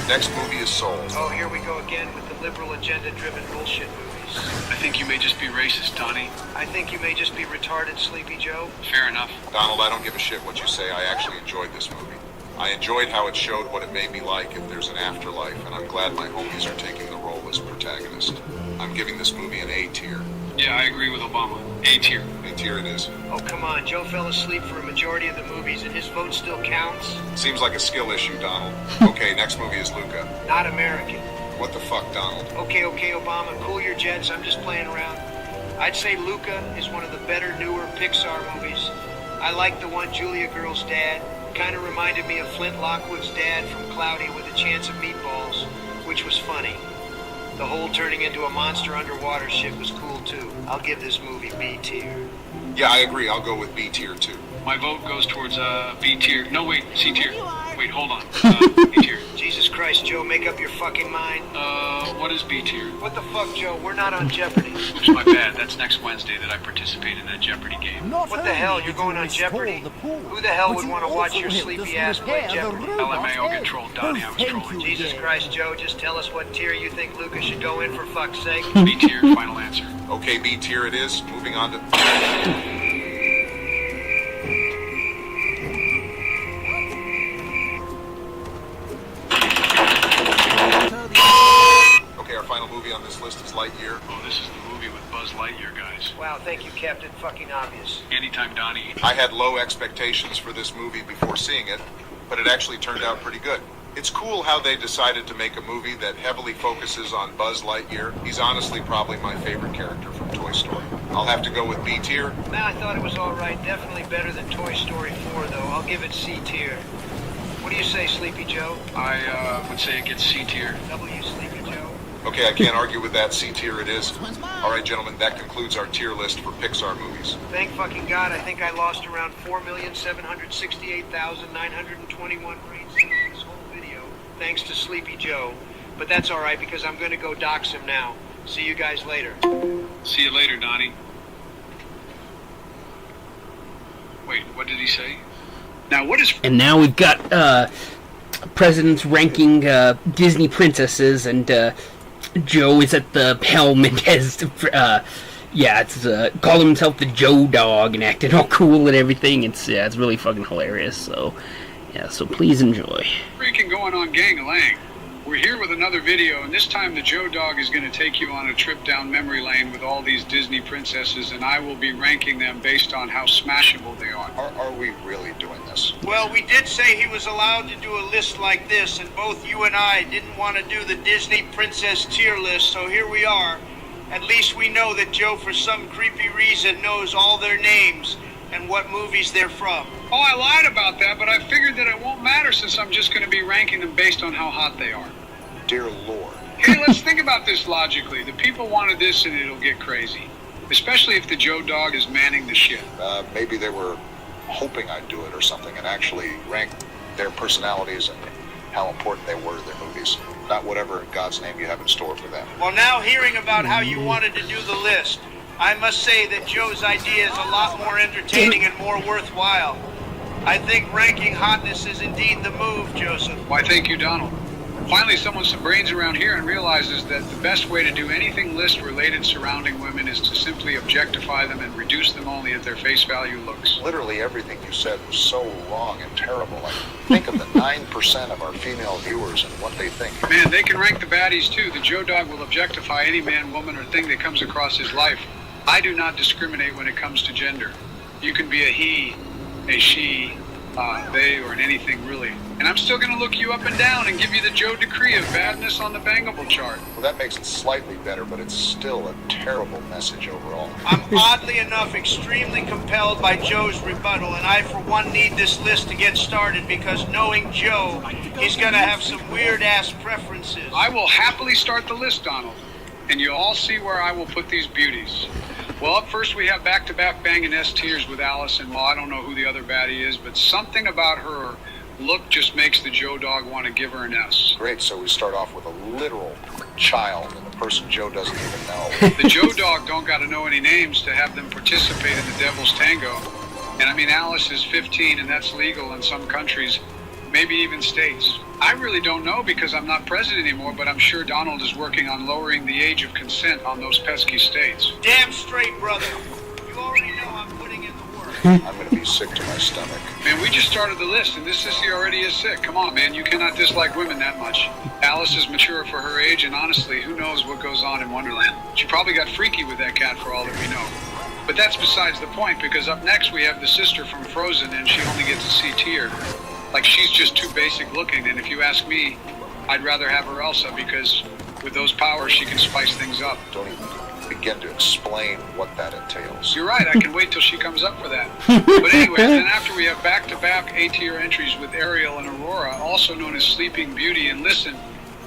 Next movie is Soul. Oh, here we go again with the liberal agenda-driven bullshit movies. I think you may just be racist, Donnie. I think you may just be retarded, Sleepy Joe. Fair enough. Donald, I don't give a shit what you say. I actually enjoyed this movie. I enjoyed how it showed what it may be like if there's an afterlife, and I'm glad my homies are taking the role as protagonist. I'm giving this movie an A tier. Yeah, I agree with Obama. A tier. A tier it is. Oh, come on. Joe fell asleep for a majority of the movies, and his vote still counts. Seems like a skill issue, Donald. Okay, next movie is Luca. Not American. What the fuck, Donald? Okay, Obama. Cool your jets. I'm just playing around. I'd say Luca is one of the better, newer Pixar movies. I like the one Julia Girl's dad. Kind of reminded me of Flint Lockwood's dad from Cloudy with a Chance of Meatballs, which was funny. The whole turning into a monster underwater shit was cool too. I'll give this movie B tier. Yeah, I agree. I'll go with B tier too. My vote goes towards B tier. No, wait, C tier. Wait, hold on. B tier. Jesus Christ, Joe, make up your fucking mind. What is B tier? What the fuck, Joe? We're not on Jeopardy. Oops, my bad. That's next Wednesday that I participate in that Jeopardy game. Not What the hell? only You're did you going on restore Jeopardy? the pool, Who the hell but would you want to watch also your helped sleepy us ass play repair the Jeopardy? robot LMAO head. controlled Donnie, I was Thank trolling. you Jesus again. Christ, Joe, just tell us what tier you think Lucas should go in for fuck's sake. B tier, final answer. Okay, B tier it is. Moving on to... Okay, our final movie on this list is Lightyear. Oh, this is the movie with Buzz Lightyear, guys. Wow, thank you, Captain Fucking Obvious. Anytime, Donnie. I had low expectations for this movie before seeing it, but it actually turned out pretty good. It's cool how they decided to make a movie that heavily focuses on Buzz Lightyear. He's honestly probably my favorite character from Toy Story. I'll have to go with B tier. Man, I thought it was alright. Definitely better than Toy Story 4, though. I'll give it C tier. What do you say, Sleepy Joe? I would say it gets C tier. W, Sleepy Joe. Okay, I can't argue with that. C tier it is. All right, gentlemen, that concludes our tier list for Pixar movies. Thank fucking God, I think I lost around 4,768,921 brain cells in this whole video, thanks to Sleepy Joe. But that's alright, because I'm gonna go dox him now. See you guys later. See you later, Donnie. Wait, what did he say? Now, what is... And now we've got presidents ranking Disney princesses, and Joe is at the helm and has calling himself the Joe Dog and acting all cool and everything. It's really fucking hilarious. So please enjoy. freaking going on, gang-a-lang? We're here with another video, and this time the Joe Dog is going to take you on a trip down memory lane with all these Disney princesses, and I will be ranking them based on how smashable they are. Are we really doing this? Well, we did say he was allowed to do a list like this, and both you and I didn't want to do the Disney princess tier list, so here we are. At least we know that Joe, for some creepy reason, knows all their names and what movies they're from. Oh, I lied about that, but I figured that it won't matter since I'm just going to be ranking them based on how hot they are. Dear Lord, Hey, let's think about this logically. The people wanted this and it'll get crazy. Especially if the Joe Dog is manning the ship. Maybe they were hoping I'd do it or something and actually rank their personalities and how important they were to their movies. Not whatever in God's name you have in store for them. Well, now hearing about how you wanted to do the list, I must say that Joe's idea is a lot more entertaining and more worthwhile. I think ranking hotness is indeed the move, Joseph. Why, thank you, Donald. Finally, someone with some brains around here and realizes that the best way to do anything list-related surrounding women is to simply objectify them and reduce them only at their face value looks. Literally everything you said was so wrong and terrible. Like, think of the 9% of our female viewers and what they think. Man, they can rank the baddies too. The Joe Dog will objectify any man, woman, or thing that comes across his life. I do not discriminate when it comes to gender. You can be a he, a she, they, or an anything really. And I'm still going to look you up and down and give you the Joe decree of badness on the bangable chart. Well, that makes it slightly better, but it's still a terrible message overall. I'm oddly enough extremely compelled by Joe's rebuttal, and I for one need this list to get started because knowing Joe, he's going to have some weird-ass preferences. I will happily start the list, Donald, and you'll all see where I will put these beauties. Well, up first we have back-to-back banging S-tiers with Alice, and well, I don't know who the other baddie is, but something about her look just makes the Joe Dog want to give her an S. Great, so we start off with a literal child and a person Joe doesn't even know. The Joe Dog don't got to know any names to have them participate in the Devil's Tango. And I mean, Alice is 15 and that's legal in some countries, maybe even states. I really don't know because I'm not president anymore, but I'm sure Donald is working on lowering the age of consent on those pesky states. Damn straight, brother. You already know I'm putting in the work. I'm going to be sick to my stomach. Man, we just started the list, and this sissy already is sick. Come on, man, you cannot dislike women that much. Alice is mature for her age, and honestly, who knows what goes on in Wonderland. She probably got freaky with that cat for all that we know. But that's besides the point, because up next we have the sister from Frozen, and she only gets a C tier. Like, she's just too basic looking, and if you ask me, I'd rather have her Elsa, because with those powers, she can spice things up. Don't even begin to explain what that entails. You're right, I can wait till she comes up for that. But anyways, then after we have back-to-back A-tier entries with Ariel and Aurora, also known as Sleeping Beauty, and listen,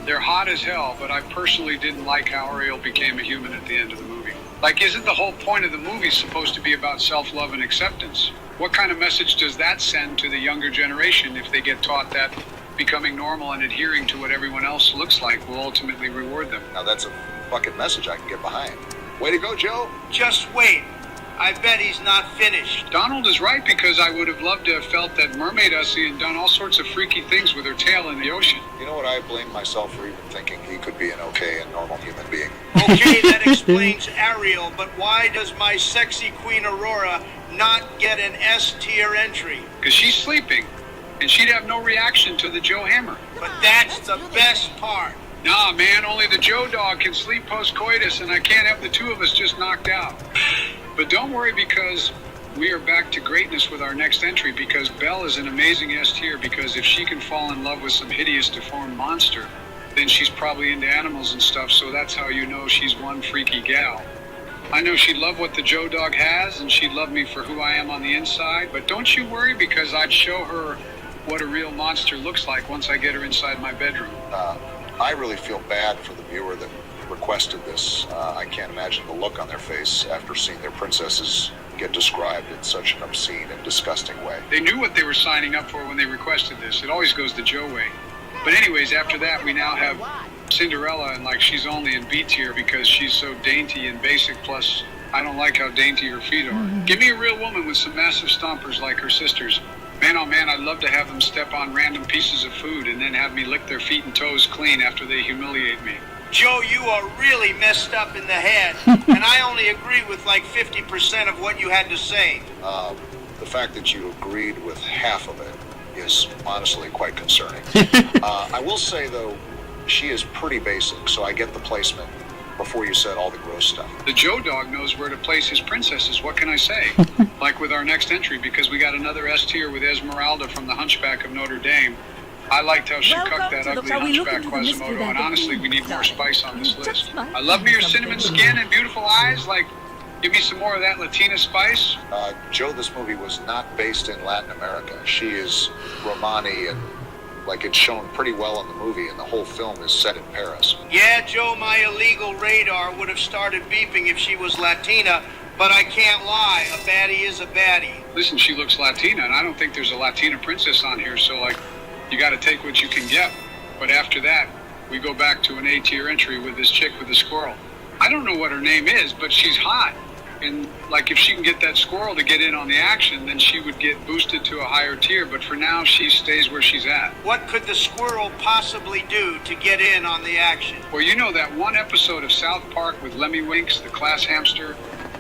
they're hot as hell, but I personally didn't like how Ariel became a human at the end of the movie. Like, isn't the whole point of the movie supposed to be about self-love and acceptance? What kind of message does that send to the younger generation if they get taught that becoming normal and adhering to what everyone else looks like will ultimately reward them? Now that's a fucking message I can get behind. Way to go, Joe. Just wait. I bet he's not finished. Donald is right, because I would have loved to have felt that Mermaid Hussy and done all sorts of freaky things with her tail in the ocean. You know what? I blame myself for even thinking he could be an okay and normal human being. Okay, that explains Ariel, but why does my sexy Queen Aurora not get an S-tier entry? Because she's sleeping, and she'd have no reaction to the Joe Hammer. But that's the best part. Nah, man, only the Joe Dog can sleep post-coitus, and I can't have the two of us just knocked out. But don't worry, because we are back to greatness with our next entry, because Belle is an amazing S-tier, because if she can fall in love with some hideous deformed monster, then she's probably into animals and stuff, so that's how you know she's one freaky gal. I know she'd love what the Joe Dog has, and she'd love me for who I am on the inside, but don't you worry, because I'd show her what a real monster looks like once I get her inside my bedroom. I really feel bad for the viewer that requested this. I can't imagine the look on their face after seeing their princesses get described in such an obscene and disgusting way. They knew what they were signing up for when they requested this. It always goes the Joe way. But anyways, after that, we now have Cinderella, and like, she's only in B tier because she's so dainty and basic, plus I don't like how dainty her feet are. Give me a real woman with some massive stompers like her sisters. Man, oh man, I'd love to have them step on random pieces of food and then have me lick their feet and toes clean after they humiliate me. Joe, you are really messed up in the head, and I only agree with like 50% of what you had to say. The fact that you agreed with half of it is honestly quite concerning. I will say, though, she is pretty basic, so I get the placement before you said all the gross stuff. The Joe Dog knows where to place his princesses, what can I say? Like with our next entry, because we got another S tier with Esmeralda from the Hunchback of Notre Dame. I liked how she cooked that ugly Hunchback Quasimodo, and honestly, we need more spice on this list. I love me your cinnamon skin and beautiful eyes, like, give me some more of that Latina spice. Joe, this movie was not based in Latin America. She is Romani and, Like it's shown pretty well in the movie, and the whole film is set in Paris. Yeah, Joe, my illegal radar would have started beeping if she was Latina, but I can't lie. A baddie is a baddie. Listen, she looks Latina, and I don't think there's a Latina princess on here, so, like, you gotta take what you can get. But after that, we go back to an A-tier entry with this chick with the squirrel. I don't know what her name is, but she's hot. And, like, if she can get that squirrel to get in on the action, then she would get boosted to a higher tier. But for now, she stays where she's at. What could the squirrel possibly do to get in on the action? Well, you know that one episode of South Park with Lemmy Winks, the class hamster?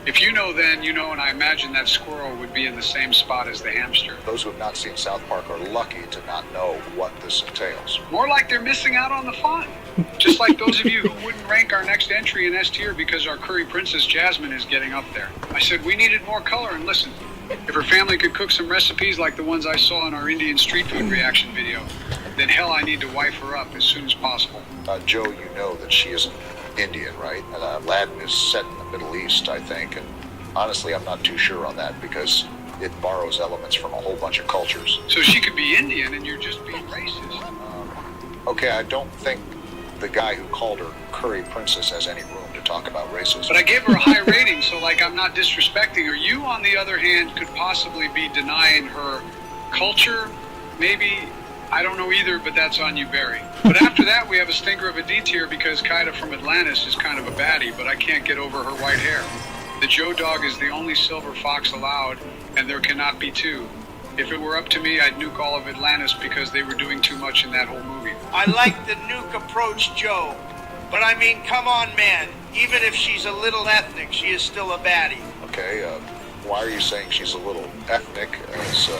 If you know then, you know, and I imagine that squirrel would be in the same spot as the hamster. Those who have not seen South Park are lucky to not know what this entails. More like they're missing out on the fun. Just like those of you who wouldn't rank our next entry in S tier because our curry princess Jasmine is getting up there. I said we needed more color, and listen, if her family could cook some recipes like the ones I saw in our Indian street food reaction video, then hell, I need to wife her up as soon as possible. Joe, you know that she isn't Indian, right? Aladdin is set in the Middle East, I think, and honestly, I'm not too sure on that because it borrows elements from a whole bunch of cultures. So she could be Indian, and you're just being racist. Okay, I don't think the guy who called her Curry Princess has any room to talk about racism. But I gave her a high rating, so, like, I'm not disrespecting her. You, on the other hand, could possibly be denying her culture, maybe. I don't know either, but that's on you, Barry. But after that, we have a stinker of a D tier because Kaida from Atlantis is kind of a baddie, but I can't get over her white hair. The Joe dog is the only silver fox allowed, and there cannot be two. If it were up to me, I'd nuke all of Atlantis because they were doing too much in that whole movie. I like the nuke approach, Joe. But I mean, come on, man. Even if she's a little ethnic, she is still a baddie. Okay, why are you saying she's a little ethnic as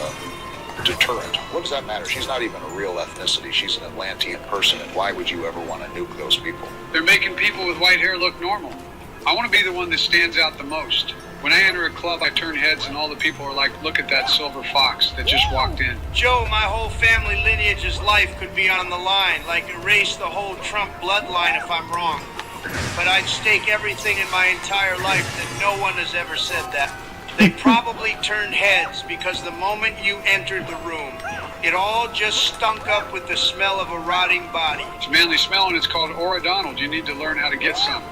deterrent? What does that matter? She's not even a real ethnicity. She's an Atlantean person, and why would you ever want to nuke those people? They're making people with white hair look normal. I want to be the one that stands out the most. When I enter a club, I turn heads, and all the people are like, look at that silver fox that just walked in. Joe, my whole family lineage's life could be on the line, like erase the whole Trump bloodline if I'm wrong. But I'd stake everything in my entire life that no one has ever said that. They probably turned heads because the moment you entered the room, it all just stunk up with the smell of a rotting body. It's a manly smell, and it's called Aura Donald. You need to learn how to get some.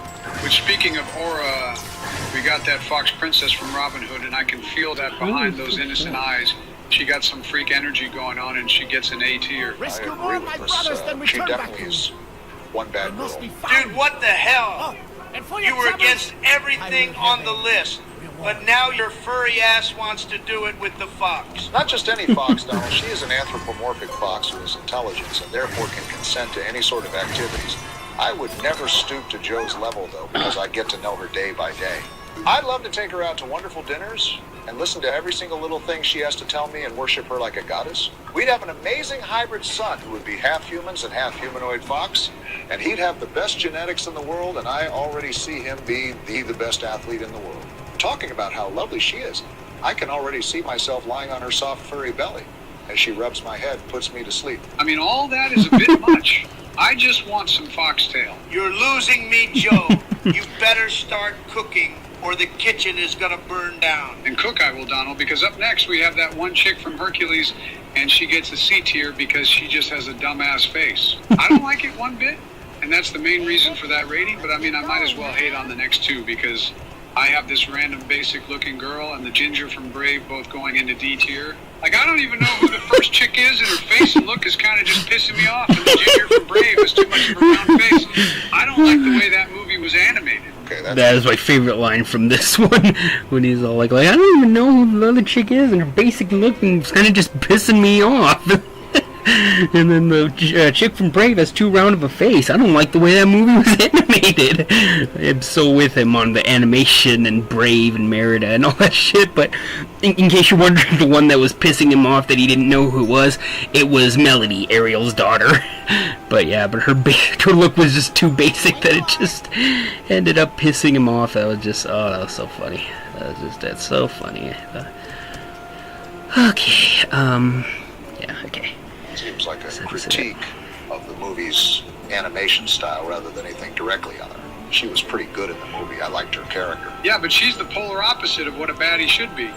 Which, speaking of aura, we got that Fox Princess from Robin Hood, and I can feel that behind those innocent eyes. She got some freak energy going on, and she gets an A tier. Rescue more of my brothers than She return back definitely to is one bad girl. Dude, what the hell? And for You your were troubles, against everything on the list, but now your furry ass wants to do it with the fox. Not just any fox, Donald. She is an anthropomorphic fox who is intelligent and therefore can consent to any sort of activities. I would never stoop to Joe's level, though, because I get to know her day by day. I'd love to take her out to wonderful dinners and listen to every single little thing she has to tell me and worship her like a goddess. We'd have an amazing hybrid son who would be half humans and half humanoid fox, and he'd have the best genetics in the world, and I already see him be the best athlete in the world. Talking about how lovely she is, I can already see myself lying on her soft, furry belly as she rubs my head and puts me to sleep. I mean, all that is a bit much. I just want some foxtail. You're losing me, Joe. You better start cooking, or the kitchen is gonna burn down. And cook I will, Donald, because up next we have that one chick from Hercules, and she gets a C tier because she just has a dumbass face. I don't like it one bit, and that's the main reason for that rating, but I mean, I might as well hate on the next two because I have this random basic looking girl and the ginger from Brave both going into D tier. Like, I don't even know who the first chick is, and her face and look is kind of just pissing me off, and the ginger from Brave has too much of a round face. I don't like the way that movie was animated. Okay, That is my favorite line from this one, when he's all like, I don't even know who the other chick is, and her basic look is kind of just pissing me off. And then the chick from Brave has too round of a face. I don't like the way that movie was animated. I'm so with him on the animation and Brave and Merida and all that shit, but in case you're wondering, the one that was pissing him off that he didn't know who it was Melody, Ariel's daughter. But yeah, but her look was just too basic that it just ended up pissing him off. That was just, that was so funny. That's so funny. Okay, yeah, okay. Seems like a critique of the movie's animation style rather than anything directly on her. She was pretty good in the movie. I liked her character. Yeah, but she's the polar opposite of what a baddie should be.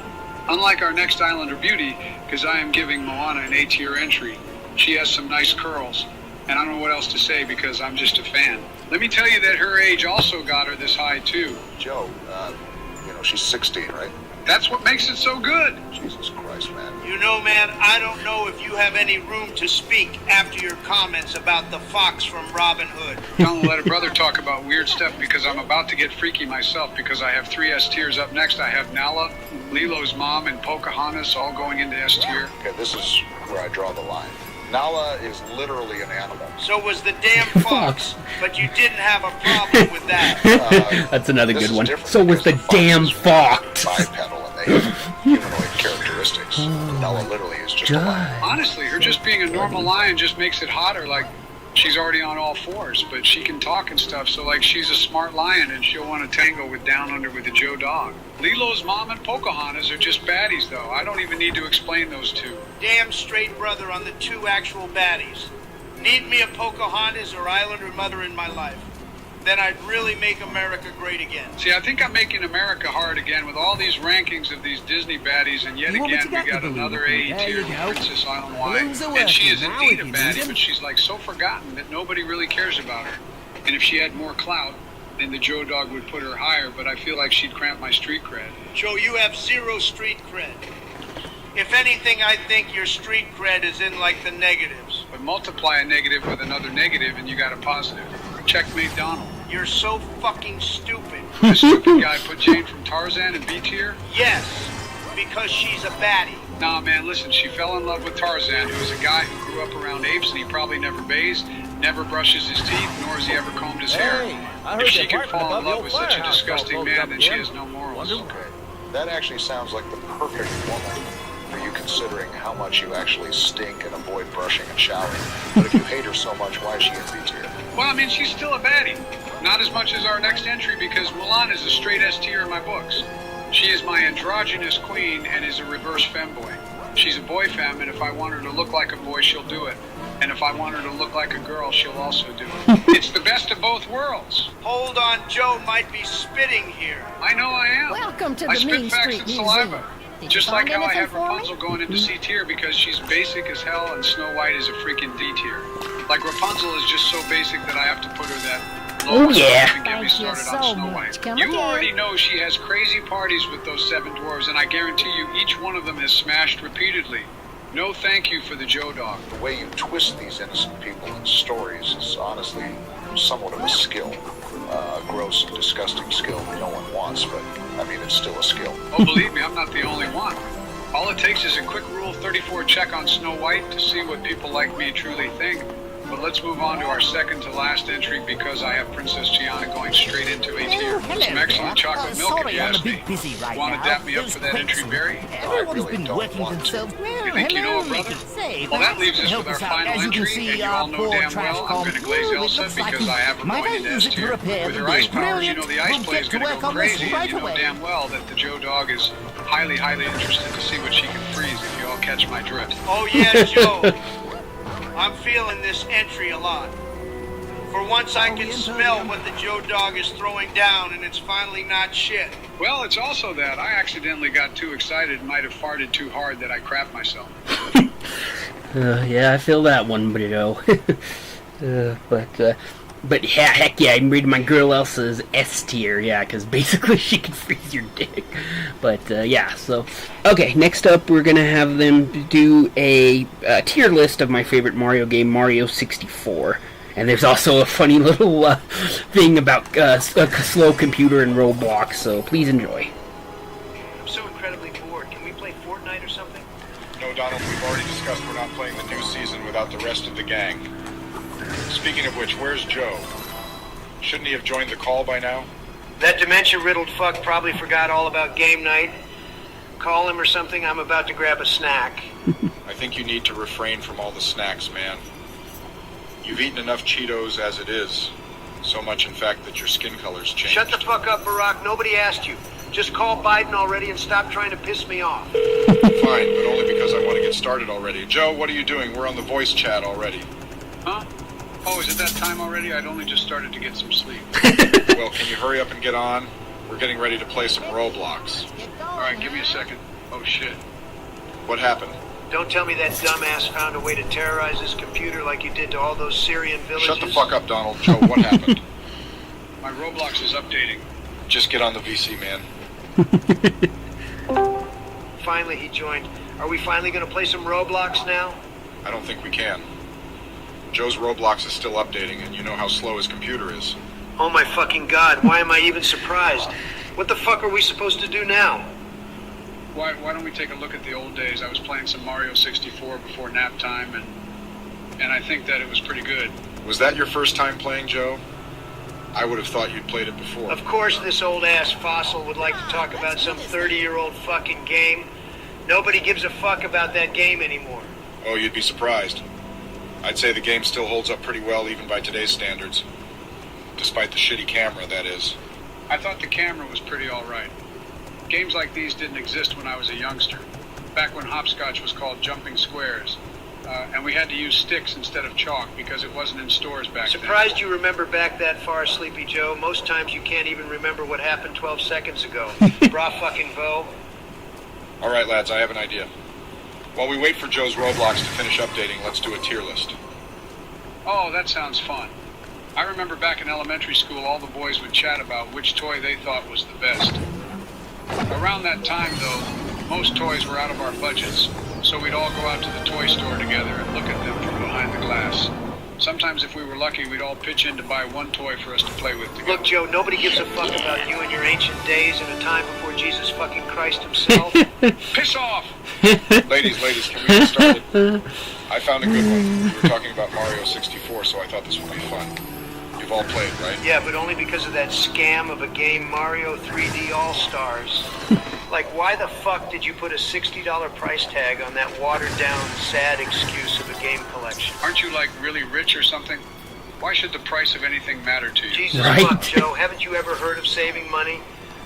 Unlike our next Islander beauty, because I am giving Moana an A tier entry. She has some nice curls, and I don't know what else to say because I'm just a fan. Let me tell you that her age also got her this high, too. Joe, she's 16, right? That's what makes it so good. Jesus Christ, man. You know, man, I don't know if you have any room to speak after your comments about the fox from Robin Hood. Don't let a brother talk about weird stuff because I'm about to get freaky myself because I have 3 S tiers. Up next, I have Nala, Lilo's mom, and Pocahontas all going into S tier. Okay, this is where I draw the line. Nala is literally an animal. So was the damn fox, but you didn't have a problem with that. That's another This good is one. different So was the because damn foxes fox. Bipedal and they have humanoid characteristics. Nala literally is just a lion. Honestly, her just being a normal lion just makes it hotter. Like, she's already on all fours, but she can talk and stuff. So, like, she's a smart lion, and she'll want to tangle with Down Under with the Joe dog. Lilo's mom and Pocahontas are just baddies, though. I don't even need to explain those two. Damn straight brother on the 2 actual baddies. Need me a Pocahontas or Islander mother in my life. Then I'd really make America great again. See, I think I'm making America hard again with all these rankings of these Disney baddies, and yet You want me again to we get got the balloon another for A you? There tier you go. Princess Island Balloons Wide. are And she is working now indeed if a you need baddie, 'em. but she's like so forgotten that nobody really cares about her. And if she had more clout, then the Joe dog would put her higher, but I feel like she'd cramp my street cred. Joe, you have 0 street cred. If anything, I think your street cred is in like the negatives. But multiply a negative with another negative and you got a positive. Checkmate Donald. You're so fucking stupid. This stupid guy put Jane from Tarzan in B tier? Yes, because she's a baddie. Nah, man, listen, she fell in love with Tarzan, who is a guy who grew up around apes and he probably never bathes, never brushes his teeth, nor has he ever combed his hair. I heard If she the can apartment fall in above love your with such a firehouse disgusting fell man, closed then up she again. has no morals. Okay, that actually sounds like the perfect woman for you considering how much you actually stink and avoid brushing and showering. But if you hate her so much, why is she in B tier? Well, I mean, she's still a baddie. Not as much as our next entry because Mulan is a straight S tier in my books. She is my androgynous queen and is a reverse femboy. She's a boy femme, and if I want her to look like a boy, she'll do it. And if I want her to look like a girl, she'll also do it. It's the best of both worlds. Hold on, Joe might be spitting here. I know I am. Welcome to I the spit Mean facts Street and Museum. saliva. Did you Just like find how I anything had for me? Rapunzel going into C tier because she's basic as hell and Snow White is a freaking D tier. Like Rapunzel is just so basic that I have to put her that low. Oh, yeah. And get me Thank you started so on Snow much. White. Come You again. already know she has crazy parties with those 7 dwarves, and I guarantee you each one of them is smashed repeatedly. No thank you for the Joe dog. The way you twist these innocent people in stories is honestly somewhat of a skill. A gross and disgusting skill that no one wants, but I mean, it's still a skill. Oh, believe me, I'm not the only one. All it takes is a quick Rule 34 check on Snow White to see what people like me truly think. But let's move on to our second to last entry because I have Princess Gianna going straight into A tier. hello Some excellent there. chocolate milk if Sorry, you I'm a ask me. bit busy right Want to now. dap me up Those for that quicks entry, Barry? Everyone's really been don't working want to. themselves. Well, You think you know, hello, brother? Mickey. Say, Well, that perhaps leaves you us can with our help us out. final As you can entry, see, and you our all know poor damn trash well I'm com- going to glaze Ooh, it Elsa looks like because I have her might going I into use S it to tier. repair With the her ice bill? powers, you know the ice We'll play is get to going to work go on this crazy, and right you know away. damn well that the Joe dog is highly, highly interested to see what she can freeze if you all catch my drift. Oh yeah, Joe. I'm feeling this entry a lot. For once I can smell what the Joe dog is throwing down and it's finally not shit. Well, it's also that I accidentally got too excited and might have farted too hard that I crapped myself. Yeah, I feel that one, bro. But yeah, heck yeah, I'm reading my girl Elsa's S tier, yeah, because basically she can freeze your dick. But yeah, so okay, next up we're gonna have them do a tier list of my favorite Mario game, Mario 64. And there's also a funny little thing about a slow computer in Roblox, so please enjoy. I'm so incredibly bored. Can we play Fortnite or something? No, Donald, we've already discussed we're not playing the new season without the rest of the gang. Speaking of which, where's Joe? Shouldn't he have joined the call by now? That dementia-riddled fuck probably forgot all about game night. Call him or something. I'm about to grab a snack. I think you need to refrain from all the snacks, man. You've eaten enough Cheetos as it is. So much, in fact, that your skin color's changed. Shut the fuck up, Barack. Nobody asked you. Just call Biden already and stop trying to piss me off. Fine, but only because I want to get started already. Joe, what are you doing? We're on the voice chat already. Huh? Oh, is it that time already? I'd only just started to get some sleep. Well, can you hurry up and get on? We're getting ready to play some Roblox. Alright, give me a second. Oh shit. What happened? Don't tell me that dumbass found a way to terrorize his computer like you did to all those Syrian villages. Shut the fuck up, Donald. Joe, what happened? My Roblox is updating. Just get on the VC, man. Finally, he joined. Are we finally going to play some Roblox now? I don't think we can. Joe's Roblox is still updating, and you know how slow his computer is. Oh my fucking god, why am I even surprised? What the fuck are we supposed to do now? Why don't we take a look at the old days? I was playing some Mario 64 before nap time, and I think that it was pretty good. Was that your first time playing, Joe? I would have thought you'd played it before. Of course this old-ass fossil would like to talk about some 30-year-old fucking game. Nobody gives a fuck about that game anymore. Oh, you'd be surprised. I'd say the game still holds up pretty well even by today's standards. Despite the shitty camera, that is. I thought the camera was pretty alright. Games like these didn't exist when I was a youngster. Back when hopscotch was called jumping squares. And we had to use sticks instead of chalk because it wasn't in stores back then. Surprised you remember back that far, Sleepy Joe. Most times you can't even remember what happened 12 seconds ago. Bra fucking vo. Alright, lads, I have an idea. While we wait for Joe's Roblox to finish updating, let's do a tier list. Oh, that sounds fun. I remember back in elementary school, all the boys would chat about which toy they thought was the best. Around that time, though, most toys were out of our budgets, so we'd all go out to the toy store together and look at them from behind the glass. Sometimes, if we were lucky, we'd all pitch in to buy one toy for us to play with together. Look, Joe, nobody gives a fuck about you and your ancient days in a time before Jesus fucking Christ himself. Piss off! Ladies, can we get started? I found a good one. We were talking about Mario 64, so I thought this would be fun. You've all played, right? Yeah, but only because of that scam of a game, Mario 3D All-Stars. Like, why the fuck did you put a $60 price tag on that watered-down, sad excuse of a game collection? Aren't you, like, really rich or something? Why should the price of anything matter to you? Jesus Right. fuck, Joe, haven't you ever heard of saving money?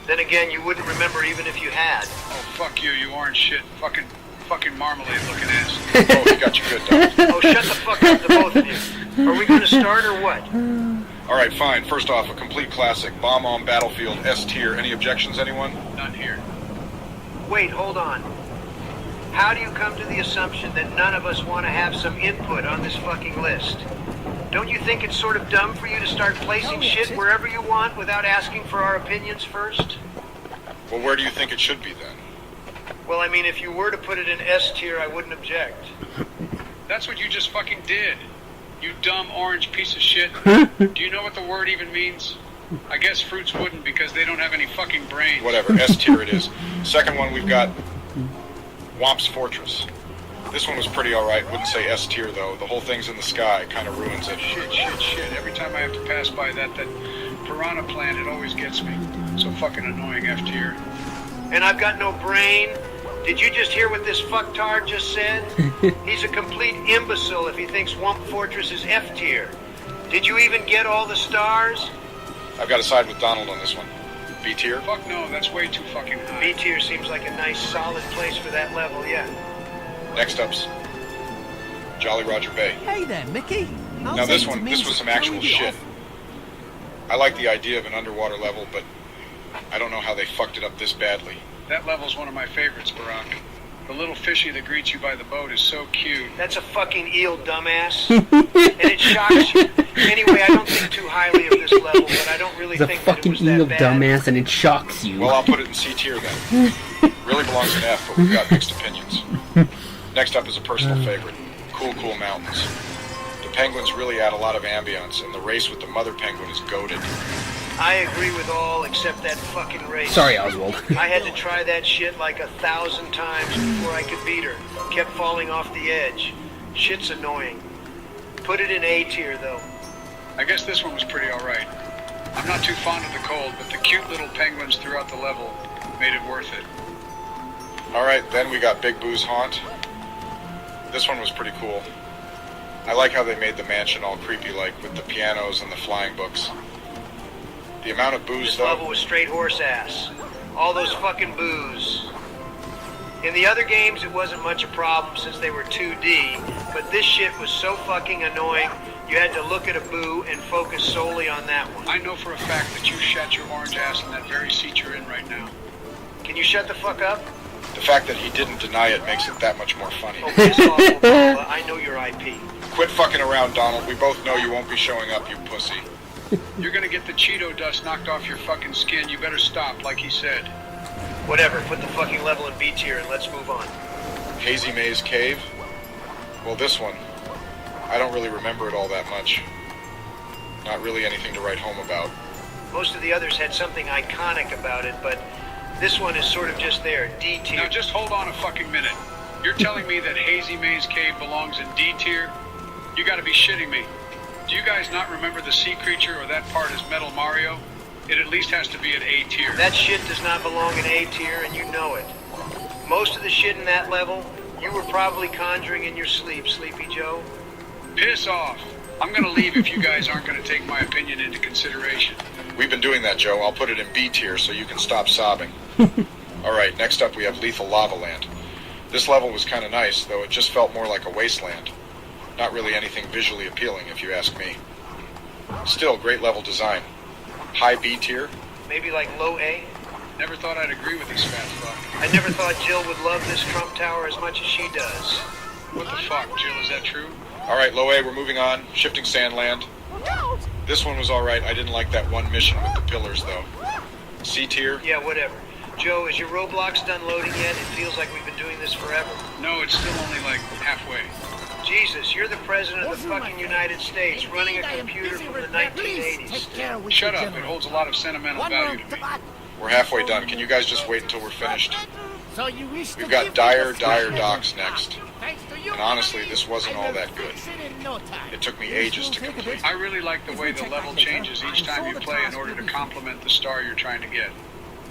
Then again, you wouldn't remember even if you had. Oh, fuck you, you orange shit. Fucking marmalade-looking ass. Oh, he got you good, Donald. Oh, shut the fuck up, the both of you. Are we going to start or what? Alright, fine. First off, a complete classic. Bomb on Battlefield, S tier. Any objections, anyone? None here. Wait, hold on. How do you come to the assumption that none of us want to have some input on this fucking list? Don't you think it's sort of dumb for you to start placing shit wherever you want without asking for our opinions first? Well, where do you think it should be, then? Well, I mean, if you were to put it in S tier, I wouldn't object. That's what you just fucking did. You dumb orange piece of shit. Do you know what the word even means? I guess fruits wouldn't because they don't have any fucking brains. Whatever, S tier it is. Second one, we've got Womp's Fortress. This one was pretty alright. Wouldn't say S tier, though. The whole thing's in the sky. Kind of ruins it. Shit. Every time I have to pass by that piranha plant, it always gets me. So fucking annoying, F tier. And I've got no brain? Did you just hear what this fucktard just said? He's a complete imbecile if he thinks Womp Fortress is F tier. Did you even get all the stars? I've got to side with Donald on this one. B tier? Fuck no, that's way too fucking high. B tier seems like a nice solid place for that level, yeah. Next up's Jolly Roger Bay. Hey there, Mickey. Now this was some actual shit. I like the idea of an underwater level, but I don't know how they fucked it up this badly. That level's one of my favorites, Barack. The little fishy that greets you by the boat is so cute. That's a fucking eel, dumbass. And it shocks you. Anyway, I don't think too highly of this level, but I don't really He's a think that it fucking was eel, that bad. dumbass, and it shocks you. Well, I'll put it in C tier then. Really belongs in F, but we've got mixed opinions. Next up is a personal favorite. Cool Mountains. The penguins really add a lot of ambience, and the race with the mother penguin is goated. I agree with all except that fucking race. Sorry, Oswald. I had to try that shit like 1,000 times before I could beat her. Kept falling off the edge. Shit's annoying. Put it in A tier, though. I guess this one was pretty alright. I'm not too fond of the cold, but the cute little penguins throughout the level made it worth it. Alright, then we got Big Boo's Haunt. This one was pretty cool. I like how they made the mansion all creepy-like with the pianos and the flying books. The amount of booze, This though... level was straight horse ass. All those fucking boos. In the other games, it wasn't much a problem since they were 2D, but this shit was so fucking annoying, you had to look at a boo and focus solely on that one. I know for a fact that you shat your orange ass in that very seat you're in right now. Can you shut the fuck up? The fact that he didn't deny it makes it that much more funny. Oh, piss off, Obama. I know your IP. Quit fucking around, Donald. We both know you won't be showing up, you pussy. You're gonna get the Cheeto dust knocked off your fucking skin. You better stop, like he said. Whatever, put the fucking level in B tier and let's move on. Hazy Maze Cave? Well, this one, I don't really remember it all that much. Not really anything to write home about. Most of the others had something iconic about it, but this one is sort of just there, D tier. Now just hold on a fucking minute. You're telling me that Hazy Maze Cave belongs in D tier? You gotta be shitting me. Do you guys not remember the sea creature or that part is Metal Mario? It at least has to be at A tier. That shit does not belong in A tier, and you know it. Most of the shit in that level, you were probably conjuring in your sleep, Sleepy Joe. Piss off. I'm gonna leave if you guys aren't gonna take my opinion into consideration. We've been doing that, Joe. I'll put it in B tier so you can stop sobbing. Alright, next up we have Lethal Lava Land. This level was kind of nice, though it just felt more like a wasteland. Not really anything visually appealing, if you ask me. Still, great level design. High B tier? Maybe like low A? Never thought I'd agree with this fat fuck. I never thought Jill would love this Trump Tower as much as she does. What the fuck, Jill, is that true? Alright, low A, we're moving on. Shifting Sandland. This one was alright. I didn't like that one mission with the pillars, though. C tier? Yeah, whatever. Joe, is your Roblox done loading yet? It feels like we've been doing this forever. No, it's still only like halfway. Jesus, you're the president of the fucking United States, running a computer from the 1980s. Shut up, it holds a lot of sentimental value to me. We're halfway done. Can you guys just wait until we're finished? So you wish We've got Dire Docks next. And honestly, this wasn't all that good. It took me ages to complete. I really like the way the level changes each time you play in order to complement the star you're trying to get.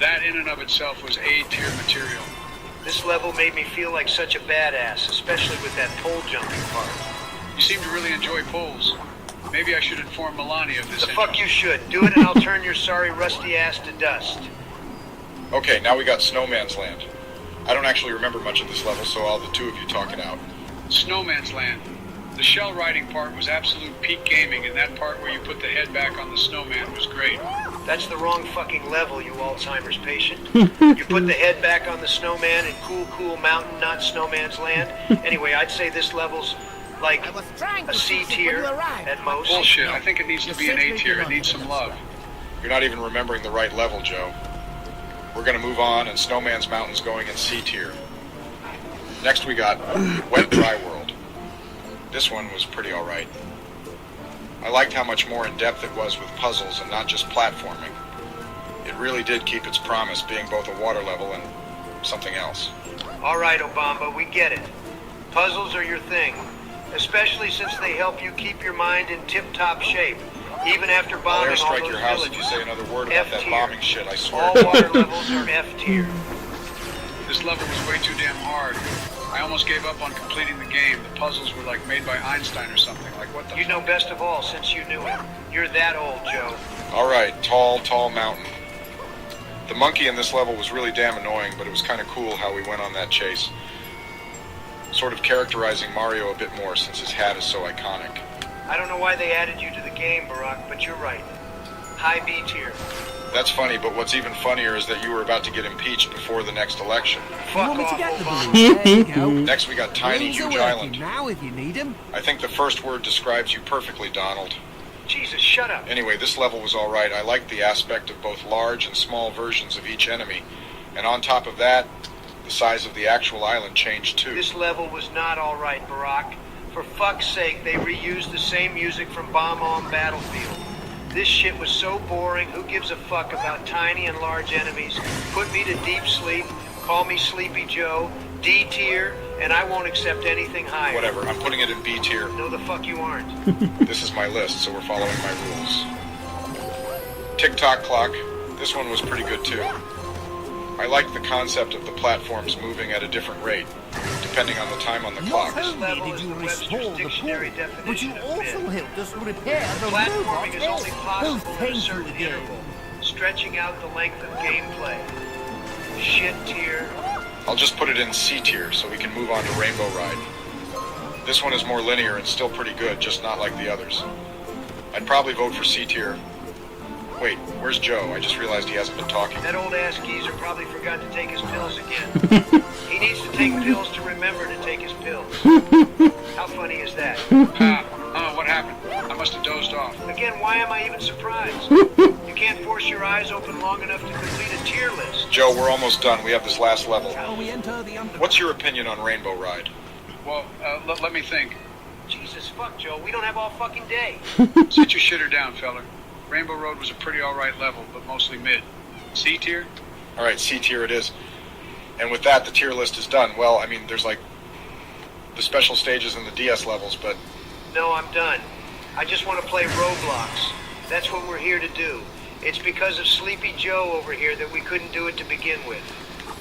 That in and of itself was A tier material. This level made me feel like such a badass, especially with that pole jumping part. You seem to really enjoy poles. Maybe I should inform Melania of this. The fuck you should. Do it and I'll turn your sorry rusty ass to dust. Okay, now we got Snowman's Land. I don't actually remember much of this level, so I'll the two of you talk it out. Snowman's Land. The shell riding part was absolute peak gaming, and that part where you put the head back on the snowman was great. That's the wrong fucking level, you Alzheimer's patient. You put the head back on the snowman in Cool Mountain, not Snowman's Land. Anyway, I'd say this level's like a C tier at most. Bullshit. I think it needs to be an A tier. It needs some love. You're not even remembering the right level, Joe. We're gonna move on, and Snowman's Mountain's going in C tier. Next we got Wet Dry World. This one was pretty alright. I liked how much more in-depth it was with puzzles and not just platforming. It really did keep its promise, being both a water level and something else. Alright, Obama, we get it. Puzzles are your thing, especially since they help you keep your mind in tip-top shape, even after I'll bombing all airstrike those your house if villages. you say another word about that F-tier. bombing shit, I swear. All water levels are F tier. This level was way too damn hard. I almost gave up on completing the game. The puzzles were like made by Einstein or something. Like what the You know best of all since you knew him. You're that old, Joe. Alright, tall mountain. The monkey in this level was really damn annoying, but it was kind of cool how we went on that chase. Sort of characterizing Mario a bit more since his hat is so iconic. I don't know why they added you to the game, Barack, but you're right. High B tier. That's funny, but what's even funnier is that you were about to get impeached before the next election. Fuck off, Obama. Next we got Tiny Huge Island. Now if you need him. I think the first word describes you perfectly, Donald. Jesus, shut up. Anyway, this level was alright. I liked the aspect of both large and small versions of each enemy. And on top of that, the size of the actual island changed too. This level was not alright, Barack. For fuck's sake, they reused the same music from Bomb on Battlefield. This shit was so boring. Who gives a fuck about tiny and large enemies? Put me to deep sleep, call me Sleepy Joe, D tier, and I won't accept anything higher. Whatever, I'm putting it in B tier. No, the fuck you aren't. This is my list, so we're following my rules. Tick-tock clock. This one was pretty good too. I liked the concept of the platforms moving at a different rate, depending on the time on the clock. Not only did you restore the pool, but you also helped us repair the Platforming robot is only else. possible at a Thank you certain again. interval, stretching out the length of gameplay. Shit tier. I'll just put it in C tier so we can move on to Rainbow Ride. This one is more linear and still pretty good, just not like the others. I'd probably vote for C tier. Wait, where's Joe? I just realized he hasn't been talking. That old ass geezer probably forgot to take his pills again. He needs to take pills to remember to take his pills. How funny is that? What happened? I must have dozed off. Again, why am I even surprised? You can't force your eyes open long enough to complete a tier list. Joe, we're almost done. We have this last level. Shall we enter the underground? What's your opinion on Rainbow Ride? Well, let me think. Jesus fuck, Joe, we don't have all fucking day. Sit your shitter down, feller. Rainbow Road was a pretty alright level, but mostly mid. C tier? Alright, C tier it is. And with that, the tier list is done. Well, I mean, there's like the special stages and the DS levels, but... No, I'm done. I just want to play Roblox. That's what we're here to do. It's because of Sleepy Joe over here that we couldn't do it to begin with.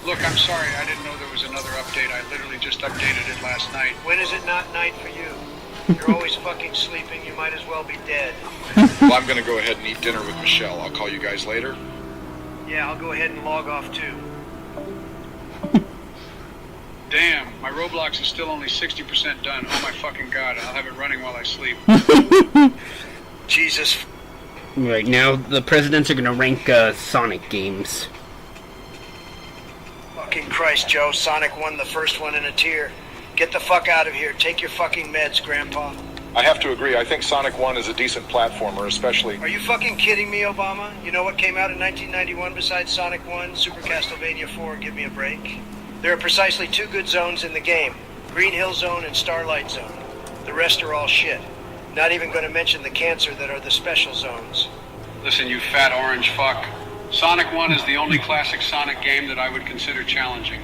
Look, I'm sorry, I didn't know there was another update. I literally just updated it last night. When is it not night for you? You're always fucking sleeping. You might as well be dead. Well, I'm gonna go ahead and eat dinner with Michelle. I'll call you guys later. Yeah, I'll go ahead and log off too. Damn, my Roblox is still only 60% done. Oh my fucking god, I'll have it running while I sleep. Jesus. Right, now the presidents are gonna rank Sonic games. Fucking Christ, Joe. Sonic won the first one in a tier. Get the fuck out of here. Take your fucking meds, Grandpa. I have to agree. I think Sonic 1 is a decent platformer, especially... Are you fucking kidding me, Obama? You know what came out in 1991 besides Sonic 1, Super Castlevania 4, give me a break? There are precisely 2 good zones in the game. Green Hill Zone and Starlight Zone. The rest are all shit. Not even going to mention the cancer that are the special zones. Listen, you fat orange fuck. Sonic 1 is the only classic Sonic game that I would consider challenging.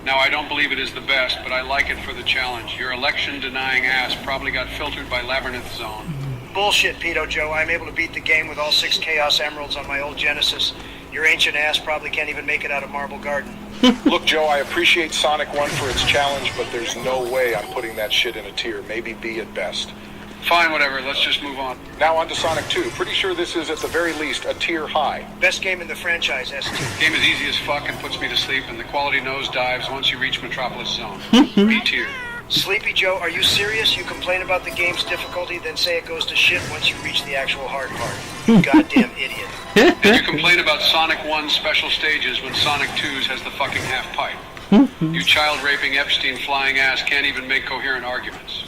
Now, I don't believe it is the best, but I like it for the challenge. Your election-denying ass probably got filtered by Labyrinth Zone. Bullshit, Pedo Joe. I'm able to beat the game with all 6 Chaos Emeralds on my old Genesis. Your ancient ass probably can't even make it out of Marble Garden. Look, Joe, I appreciate Sonic 1 for its challenge, but there's no way I'm putting that shit in a tier. Maybe B at best. Fine, whatever. Let's just move on. Now on to Sonic 2. Pretty sure this is, at the very least, a tier high. Best game in the franchise, S2. Game is easy as fuck and puts me to sleep, and the quality nosedives once you reach Metropolis Zone. B tier. Sleepy Joe, are you serious? You complain about the game's difficulty, then say it goes to shit once you reach the actual hard part. You goddamn idiot. And you complain about Sonic 1's special stages when Sonic 2's has the fucking half pipe. You child-raping Epstein flying ass can't even make coherent arguments.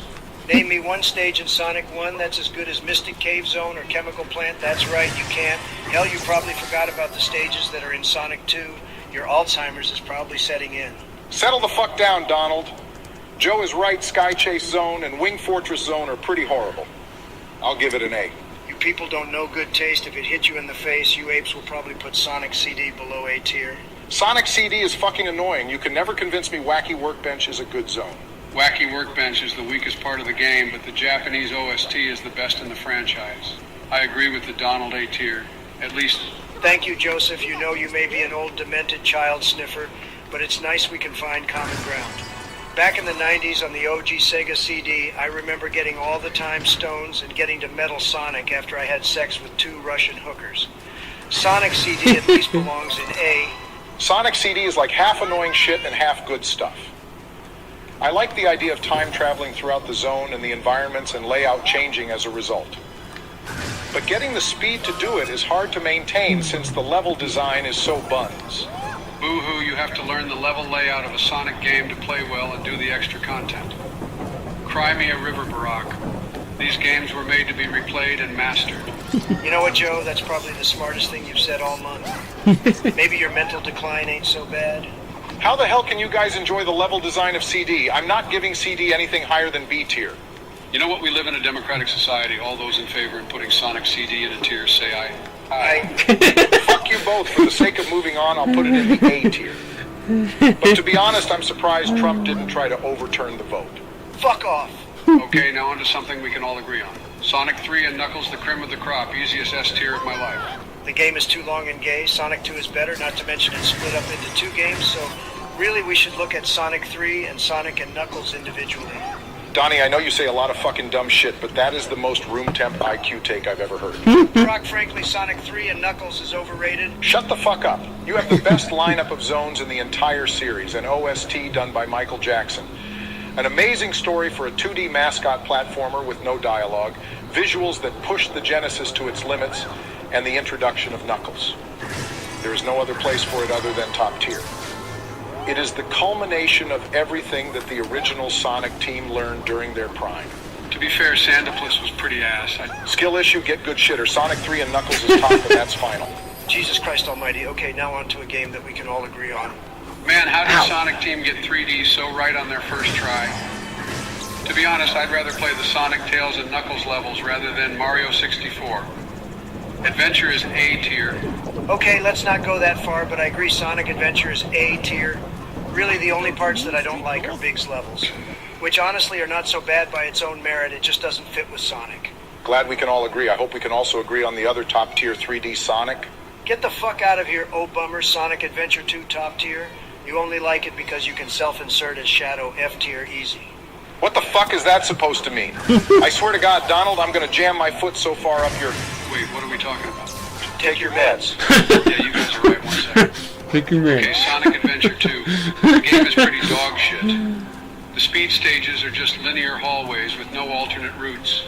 Name me one stage in Sonic 1 that's as good as Mystic Cave Zone or Chemical Plant. That's right, you can't. Hell, you probably forgot about the stages that are in Sonic 2. Your Alzheimer's is probably setting in. Settle the fuck down, Donald. Joe is right, Sky Chase Zone and Wing Fortress Zone are pretty horrible. I'll give it an A. You people don't know good taste. If it hit you in the face, you apes will probably put Sonic CD below A tier. Sonic CD is fucking annoying. You can never convince me Wacky Workbench is a good zone. Wacky Workbench is the weakest part of the game, but the Japanese OST is the best in the franchise. I agree with the Donald A tier. At least... Thank you, Joseph. You know you may be an old demented child sniffer, but it's nice we can find common ground. Back in the 90s on the OG Sega CD, I remember getting all the time stones and getting to Metal Sonic after I had sex with 2 Russian hookers. Sonic CD at least belongs in A. Sonic CD is like half annoying shit and half good stuff. I like the idea of time traveling throughout the zone and the environments and layout changing as a result. But getting the speed to do it is hard to maintain since the level design is so buns. Boo-hoo, you have to learn the level layout of a Sonic game to play well and do the extra content. Cry me a river, Barack. These games were made to be replayed and mastered. You know what, Joe? That's probably the smartest thing you've said all month. Maybe your mental decline ain't so bad. How the hell can you guys enjoy the level design of CD? I'm not giving CD anything higher than B tier. You know what? We live in a democratic society. All those in favor of putting Sonic CD in a tier say aye. Fuck you both. For the sake of moving on, I'll put it in the A tier. But to be honest, I'm surprised Trump didn't try to overturn the vote. Fuck off. Okay, now on to something we can all agree on. Sonic 3 and Knuckles the cream of the crop. Easiest S tier of my life. The game is too long and gay. Sonic 2 is better, not to mention it's split up into 2 games, so really we should look at Sonic 3 and Sonic and Knuckles individually. Donnie, I know you say a lot of fucking dumb shit, but that is the most room temp IQ take I've ever heard. Brock, frankly, Sonic 3 and Knuckles is overrated. Shut the fuck up. You have the best lineup of zones in the entire series, an OST done by Michael Jackson. An amazing story for a 2D mascot platformer with no dialogue, visuals that push the Genesis to its limits, and the introduction of Knuckles. There is no other place for it other than top tier. It is the culmination of everything that the original Sonic team learned during their prime. To be fair, Sandaplis was pretty ass. Skill issue, get good shitter. Sonic 3 and Knuckles is top, and that's final. Jesus Christ almighty. Okay, now on to a game that we can all agree on. Man, how did Sonic Team get 3D so right on their first try? To be honest, I'd rather play the Sonic, Tails, and Knuckles levels rather than Mario 64. Adventure is A tier. Okay, let's not go that far, but I agree Sonic Adventure is A tier. Really, the only parts that I don't like are Big's levels, which honestly are not so bad by its own merit, it just doesn't fit with Sonic. Glad we can all agree. I hope we can also agree on the other top tier 3D Sonic. Get the fuck out of here, oh bummer, Sonic Adventure 2 top tier. You only like it because you can self-insert as Shadow F tier easy. What the fuck is that supposed to mean? I swear to God, Donald, I'm gonna jam my foot so far up your... Wait, what are we talking about? Take your meds. Yeah, you guys are right, 1 second. Okay, Sonic Adventure 2. The game is pretty dog shit. The speed stages are just linear hallways with no alternate routes.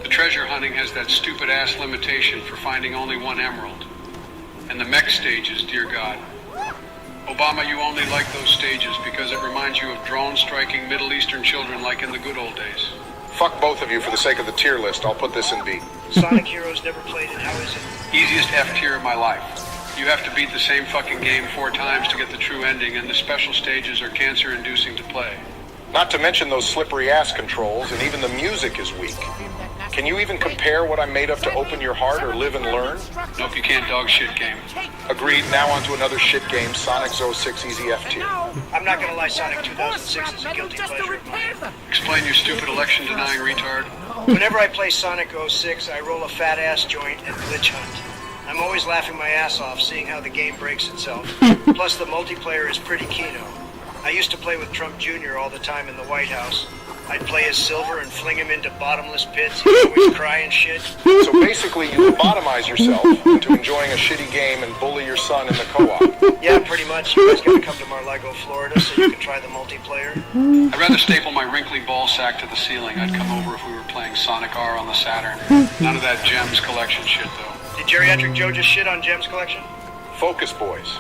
The treasure hunting has that stupid-ass limitation for finding only one emerald. And the mech stages, dear God. Obama, you only like those stages because it reminds you of drones striking Middle Eastern children like in the good old days. Fuck both of you for the sake of the tier list. I'll put this in B. Sonic Heroes never played it, how is it? Easiest F tier of my life. You have to beat the same fucking game 4 times to get the true ending, and the special stages are cancer-inducing to play. Not to mention those slippery ass controls, and even the music is weak. Can you even compare what I'm made of to Open Your Heart or Live and Learn? Nope, you can't, dog shit game. Agreed, now on to another shit game, Sonic 06 Easy F tier. I'm not gonna lie, Sonic 2006 is a guilty pleasure of mine. Explain, you stupid election-denying retard. Whenever I play Sonic 06, I roll a fat-ass joint and glitch hunt. I'm always laughing my ass off seeing how the game breaks itself. Plus, the multiplayer is pretty keno. I used to play with Trump Jr. all the time in the White House. I'd play as Silver and fling him into bottomless pits. He'd always cry and shit. So basically, you lobotomize yourself into enjoying a shitty game and bully your son in the co-op. Yeah, pretty much. You guys gotta come to Mar-a-Lago, Florida, so you can try the multiplayer. I'd rather staple my wrinkly ball sack to the ceiling. I'd come over if we were playing Sonic R on the Saturn. None of that Gems collection shit, though. Did Geriatric Joe just shit on Gems collection? Focus, boys.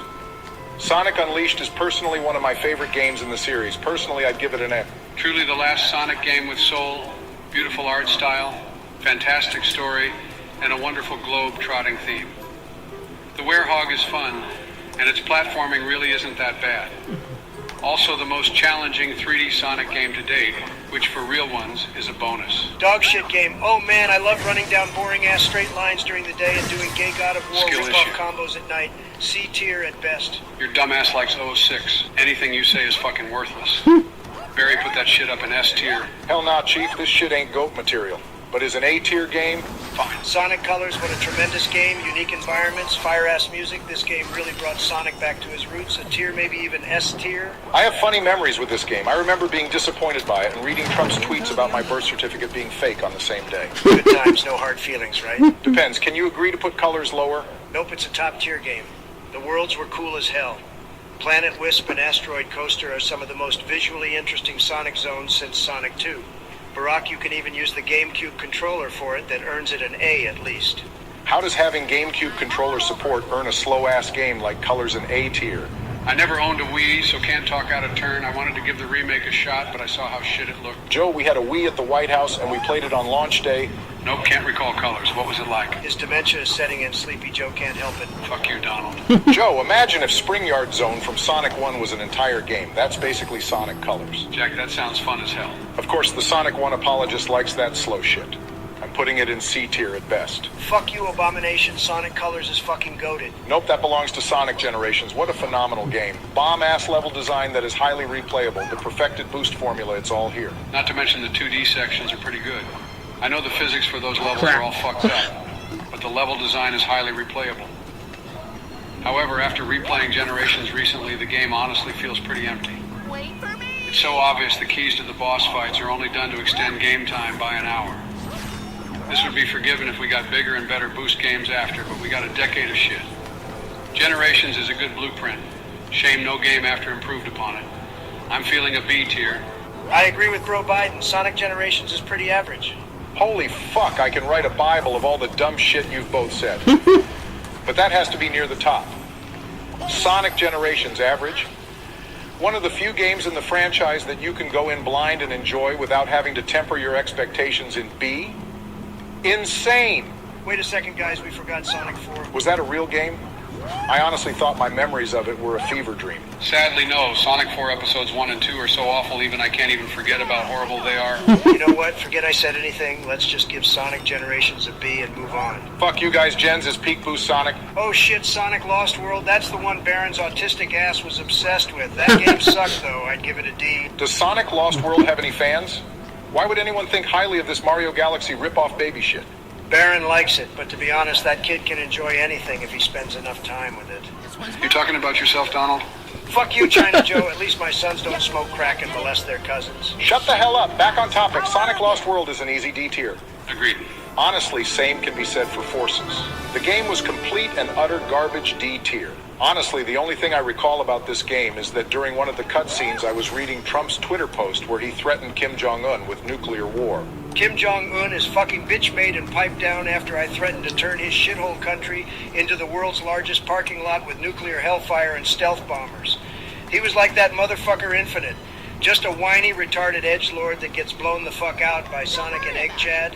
Sonic Unleashed is personally one of my favorite games in the series. Personally, I'd give it an F. Truly the last Sonic game with soul, beautiful art style, fantastic story, and a wonderful globe-trotting theme. The Werehog is fun, and its platforming really isn't that bad. Also the most challenging 3D Sonic game to date, which for real ones is a bonus. Dog shit game. Oh man, I love running down boring ass straight lines during the day and doing gay God of War Skill rip-off issue. combos at night. C tier at best. Your dumbass likes 06. Anything you say is fucking worthless. Barry put that shit up in S tier. Hell nah, Chief, this shit ain't GOAT material. But is an A tier game? Fine. Sonic Colors, what a tremendous game. Unique environments, fire-ass music. This game really brought Sonic back to his roots. A tier, maybe even S tier. I have funny memories with this game. I remember being disappointed by it and reading Trump's tweets about my birth certificate being fake on the same day. Good times, no hard feelings, right? Depends. Can you agree to put colors lower? Nope, it's a top-tier game. The worlds were cool as hell. Planet Wisp and Asteroid Coaster are some of the most visually interesting Sonic zones since Sonic 2. Barack, you can even use the GameCube controller for it. That earns it an A at least. How does having GameCube controller support earn a slow-ass game like Colors in A tier? I never owned a Wii, so can't talk out of turn. I wanted to give the remake a shot, but I saw how shit it looked. Joe, we had a Wii at the White House and we played it on launch day. Nope, can't recall Colors. What was it like? His dementia is setting in. Sleepy Joe can't help it. Fuck you, Donald. Joe, imagine if Spring Yard Zone from Sonic 1 was an entire game. That's basically Sonic Colors. Jack, that sounds fun as hell. Of course, the Sonic 1 apologist likes that slow shit. I'm putting it in C tier at best. Fuck you, Abomination. Sonic Colors is fucking goated. Nope, that belongs to Sonic Generations. What a phenomenal game. Bomb-ass level design that is highly replayable. The perfected boost formula, it's all here. Not to mention the 2D sections are pretty good. I know the physics for those levels are all fucked up, but the level design is highly replayable. However, after replaying Generations recently, the game honestly feels pretty empty. Wait for me! It's so obvious the keys to the boss fights are only done to extend game time by an hour. This would be forgiven if we got bigger and better boost games after, but we got a decade of shit. Generations is a good blueprint. Shame no game after improved upon it. I'm feeling a B tier. I agree with Bro Biden. Sonic Generations is pretty average. Holy fuck, I can write a Bible of all the dumb shit you've both said. But that has to be near the top. Sonic Generations average. One of the few games in the franchise that you can go in blind and enjoy without having to temper your expectations in B. Insane. Wait a second, guys. We forgot Sonic 4. Was that a real game? I honestly thought my memories of it were a fever dream. Sadly, no. Sonic 4 episodes 1 and 2 are so awful even I can't even forget about how horrible they are. You know what? Forget I said anything. Let's just give Sonic Generations a B and move on. Fuck you guys, Gens is Peak Boost Sonic. Oh shit, Sonic Lost World. That's the one Baron's autistic ass was obsessed with. That game sucked, though. I'd give it a D. Does Sonic Lost World have any fans? Why would anyone think highly of this Mario Galaxy rip-off baby shit? Baron likes it, but to be honest, that kid can enjoy anything if he spends enough time with it. You talking about yourself, Donald? Fuck you, China Joe. At least my sons don't smoke crack and molest their cousins. Shut the hell up. Back on topic. Sonic Lost World is an easy D tier. Agreed. Honestly, same can be said for Forces. The game was complete and utter garbage D tier. Honestly, the only thing I recall about this game is that during one of the cutscenes I was reading Trump's Twitter post where he threatened Kim Jong-un with nuclear war. Kim Jong-un is fucking bitch-made and piped down after I threatened to turn his shithole country into the world's largest parking lot with nuclear hellfire and stealth bombers. He was like that motherfucker Infinite. Just a whiny, retarded edgelord that gets blown the fuck out by Sonic and Egg Chad.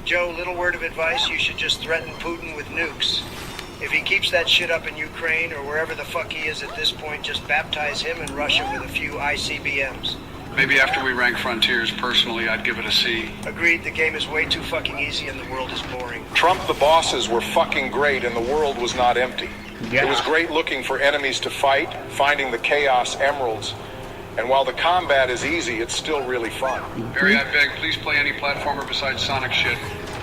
Joe, little word of advice, you should just threaten Putin with nukes. If he keeps that shit up in Ukraine or wherever the fuck he is at this point, just baptize him and Russia with a few ICBMs. Maybe after we rank Frontiers, personally, I'd give it a C. Agreed, the game is way too fucking easy and the world is boring. Trump the bosses were fucking great and the world was not empty. Yeah. It was great looking for enemies to fight, finding the Chaos Emeralds, and while the combat is easy, it's still really fun. Barry, I beg, please play any platformer besides Sonic shit.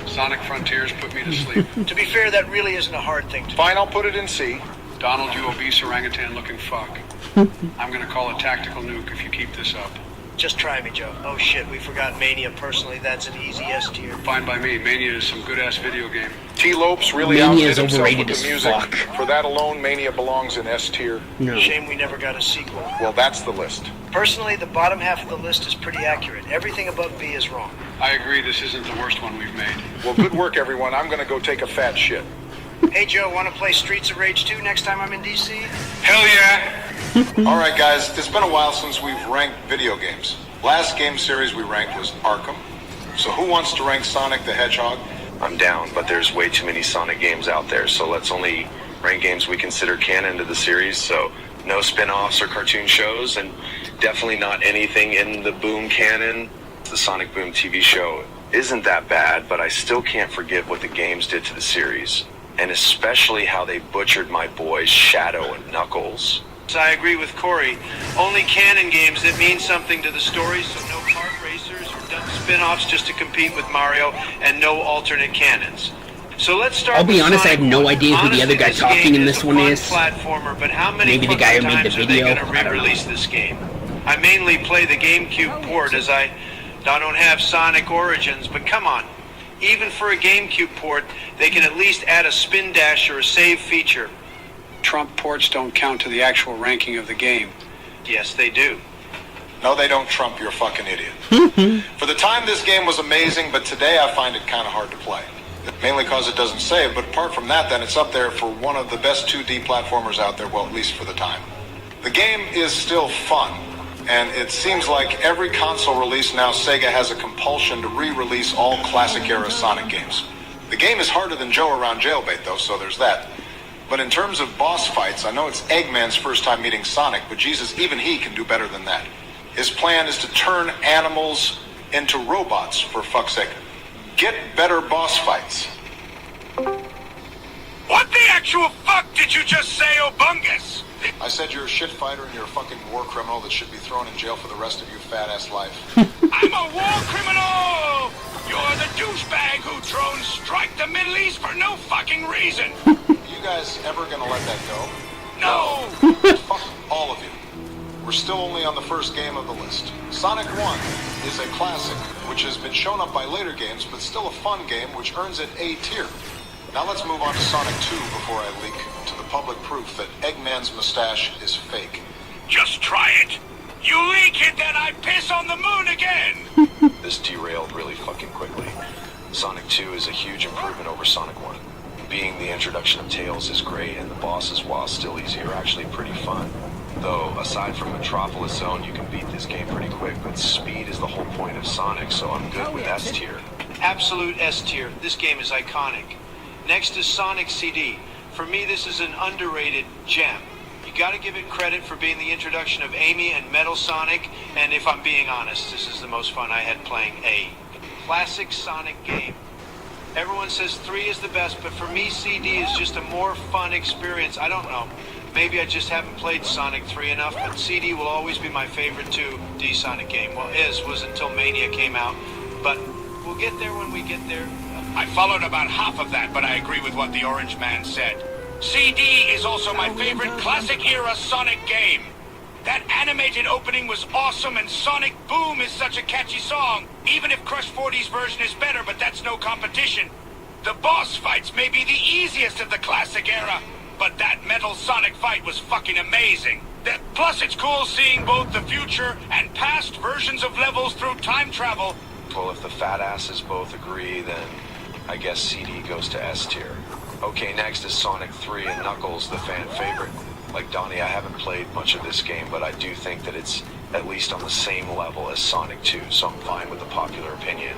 Sonic Frontiers put me to sleep. To be fair, that really isn't a hard thing to do. Fine, I'll put it in C. Donald, you obese orangutan-looking fuck. I'm gonna call a tactical nuke if you keep this up. Just try me, Joe. Oh shit, we forgot Mania. Personally, that's an easy S tier. Fine by me. Mania is some good-ass video game. T. Lopes really Mania outdid is himself overrated with the as music. fuck. For that alone, Mania belongs in S tier. No. Shame we never got a sequel. Well, that's the list. Personally, the bottom half of the list is pretty accurate. Everything above B is wrong. I agree, this isn't the worst one we've made. Well, good work, everyone. I'm gonna go take a fat shit. Hey, Joe, want to play Streets of Rage 2 next time I'm in DC? Hell yeah! All right, guys, it's been a while since we've ranked video games. Last game series we ranked was Arkham. So who wants to rank Sonic the Hedgehog? I'm down, but there's way too many Sonic games out there, so let's only rank games we consider canon to the series, so no spin-offs or cartoon shows, and definitely not anything in the Boom canon. The Sonic Boom TV show isn't that bad, but I still can't forget what the games did to the series, and especially how they butchered my boys Shadow and Knuckles. I agree with Corey. Only canon games that mean something to the story, so no kart racers or dumb spin-offs just to compete with Mario, and no alternate canons. So let's start. I'll be with honest, I Sonic have no Boom. idea who the other guy Honestly, talking in this this game one is. is. A fun platformer, but how many Maybe the guy who made the times are video? they going to I don't know. re-release this game? I mainly play the GameCube port, as I don't have Sonic Origins, but come on. Even for a GameCube port, they can at least add a spin dash or a save feature. Trump ports don't count to the actual ranking of the game. Yes, they do. No, they don't, Trump. You're a fucking idiot. For the time, this game was amazing, but today I find it kind of hard to play. Mainly because it doesn't save, but apart from that, then it's up there for one of the best 2D platformers out there, well, at least for the time. The game is still fun, and it seems like every console release now, Sega has a compulsion to re-release all classic-era Sonic games. The game is harder than Joe around Jailbait, though, so there's that. But in terms of boss fights, I know it's Eggman's first time meeting Sonic, but Jesus, even he can do better than that. His plan is to turn animals into robots, for fuck's sake. Get better boss fights. What the actual fuck did you just say, Obungus? I said you're a shit fighter and you're a fucking war criminal that should be thrown in jail for the rest of your fat-ass life. I'm a war criminal! You're the douchebag who drones strike the Middle East for no fucking reason! You guys ever gonna let that go? No! Fuck all of you. We're still only on the first game of the list. Sonic 1 is a classic, which has been shown up by later games, but still a fun game, which earns it A tier. Now let's move on to Sonic 2 before I leak to the public proof that Eggman's mustache is fake. Just try it! You leak it, then I piss on the moon again! This derailed really fucking quickly. Sonic 2 is a huge improvement over Sonic 1. Being the introduction of Tails is great, and the bosses, while still easy, are actually pretty fun. Though, aside from Metropolis Zone, you can beat this game pretty quick, but speed is the whole point of Sonic, so I'm good with S tier. Absolute S tier. This game is iconic. Next is Sonic CD. For me, this is an underrated gem. You gotta give it credit for being the introduction of Amy and Metal Sonic, and if I'm being honest, this is the most fun I had playing a classic Sonic game. Everyone says 3 is the best, but for me, CD is just a more fun experience. I don't know. Maybe I just haven't played Sonic 3 enough, but CD will always be my favorite 2D Sonic game. Well, was until Mania came out, but we'll get there when we get there. I followed about half of that, but I agree with what the Orange Man said. CD is also my favorite classic-era Sonic game. That animated opening was awesome, and Sonic Boom is such a catchy song. Even if Crush 40's version is better, but that's no competition. The boss fights may be the easiest of the classic era, but that Metal Sonic fight was fucking amazing. Plus, it's cool seeing both the future and past versions of levels through time travel. Well, if the fat asses both agree, then I guess CD goes to S tier. Okay, next is Sonic 3 and Knuckles, the fan favorite. Like Donnie, I haven't played much of this game, but I do think that it's at least on the same level as Sonic 2, so I'm fine with the popular opinion.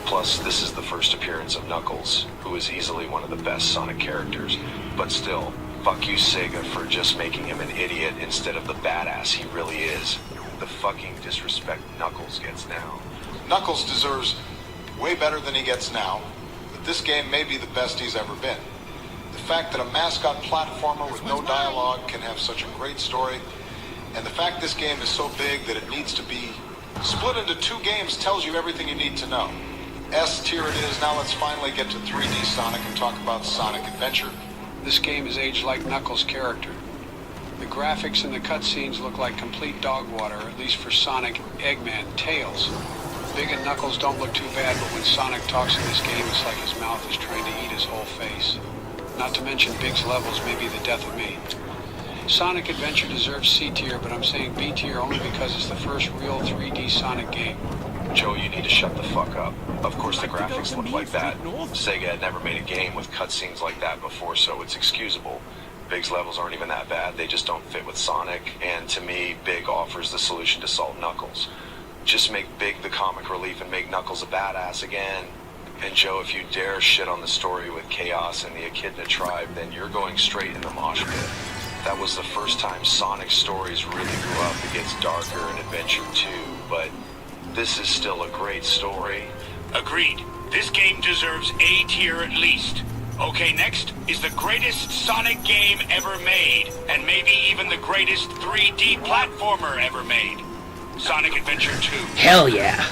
Plus, this is the first appearance of Knuckles, who is easily one of the best Sonic characters. But still, fuck you Sega for just making him an idiot instead of the badass he really is. The fucking disrespect Knuckles gets now. Knuckles deserves way better than he gets now, but this game may be the best he's ever been. The fact that a mascot platformer with no dialogue can have such a great story, and the fact this game is so big that it needs to be split into 2 games tells you everything you need to know. S tier it is. Now let's finally get to 3D Sonic and talk about Sonic Adventure. This game is aged like Knuckles' character. The graphics and the cutscenes look like complete dog water, at least for Sonic, Eggman, Tails. Big and Knuckles don't look too bad, but when Sonic talks in this game, it's like his mouth is trying to eat his whole face. Not to mention Big's levels may be the death of me. Sonic Adventure deserves C tier, but I'm saying B tier only because it's the first real 3D Sonic game. Joe, you need to shut the fuck up. Of course the graphics look like that. Sega had never made a game with cutscenes like that before, so it's excusable. Big's levels aren't even that bad, they just don't fit with Sonic, and to me, Big offers the solution to solve Knuckles. Just make Big the comic relief and make Knuckles a badass again. And Joe, if you dare shit on the story with Chaos and the Echidna tribe, then you're going straight in the mosh pit. That was the first time Sonic's stories really grew up. It gets darker in Adventure 2, but this is still a great story. Agreed. This game deserves A tier at least. Okay, next is the greatest Sonic game ever made, and maybe even the greatest 3D platformer ever made. Sonic Adventure 2. Hell yeah.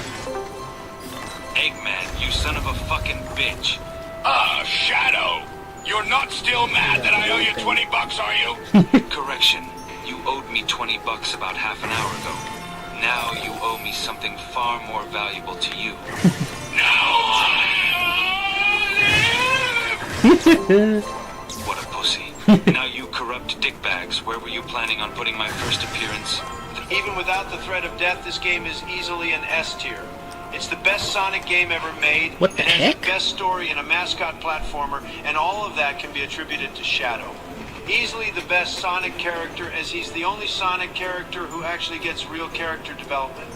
Eggman, you son of a fucking bitch. Shadow! You're not still mad that I owe you 20 bucks, are you? Correction. You owed me 20 bucks about half an hour ago. Now you owe me something far more valuable to you. Now What a pussy. Now you corrupt dickbags, where were you planning on putting my first appearance? Even without the threat of death, this game is easily an S tier. It's the best Sonic game ever made. What the it has heck? the best story and a mascot platformer, and all of that can be attributed to Shadow. Easily the best Sonic character, as he's the only Sonic character who actually gets real character development.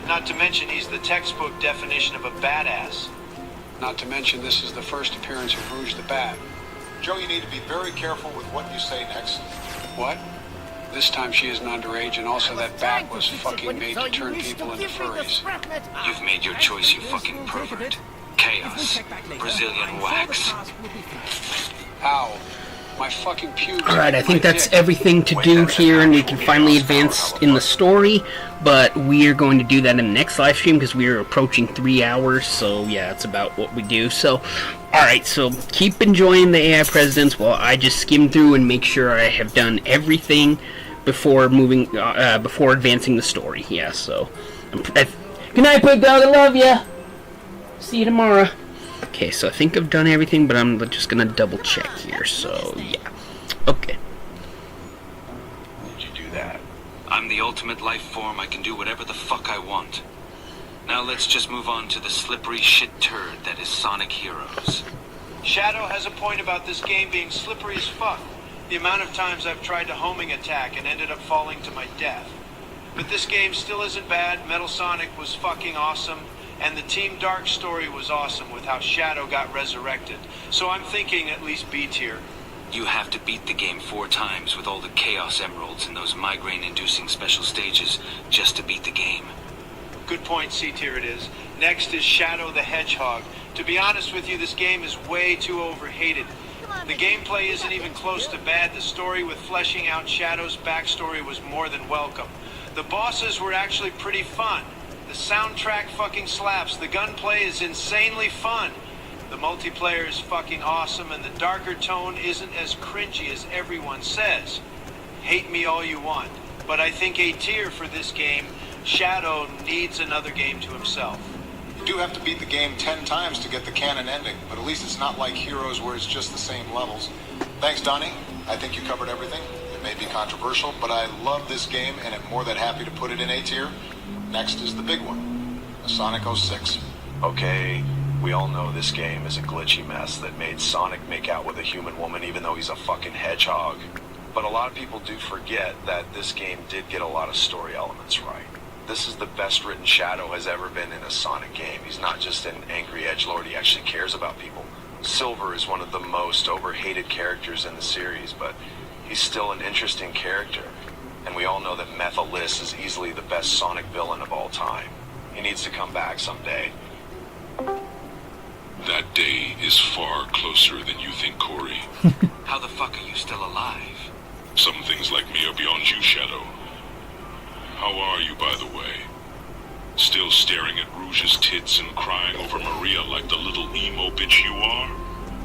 Not to mention he's the textbook definition of a badass. Not to mention this is the first appearance of Rouge the Bat. Joe, you need to be very careful with what you say next. What? This time she isn't underage, and also that bat was fucking made to turn people into furries. You've made your choice, you fucking pervert. Chaos. Brazilian wax. Ow. My fucking pubes. Alright, I think that's everything to do here, and we can finally advance in the story, but we are going to do that in the next live stream because we are approaching 3 hours, so yeah, it's about what we do. So, alright, so keep enjoying the AI Presidents while I just skim through and make sure I have done everything before moving, before advancing the story. Yeah, so, good night, Big Dog, I love ya! See you tomorrow. Okay, so I think I've done everything, but I'm just gonna double check here, so yeah. Okay. Did you do that? I'm the ultimate life form. I can do whatever the fuck I want. Now let's just move on to the slippery shit turd that is Sonic Heroes. Shadow has a point about this game being slippery as fuck. The amount of times I've tried to homing attack and ended up falling to my death. But this game still isn't bad. Metal Sonic was fucking awesome. And the Team Dark story was awesome with how Shadow got resurrected. So I'm thinking at least B tier. You have to beat the game 4 times with all the Chaos Emeralds and those migraine-inducing special stages just to beat the game. Good point, C tier it is. Next is Shadow the Hedgehog. To be honest with you, this game is way too overhated. The gameplay isn't even close to bad. The story with fleshing out Shadow's backstory was more than welcome. The bosses were actually pretty fun. The soundtrack fucking slaps. The gunplay is insanely fun. The multiplayer is fucking awesome, and the darker tone isn't as cringy as everyone says. Hate me all you want, but I think A tier for this game. Shadow needs another game to himself. You do have to beat the game 10 times to get the canon ending, but at least it's not like Heroes where it's just the same levels. Thanks, Donnie. I think you covered everything. It may be controversial, but I love this game and am more than happy to put it in A tier. Next is the big one, the Sonic 06. Okay, we all know this game is a glitchy mess that made Sonic make out with a human woman even though he's a fucking hedgehog. But a lot of people do forget that this game did get a lot of story elements right. This is the best written Shadow has ever been in a Sonic game. He's not just an angry edgelord, he actually cares about people. Silver is one of the most overhated characters in the series, but he's still an interesting character. And we all know that Methylis is easily the best Sonic villain of all time. He needs to come back someday. That day is far closer than you think, Corey. How the fuck are you still alive? Some things like me are beyond you, Shadow. How are you, by the way? Still staring at Rouge's tits and crying over Maria like the little emo bitch you are?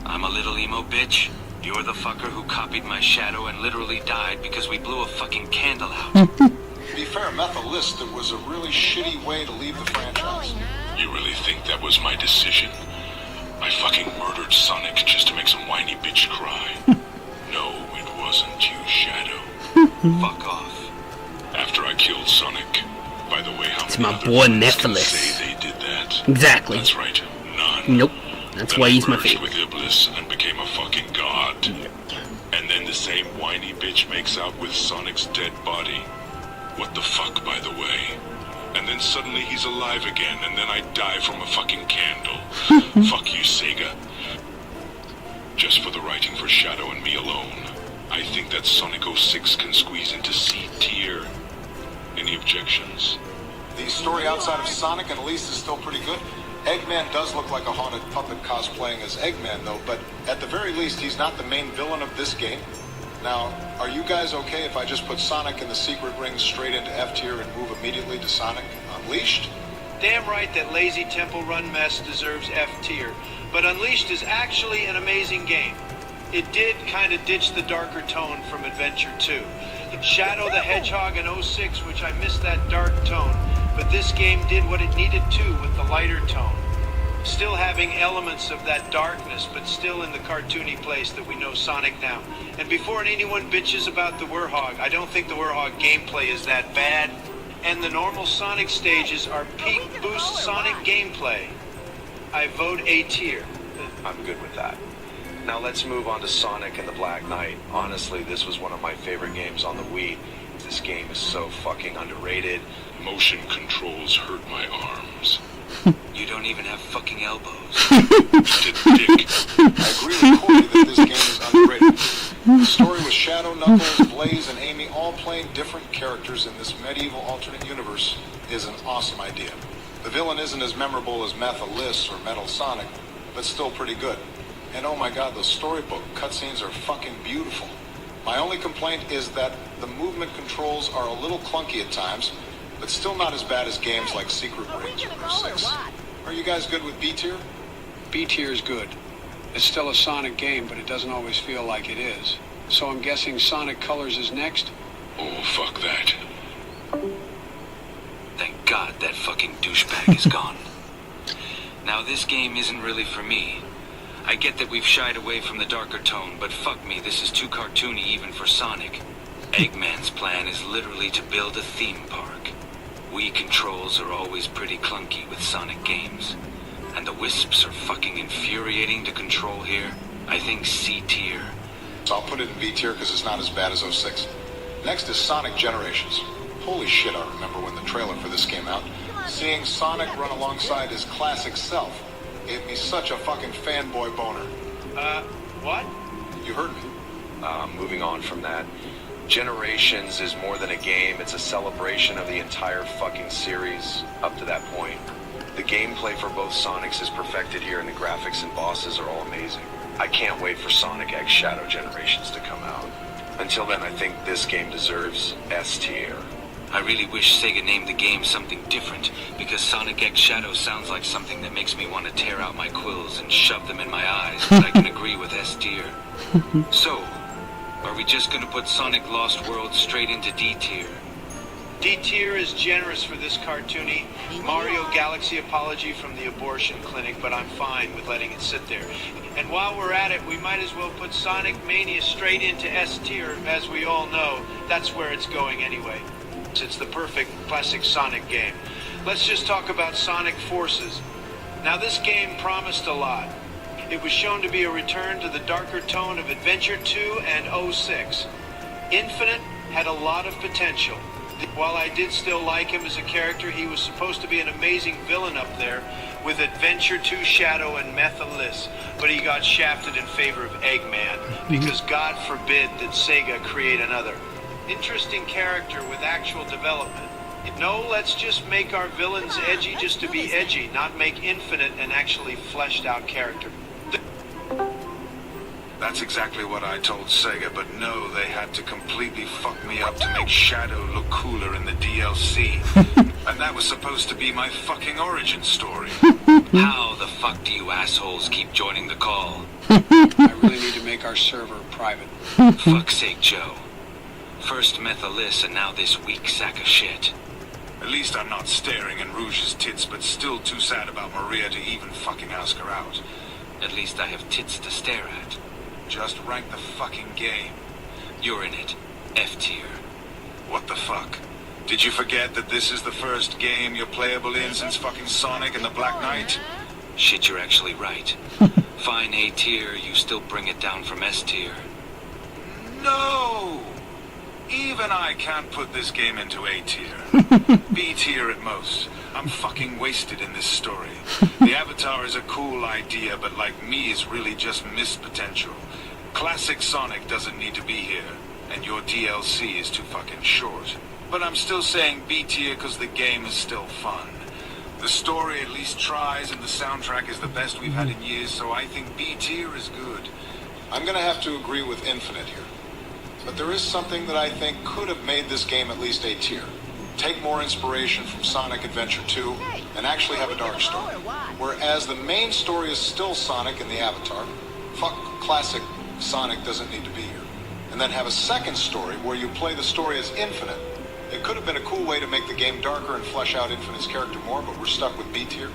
I'm a little emo bitch? You're the fucker who copied my Shadow and literally died because we blew a fucking candle out. To be fair, Methylis, it was a really shitty way to leave the franchise. You really think that was my decision? I fucking murdered Sonic just to make some whiny bitch cry. No, it wasn't you, Shadow. Fuck off. After I killed Sonic, by the way, how It's many my other boy friends can Nephilis. say they did that? Exactly. That's right, none. Nope. That's Then why I he's my merged favorite. with Iblis and became a fucking god. And then the same whiny bitch makes out with Sonic's dead body. What the fuck, by the way? And then suddenly he's alive again, and then I die from a fucking candle. Fuck you, Sega. Just for the writing for Shadow and me alone, I think that Sonic 06 can squeeze into C tier. Any objections? The story outside of Sonic and Elise is still pretty good. Eggman does look like a haunted puppet cosplaying as Eggman, though, but at the very least, he's not the main villain of this game. Now, are you guys okay if I just put Sonic and the Secret Ring straight into F tier and move immediately to Sonic Unleashed? Damn right that lazy Temple Run mess deserves F tier, but Unleashed is actually an amazing game. It did kind of ditch the darker tone from Adventure 2. Shadow the Hedgehog in 06, which I missed that dark tone, but this game did what it needed to with the lighter tone. Still having elements of that darkness, but still in the cartoony place that we know Sonic now. And before anyone bitches about the Werehog, I don't think the Werehog gameplay is that bad. And the normal Sonic stages are peak boost Sonic gameplay. I vote A tier. I'm good with that. Now let's move on to Sonic and the Black Knight. Honestly, this was one of my favorite games on the Wii. This game is so fucking underrated. Motion controls hurt my arms. You don't even have fucking elbows. Dick. I agree with Corey that this game is underrated. The story with Shadow, Knuckles, Blaze, and Amy all playing different characters in this medieval alternate universe is an awesome idea. The villain isn't as memorable as Methylis or Metal Sonic, but still pretty good. And oh my god, those storybook cutscenes are fucking beautiful. My only complaint is that the movement controls are a little clunky at times, but still not as bad as games like Secret Rings or 06. Are you guys good with B tier? B tier is good. It's still a Sonic game, but it doesn't always feel like it is. So I'm guessing Sonic Colors is next? Oh, fuck that. Thank God that fucking douchebag is gone. Now this game isn't really for me. I get that we've shied away from the darker tone, but fuck me, this is too cartoony even for Sonic. Eggman's plan is literally to build a theme park. Wii controls are always pretty clunky with Sonic games. And the wisps are fucking infuriating to control here. I think C tier. So I'll put it in B tier because it's not as bad as 06. Next is Sonic Generations. Holy shit, I remember when the trailer for this came out. Seeing Sonic run alongside his classic self gave me such a fucking fanboy boner. What? You heard me. Moving on from that. Generations is more than a game, it's a celebration of the entire fucking series up to that point. The gameplay for both Sonics is perfected here, and the graphics and bosses are all amazing. I can't wait for Sonic X Shadow Generations to come out. Until then, I think this game deserves S tier. I really wish Sega named the game something different, because Sonic X Shadow sounds like something that makes me want to tear out my quills and shove them in my eyes, but I can agree with S tier. So, are we just gonna put Sonic Lost World straight into D tier? D tier is generous for this cartoony Mario Galaxy apology from the abortion clinic, but I'm fine with letting it sit there. And while we're at it, we might as well put Sonic Mania straight into S tier. As we all know, that's where it's going anyway. It's the perfect classic Sonic game. Let's just talk about Sonic Forces. Now, this game promised a lot. It was shown to be a return to the darker tone of Adventure 2 and 06. Infinite had a lot of potential. While I did still like him as a character, he was supposed to be an amazing villain up there with Adventure 2 Shadow and Methalis, but he got shafted in favor of Eggman, because God forbid that Sega create another. Interesting character with actual development. No, let's just make our villains edgy just to be edgy, not make Infinite an actually fleshed out character. That's exactly what I told Sega, but no, they had to completely fuck me up to make Shadow look cooler in the DLC. And that was supposed to be my fucking origin story. How the fuck do you assholes keep joining the call? I really need to make our server private. Fuck's sake, Joe. First Methalis and now this weak sack of shit. At least I'm not staring in Rouge's tits, but still too sad about Maria to even fucking ask her out. At least I have tits to stare at. Just rank the fucking game. You're in it. F tier. What the fuck? Did you forget that this is the first game you're playable in since fucking Sonic and the Black Knight? Shit, you're actually right. Fine A tier, you still bring it down from S tier. No! Even I can't put this game into A tier. B tier at most. I'm fucking wasted in this story. The Avatar is a cool idea, but like me is really just missed potential. Classic Sonic doesn't need to be here, and your DLC is too fucking short. But I'm still saying B tier because the game is still fun. The story at least tries, and the soundtrack is the best we've had in years, so I think B tier is good. I'm gonna have to agree with Infinite here. But there is something that I think could have made this game at least A tier. Take more inspiration from Sonic Adventure 2 and actually have a dark story. Whereas the main story is still Sonic and the Avatar, fuck classic Sonic doesn't need to be here. And then have a second story where you play the story as Infinite. It could have been a cool way to make the game darker and flesh out Infinite's character more, but we're stuck with B tier.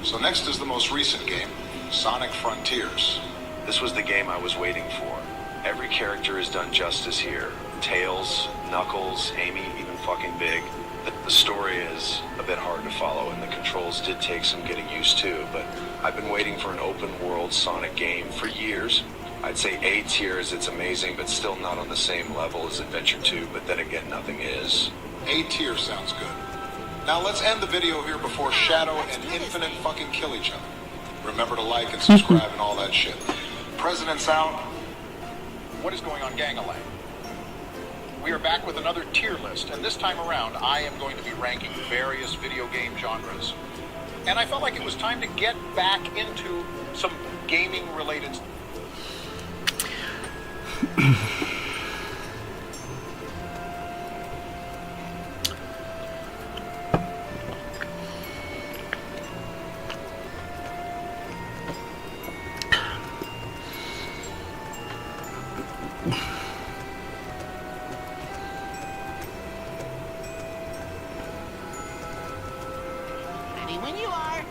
So next is the most recent game, Sonic Frontiers. This was the game I was waiting for. Every character is done justice here. Tails, Knuckles, Amy, even fucking Big. The story is a bit hard to follow, and the controls did take some getting used to, but I've been waiting for an open-world Sonic game for years. I'd say A tier as it's amazing, but still not on the same level as Adventure 2, but then again, nothing is. A tier sounds good. Now let's end the video here before Shadow and Infinite fucking kill each other. Remember to like and subscribe and all that shit. President's out. What is going on, Gang-a-Lang? We are back with another tier list, and this time around I am going to be ranking various video game genres. And I felt like it was time to get back into some gaming-related... When you are.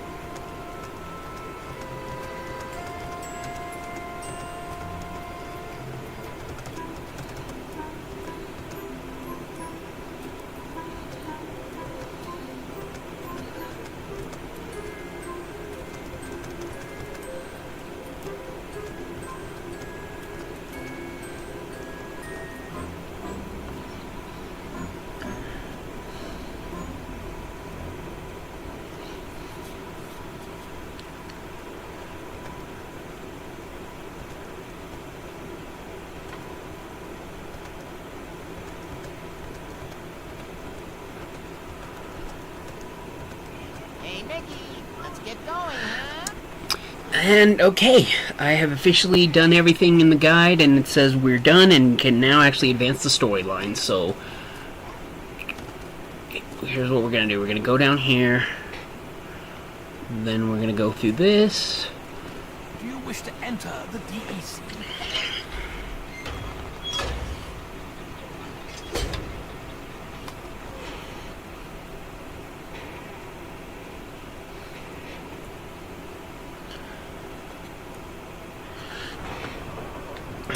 Frankie, let's get going, huh? And okay, I have officially done everything in the guide, and it says we're done and can now actually advance the storyline. So here's what we're gonna do. We're gonna go down here, then we're gonna go through this. Do you wish to enter the DEC?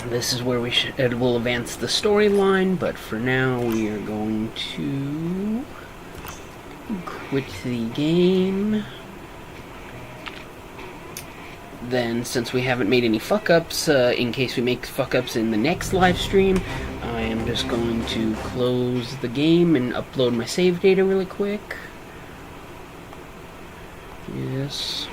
This is where we'll advance the storyline, but for now we are going to quit the game. Then, since we haven't made any fuck-ups, in case we make fuck-ups in the next live stream, I am just going to close the game and upload my save data really quick. Yes.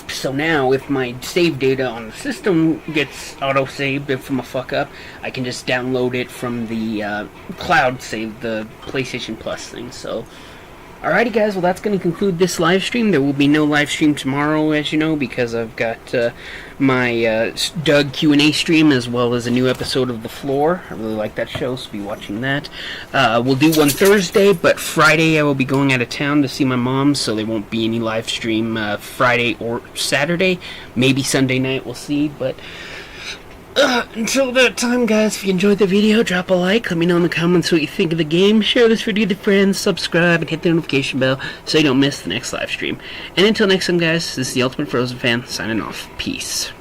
So now, if my save data on the system gets auto-saved from a fuck-up, I can just download it from the cloud save, the PlayStation Plus thing. So, alrighty guys, well that's going to conclude this live stream. There will be no live stream tomorrow, as you know, because I've got my Doug Q&A stream, as well as a new episode of The Floor. I really like that show, so be watching that. We'll do one Thursday, but Friday I will be going out of town to see my mom, so there won't be any live stream Friday or Saturday. Maybe Sunday night, we'll see, but until that time, guys, if you enjoyed the video, drop a like, let me know in the comments what you think of the game, share this video with your friends, subscribe, and hit the notification bell so you don't miss the next live stream. And until next time, guys, this is the Ultimate Frozen Fan, signing off. Peace.